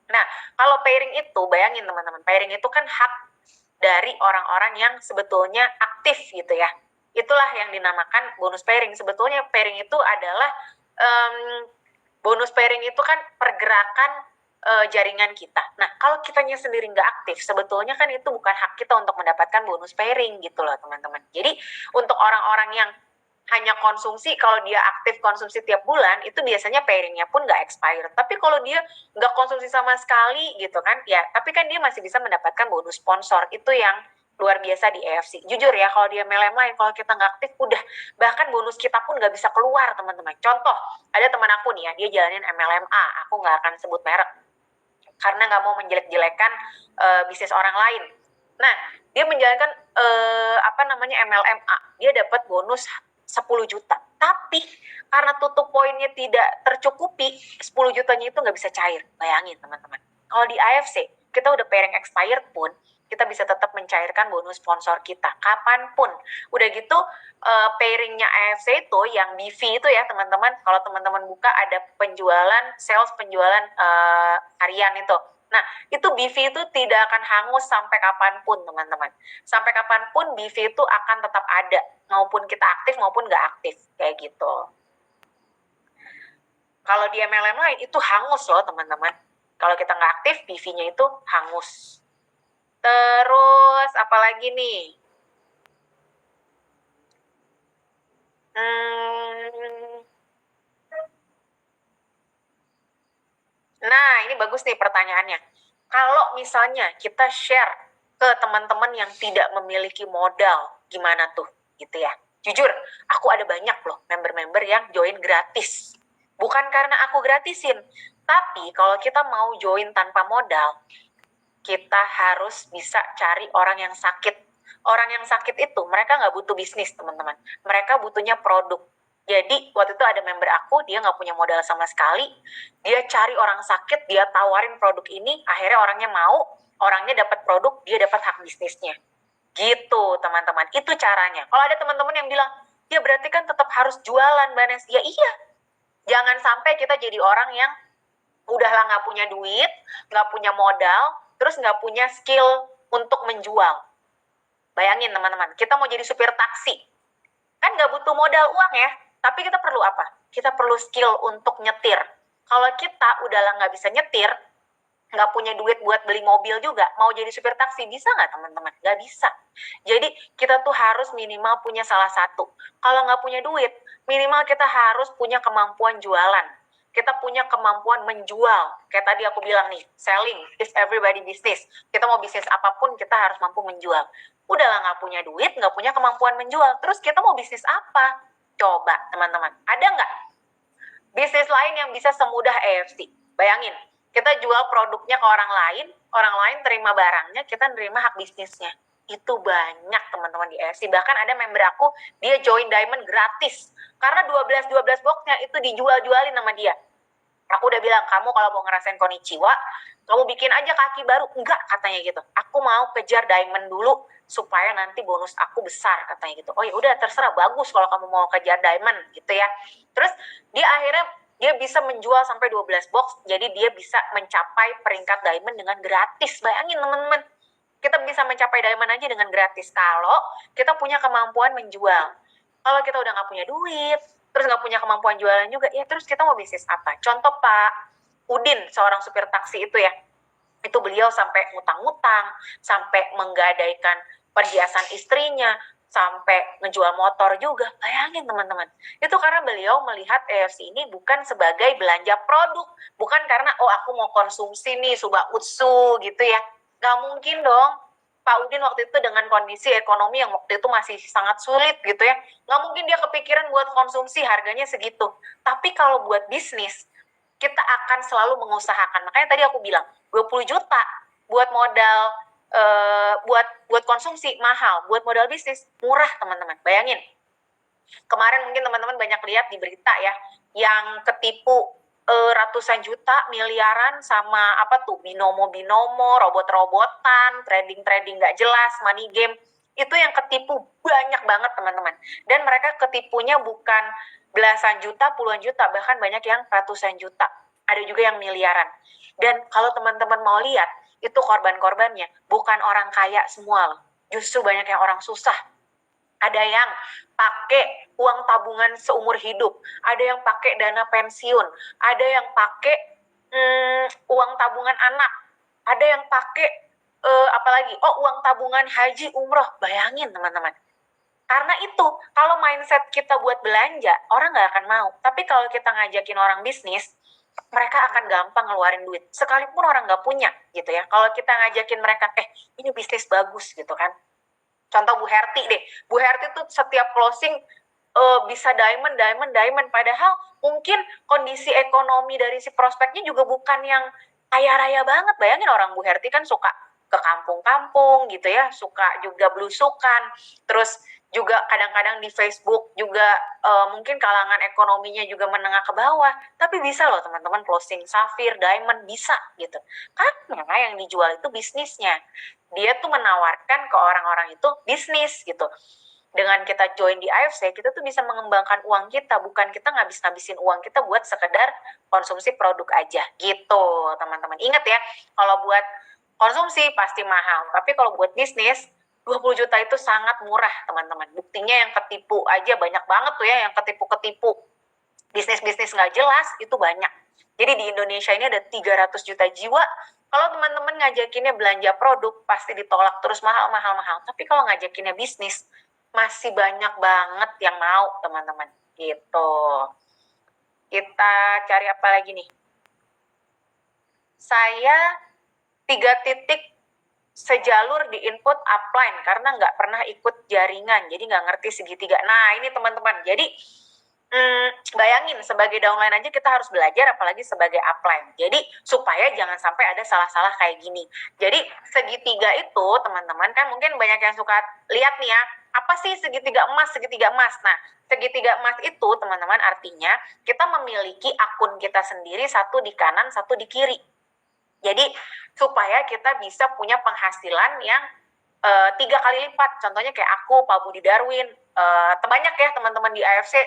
Nah, kalau pairing itu, bayangin teman-teman, pairing itu kan hak dari orang-orang yang sebetulnya aktif gitu ya. Itulah yang dinamakan bonus pairing. Sebetulnya pairing itu adalah bonus pairing itu kan pergerakan jaringan kita. Nah, kalau kitanya sendiri nggak aktif, sebetulnya kan itu bukan hak kita untuk mendapatkan bonus pairing gitu loh teman-teman. Jadi untuk orang-orang yang hanya konsumsi, kalau dia aktif konsumsi tiap bulan, itu biasanya pairingnya pun nggak expired. Tapi kalau dia nggak konsumsi sama sekali gitu kan, ya tapi kan dia masih bisa mendapatkan bonus sponsor. Itu yang luar biasa di AFC. Jujur ya, kalau dia MLM lain, kalau kita nggak aktif, udah, bahkan bonus kita pun nggak bisa keluar teman-teman. Contoh, ada teman aku nih ya, dia jalanin MLM A, aku nggak akan sebut merek, karena nggak mau menjelek-jelekan bisnis orang lain. Nah, dia menjalankan MLM A, dia dapat bonus 10 juta. Tapi karena tutup poinnya tidak tercukupi, 10 jutanya itu nggak bisa cair. Bayangin teman-teman. Kalau di AFC, kita udah pairing expired pun, kita bisa tetap mencairkan bonus sponsor kita kapanpun. Udah gitu pairingnya AFC itu yang BV itu ya teman-teman, kalau teman-teman buka ada penjualan, sales penjualan harian itu. Nah, itu BV itu tidak akan hangus sampai kapanpun teman-teman. Sampai kapanpun BV itu akan tetap ada, maupun kita aktif maupun nggak aktif, kayak gitu. Kalau di MLM lain itu hangus loh teman-teman. Kalau kita nggak aktif, BV-nya itu hangus. Terus apalagi nih? Nah, ini bagus nih pertanyaannya. Kalau misalnya kita share ke teman-teman yang tidak memiliki modal, gimana tuh? Gitu ya. Jujur, aku ada banyak loh member-member yang join gratis. Bukan karena aku gratisin, tapi kalau kita mau join tanpa modal, kita harus bisa cari orang yang sakit. Orang yang sakit itu, mereka nggak butuh bisnis, teman-teman. Mereka butuhnya produk. Jadi, waktu itu ada member aku, dia nggak punya modal sama sekali. Dia cari orang sakit, dia tawarin produk ini, akhirnya orangnya mau, orangnya dapat produk, dia dapat hak bisnisnya. Gitu, teman-teman. Itu caranya. Kalau ada teman-teman yang bilang, ya berarti kan tetap harus jualan, Mbak Nes. Ya iya. Jangan sampai kita jadi orang yang udahlah nggak punya duit, nggak punya modal, terus nggak punya skill untuk menjual. Bayangin teman-teman, kita mau jadi supir taksi, kan nggak butuh modal uang ya, tapi kita perlu apa? Kita perlu skill untuk nyetir. Kalau kita udahlah nggak bisa nyetir, nggak punya duit buat beli mobil juga, mau jadi supir taksi bisa nggak teman-teman? Nggak bisa. Jadi kita tuh harus minimal punya salah satu. Kalau nggak punya duit, minimal kita harus punya kemampuan jualan. Kita punya kemampuan menjual. Kayak tadi aku bilang nih, selling is everybody business. Kita mau bisnis apapun, kita harus mampu menjual. Udahlah nggak punya duit, nggak punya kemampuan menjual. Terus kita mau bisnis apa? Coba teman-teman, ada nggak bisnis lain yang bisa semudah AFC? Bayangin, kita jual produknya ke orang lain terima barangnya, kita nerima hak bisnisnya. Itu banyak teman-teman di AFC. Bahkan ada member aku, dia join Diamond gratis. Karena 12 boxnya itu dijual-jualin sama dia. Aku udah bilang, kamu kalau mau ngerasain konnichiwa, kamu bikin aja kaki baru. Enggak, katanya gitu. Aku mau kejar Diamond dulu, supaya nanti bonus aku besar, katanya gitu. Oh ya udah, terserah, bagus kalau kamu mau kejar Diamond, gitu ya. Terus, dia akhirnya dia bisa menjual sampai 12 box, jadi dia bisa mencapai peringkat Diamond dengan gratis. Bayangin teman-teman, kita bisa mencapai Diamond aja dengan gratis kalau kita punya kemampuan menjual. Kalau kita udah nggak punya duit, terus nggak punya kemampuan jualan juga, ya terus kita mau bisnis apa? Contoh Pak Udin, seorang supir taksi itu ya, itu beliau sampai ngutang-ngutang, sampai menggadaikan perhiasan istrinya, sampai ngejual motor juga. Bayangin teman-teman, itu karena beliau melihat AFC ini bukan sebagai belanja produk, bukan karena oh aku mau konsumsi nih suba utsu gitu ya. Gak mungkin dong. Pak Udin waktu itu dengan kondisi ekonomi yang waktu itu masih sangat sulit gitu ya, gak mungkin dia kepikiran buat konsumsi harganya segitu. Tapi kalau buat bisnis, kita akan selalu mengusahakan. Makanya tadi aku bilang 20 juta buat modal buat konsumsi mahal, buat modal bisnis murah teman-teman. Bayangin, kemarin mungkin teman-teman banyak lihat di berita ya, yang ketipu ratusan juta, miliaran sama apa tuh, binomo, robot-robotan, trading nggak jelas, money game. Itu yang ketipu banyak banget teman-teman. Dan mereka ketipunya bukan belasan juta, puluhan juta, bahkan banyak yang ratusan juta. Ada juga yang miliaran. Dan kalau teman-teman mau lihat, itu korban-korbannya bukan orang kaya semua loh. Justru banyak yang orang susah. Ada yang pakai uang tabungan seumur hidup, ada yang pakai dana pensiun, ada yang pakai uang tabungan anak, ada yang pakai apalagi, uang tabungan haji umroh. Bayangin teman-teman. Karena itu, kalau mindset kita buat belanja, orang nggak akan mau. Tapi kalau kita ngajakin orang bisnis, mereka akan gampang ngeluarin duit. Sekalipun orang nggak punya, gitu ya. Kalau kita ngajakin mereka, ini bisnis bagus, gitu kan. Contoh Bu Herti deh. Bu Herti tuh setiap closing bisa diamond. Padahal mungkin kondisi ekonomi dari si prospeknya juga bukan yang kaya raya banget. Bayangin orang Bu Herti kan suka ke kampung-kampung gitu ya. Suka juga belusukan. Terus juga kadang-kadang di Facebook juga mungkin kalangan ekonominya juga menengah ke bawah, tapi bisa loh teman-teman closing Safir, Diamond, bisa gitu. Karena yang dijual itu bisnisnya. Dia tuh menawarkan ke orang-orang itu bisnis gitu. Dengan kita join di AFC, kita tuh bisa mengembangkan uang kita, bukan kita ngabis-ngabisin uang kita buat sekedar konsumsi produk aja gitu, teman-teman. Ingat ya, kalau buat konsumsi pasti mahal, tapi kalau buat bisnis 20 juta itu sangat murah, teman-teman. Buktinya yang ketipu aja banyak banget tuh ya, yang ketipu-ketipu. Bisnis-bisnis nggak jelas itu banyak. Jadi di Indonesia ini ada 300 juta jiwa. Kalau teman-teman ngajakinnya belanja produk, pasti ditolak terus mahal-mahal. Tapi kalau ngajakinnya bisnis, masih banyak banget yang mau, teman-teman. Gitu. Kita cari apa lagi nih? Saya 3 titik sejalur di input upline karena nggak pernah ikut jaringan, jadi nggak ngerti segitiga. Nah ini teman-teman, jadi bayangin sebagai downline aja kita harus belajar, apalagi sebagai upline. Jadi supaya jangan sampai ada salah-salah kayak gini. Jadi segitiga itu teman-teman kan mungkin banyak yang suka lihat nih ya, apa sih segitiga emas, segitiga emas. Nah segitiga emas itu teman-teman artinya kita memiliki akun kita sendiri, satu di kanan, satu di kiri. Jadi supaya kita bisa punya penghasilan yang 3 kali lipat. Contohnya kayak aku, Pak Budi Darwin, banyak ya teman-teman di AFC,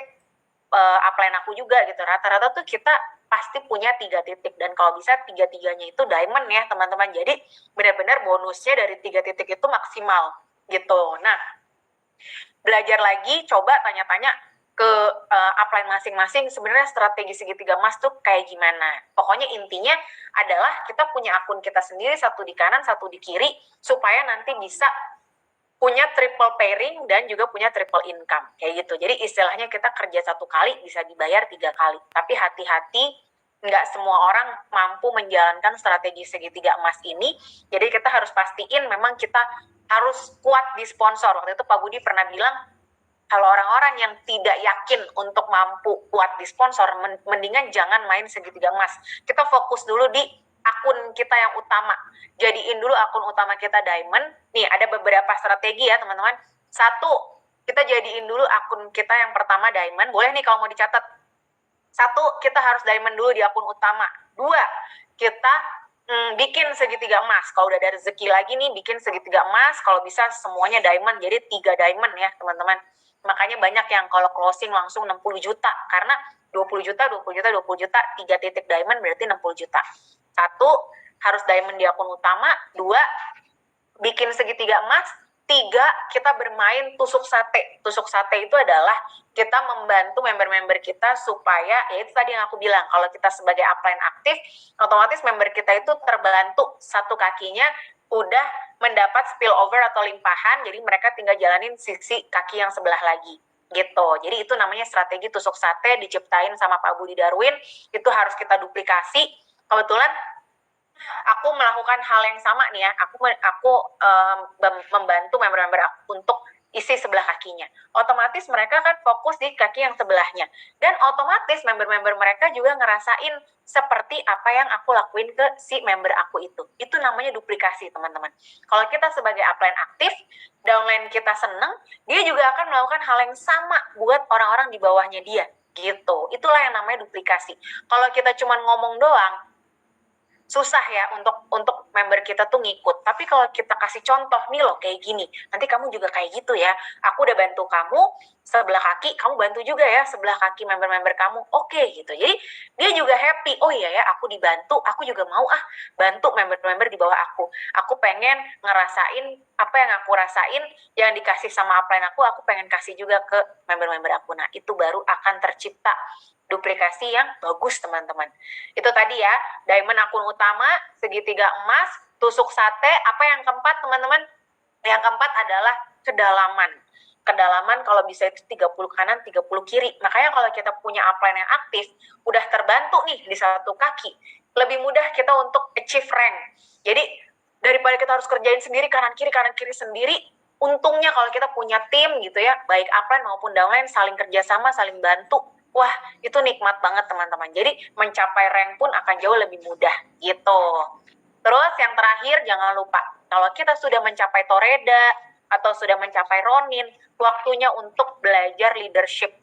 upline aku juga gitu. Rata-rata tuh kita pasti punya 3 titik. Dan kalau bisa 3-3-nya itu diamond ya teman-teman. Jadi benar-benar bonusnya dari 3 titik itu maksimal gitu. Nah, belajar lagi, coba tanya-tanya ke upline masing-masing sebenarnya strategi segitiga emas tuh kayak gimana. Pokoknya intinya adalah kita punya akun kita sendiri, satu di kanan, satu di kiri, supaya nanti bisa punya triple pairing dan juga punya triple income kayak gitu. Jadi istilahnya kita kerja 1 kali bisa dibayar 3 kali. Tapi hati-hati, nggak semua orang mampu menjalankan strategi segitiga emas ini. Jadi kita harus pastiin memang kita harus kuat di sponsor. Waktu itu Pak Budi pernah bilang, kalau orang-orang yang tidak yakin untuk mampu kuat di sponsor, mendingan jangan main segitiga emas. Kita fokus dulu di akun kita yang utama. Jadiin dulu akun utama kita diamond. Nih ada beberapa strategi ya teman-teman. 1, kita jadiin dulu akun kita yang pertama diamond. Boleh nih kalau mau dicatat. 1, kita harus diamond dulu di akun utama. 2, kita bikin segitiga emas. Kalau udah ada rezeki lagi nih, bikin segitiga emas. Kalau bisa semuanya diamond, jadi 3 diamond ya teman-teman. Makanya banyak yang kalau closing langsung 60 juta. Karena 20 juta, 20 juta, 20 juta, 3 titik diamond berarti 60 juta. 1, harus diamond di akun utama. 2, bikin segitiga emas. 3, kita bermain tusuk sate. Tusuk sate itu adalah kita membantu member-member kita supaya, ya itu tadi yang aku bilang, kalau kita sebagai upline aktif, otomatis member kita itu terbantu, satu kakinya udah mendapat spillover atau limpahan, jadi mereka tinggal jalanin sisi kaki yang sebelah lagi gitu. Jadi itu namanya strategi tusuk sate, diciptain sama Pak Budi Darwin, itu harus kita duplikasi. Kebetulan aku melakukan hal yang sama nih ya, aku membantu member-member aku untuk isi sebelah kakinya. Otomatis mereka kan fokus di kaki yang sebelahnya. Dan otomatis member-member mereka juga ngerasain seperti apa yang aku lakuin ke si member aku itu. Itu namanya duplikasi, teman-teman. Kalau kita sebagai upline aktif, downline kita seneng, dia juga akan melakukan hal yang sama buat orang-orang di bawahnya dia. Gitu. Itulah yang namanya duplikasi. Kalau kita cuma ngomong doang, susah ya untuk member kita tuh ngikut. Tapi kalau kita kasih contoh nih loh kayak gini, nanti kamu juga kayak gitu ya. Aku udah bantu kamu sebelah kaki, kamu bantu juga ya sebelah kaki member-member kamu. Oke gitu. Jadi dia juga happy. Oh iya ya, aku dibantu, aku juga mau bantu member-member di bawah aku. Aku pengen ngerasain apa yang aku rasain, yang dikasih sama upline aku pengen kasih juga ke member-member aku. Nah, itu baru akan tercipta duplikasi yang bagus, teman-teman. Itu tadi ya, diamond akun utama, segitiga emas, tusuk sate. Apa yang keempat, teman-teman? Yang keempat adalah kedalaman. Kedalaman kalau bisa itu 30 kanan, 30 kiri. Makanya kalau kita punya upline yang aktif, udah terbantu nih di satu kaki, lebih mudah kita untuk achieve rank. Jadi, daripada kita harus kerjain sendiri, kanan kiri sendiri, untungnya kalau kita punya tim gitu ya, baik upline maupun downline, saling kerjasama, saling bantu. Wah, itu nikmat banget teman-teman. Jadi mencapai rank pun akan jauh lebih mudah gitu. Terus yang terakhir jangan lupa, kalau kita sudah mencapai toreda atau sudah mencapai Ronin, waktunya untuk belajar leadership.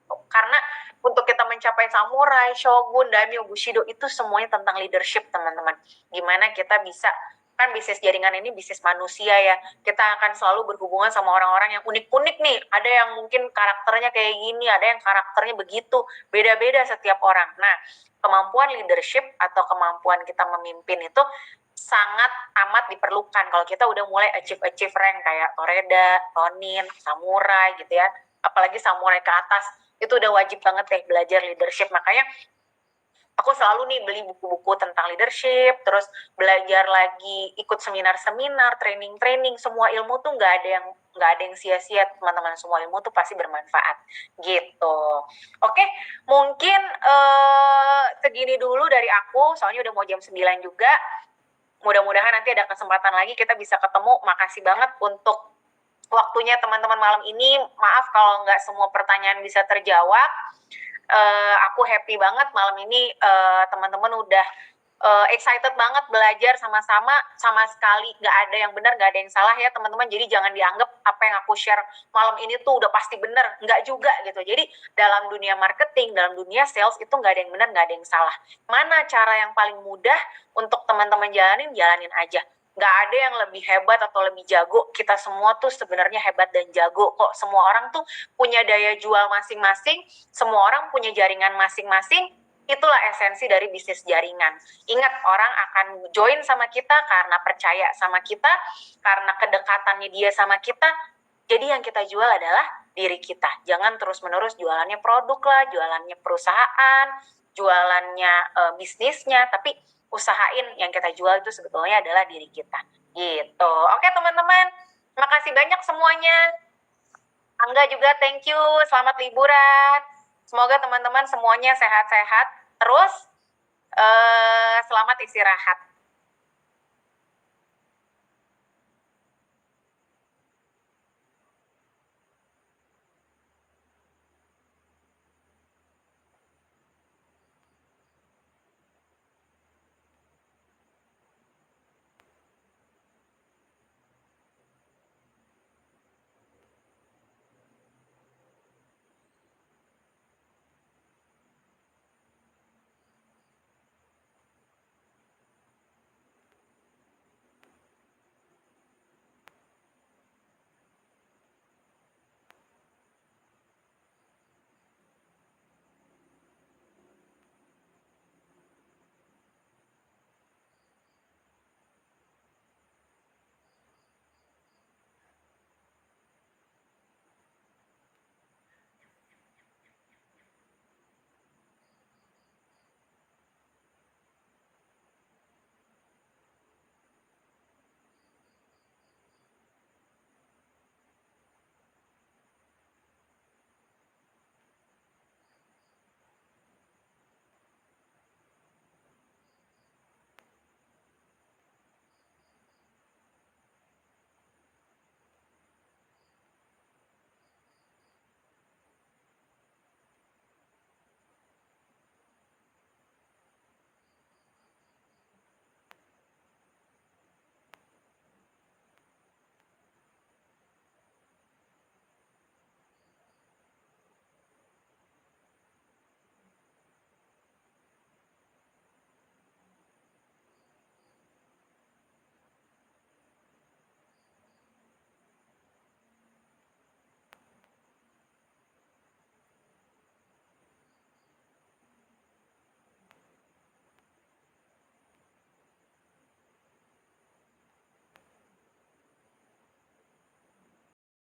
Karena untuk kita mencapai samurai, shogun, daimyo, bushido itu semuanya tentang leadership, teman-teman. Gimana kita bisa, kan bisnis jaringan ini bisnis manusia ya, kita akan selalu berhubungan sama orang-orang yang unik-unik nih. Ada yang mungkin karakternya kayak gini, ada yang karakternya begitu, beda-beda setiap orang. Nah, kemampuan leadership atau kemampuan kita memimpin itu sangat amat diperlukan kalau kita udah mulai achieve rank kayak Toreda, Ronin, samurai gitu ya. Apalagi samurai ke atas, itu udah wajib banget deh belajar leadership. Makanya aku selalu nih beli buku-buku tentang leadership, terus belajar lagi, ikut seminar-seminar, training-training. Semua ilmu tuh nggak ada yang sia-sia, teman-teman. Semua ilmu tuh pasti bermanfaat gitu. Oke, mungkin segini dulu dari aku, soalnya udah mau jam 9 juga. Mudah-mudahan nanti ada kesempatan lagi kita bisa ketemu. Makasih banget untuk waktunya teman-teman malam ini. Maaf kalau nggak semua pertanyaan bisa terjawab. Aku happy banget malam ini teman-teman udah excited banget belajar sama-sama. Sama sekali nggak ada yang benar, nggak ada yang salah ya teman-teman. Jadi jangan dianggap apa yang aku share malam ini tuh udah pasti benar. Nggak juga gitu. Jadi dalam dunia marketing, dalam dunia sales itu nggak ada yang benar, nggak ada yang salah. Mana cara yang paling mudah untuk teman-teman jalanin aja. Nggak ada yang lebih hebat atau lebih jago. Kita semua tuh sebenarnya hebat dan jago kok. Semua orang tuh punya daya jual masing-masing. Semua orang punya jaringan masing-masing. Itulah esensi dari bisnis jaringan. Ingat, orang akan join sama kita karena percaya sama kita, karena kedekatannya dia sama kita. Jadi yang kita jual adalah diri kita. Jangan terus-menerus jualannya produk lah, jualannya perusahaan, jualannya bisnisnya, tapi usahain yang kita jual itu sebetulnya adalah diri kita gitu. Oke teman-teman, makasih banyak semuanya. Angga juga thank you, selamat liburan, semoga teman-teman semuanya sehat-sehat terus, selamat istirahat.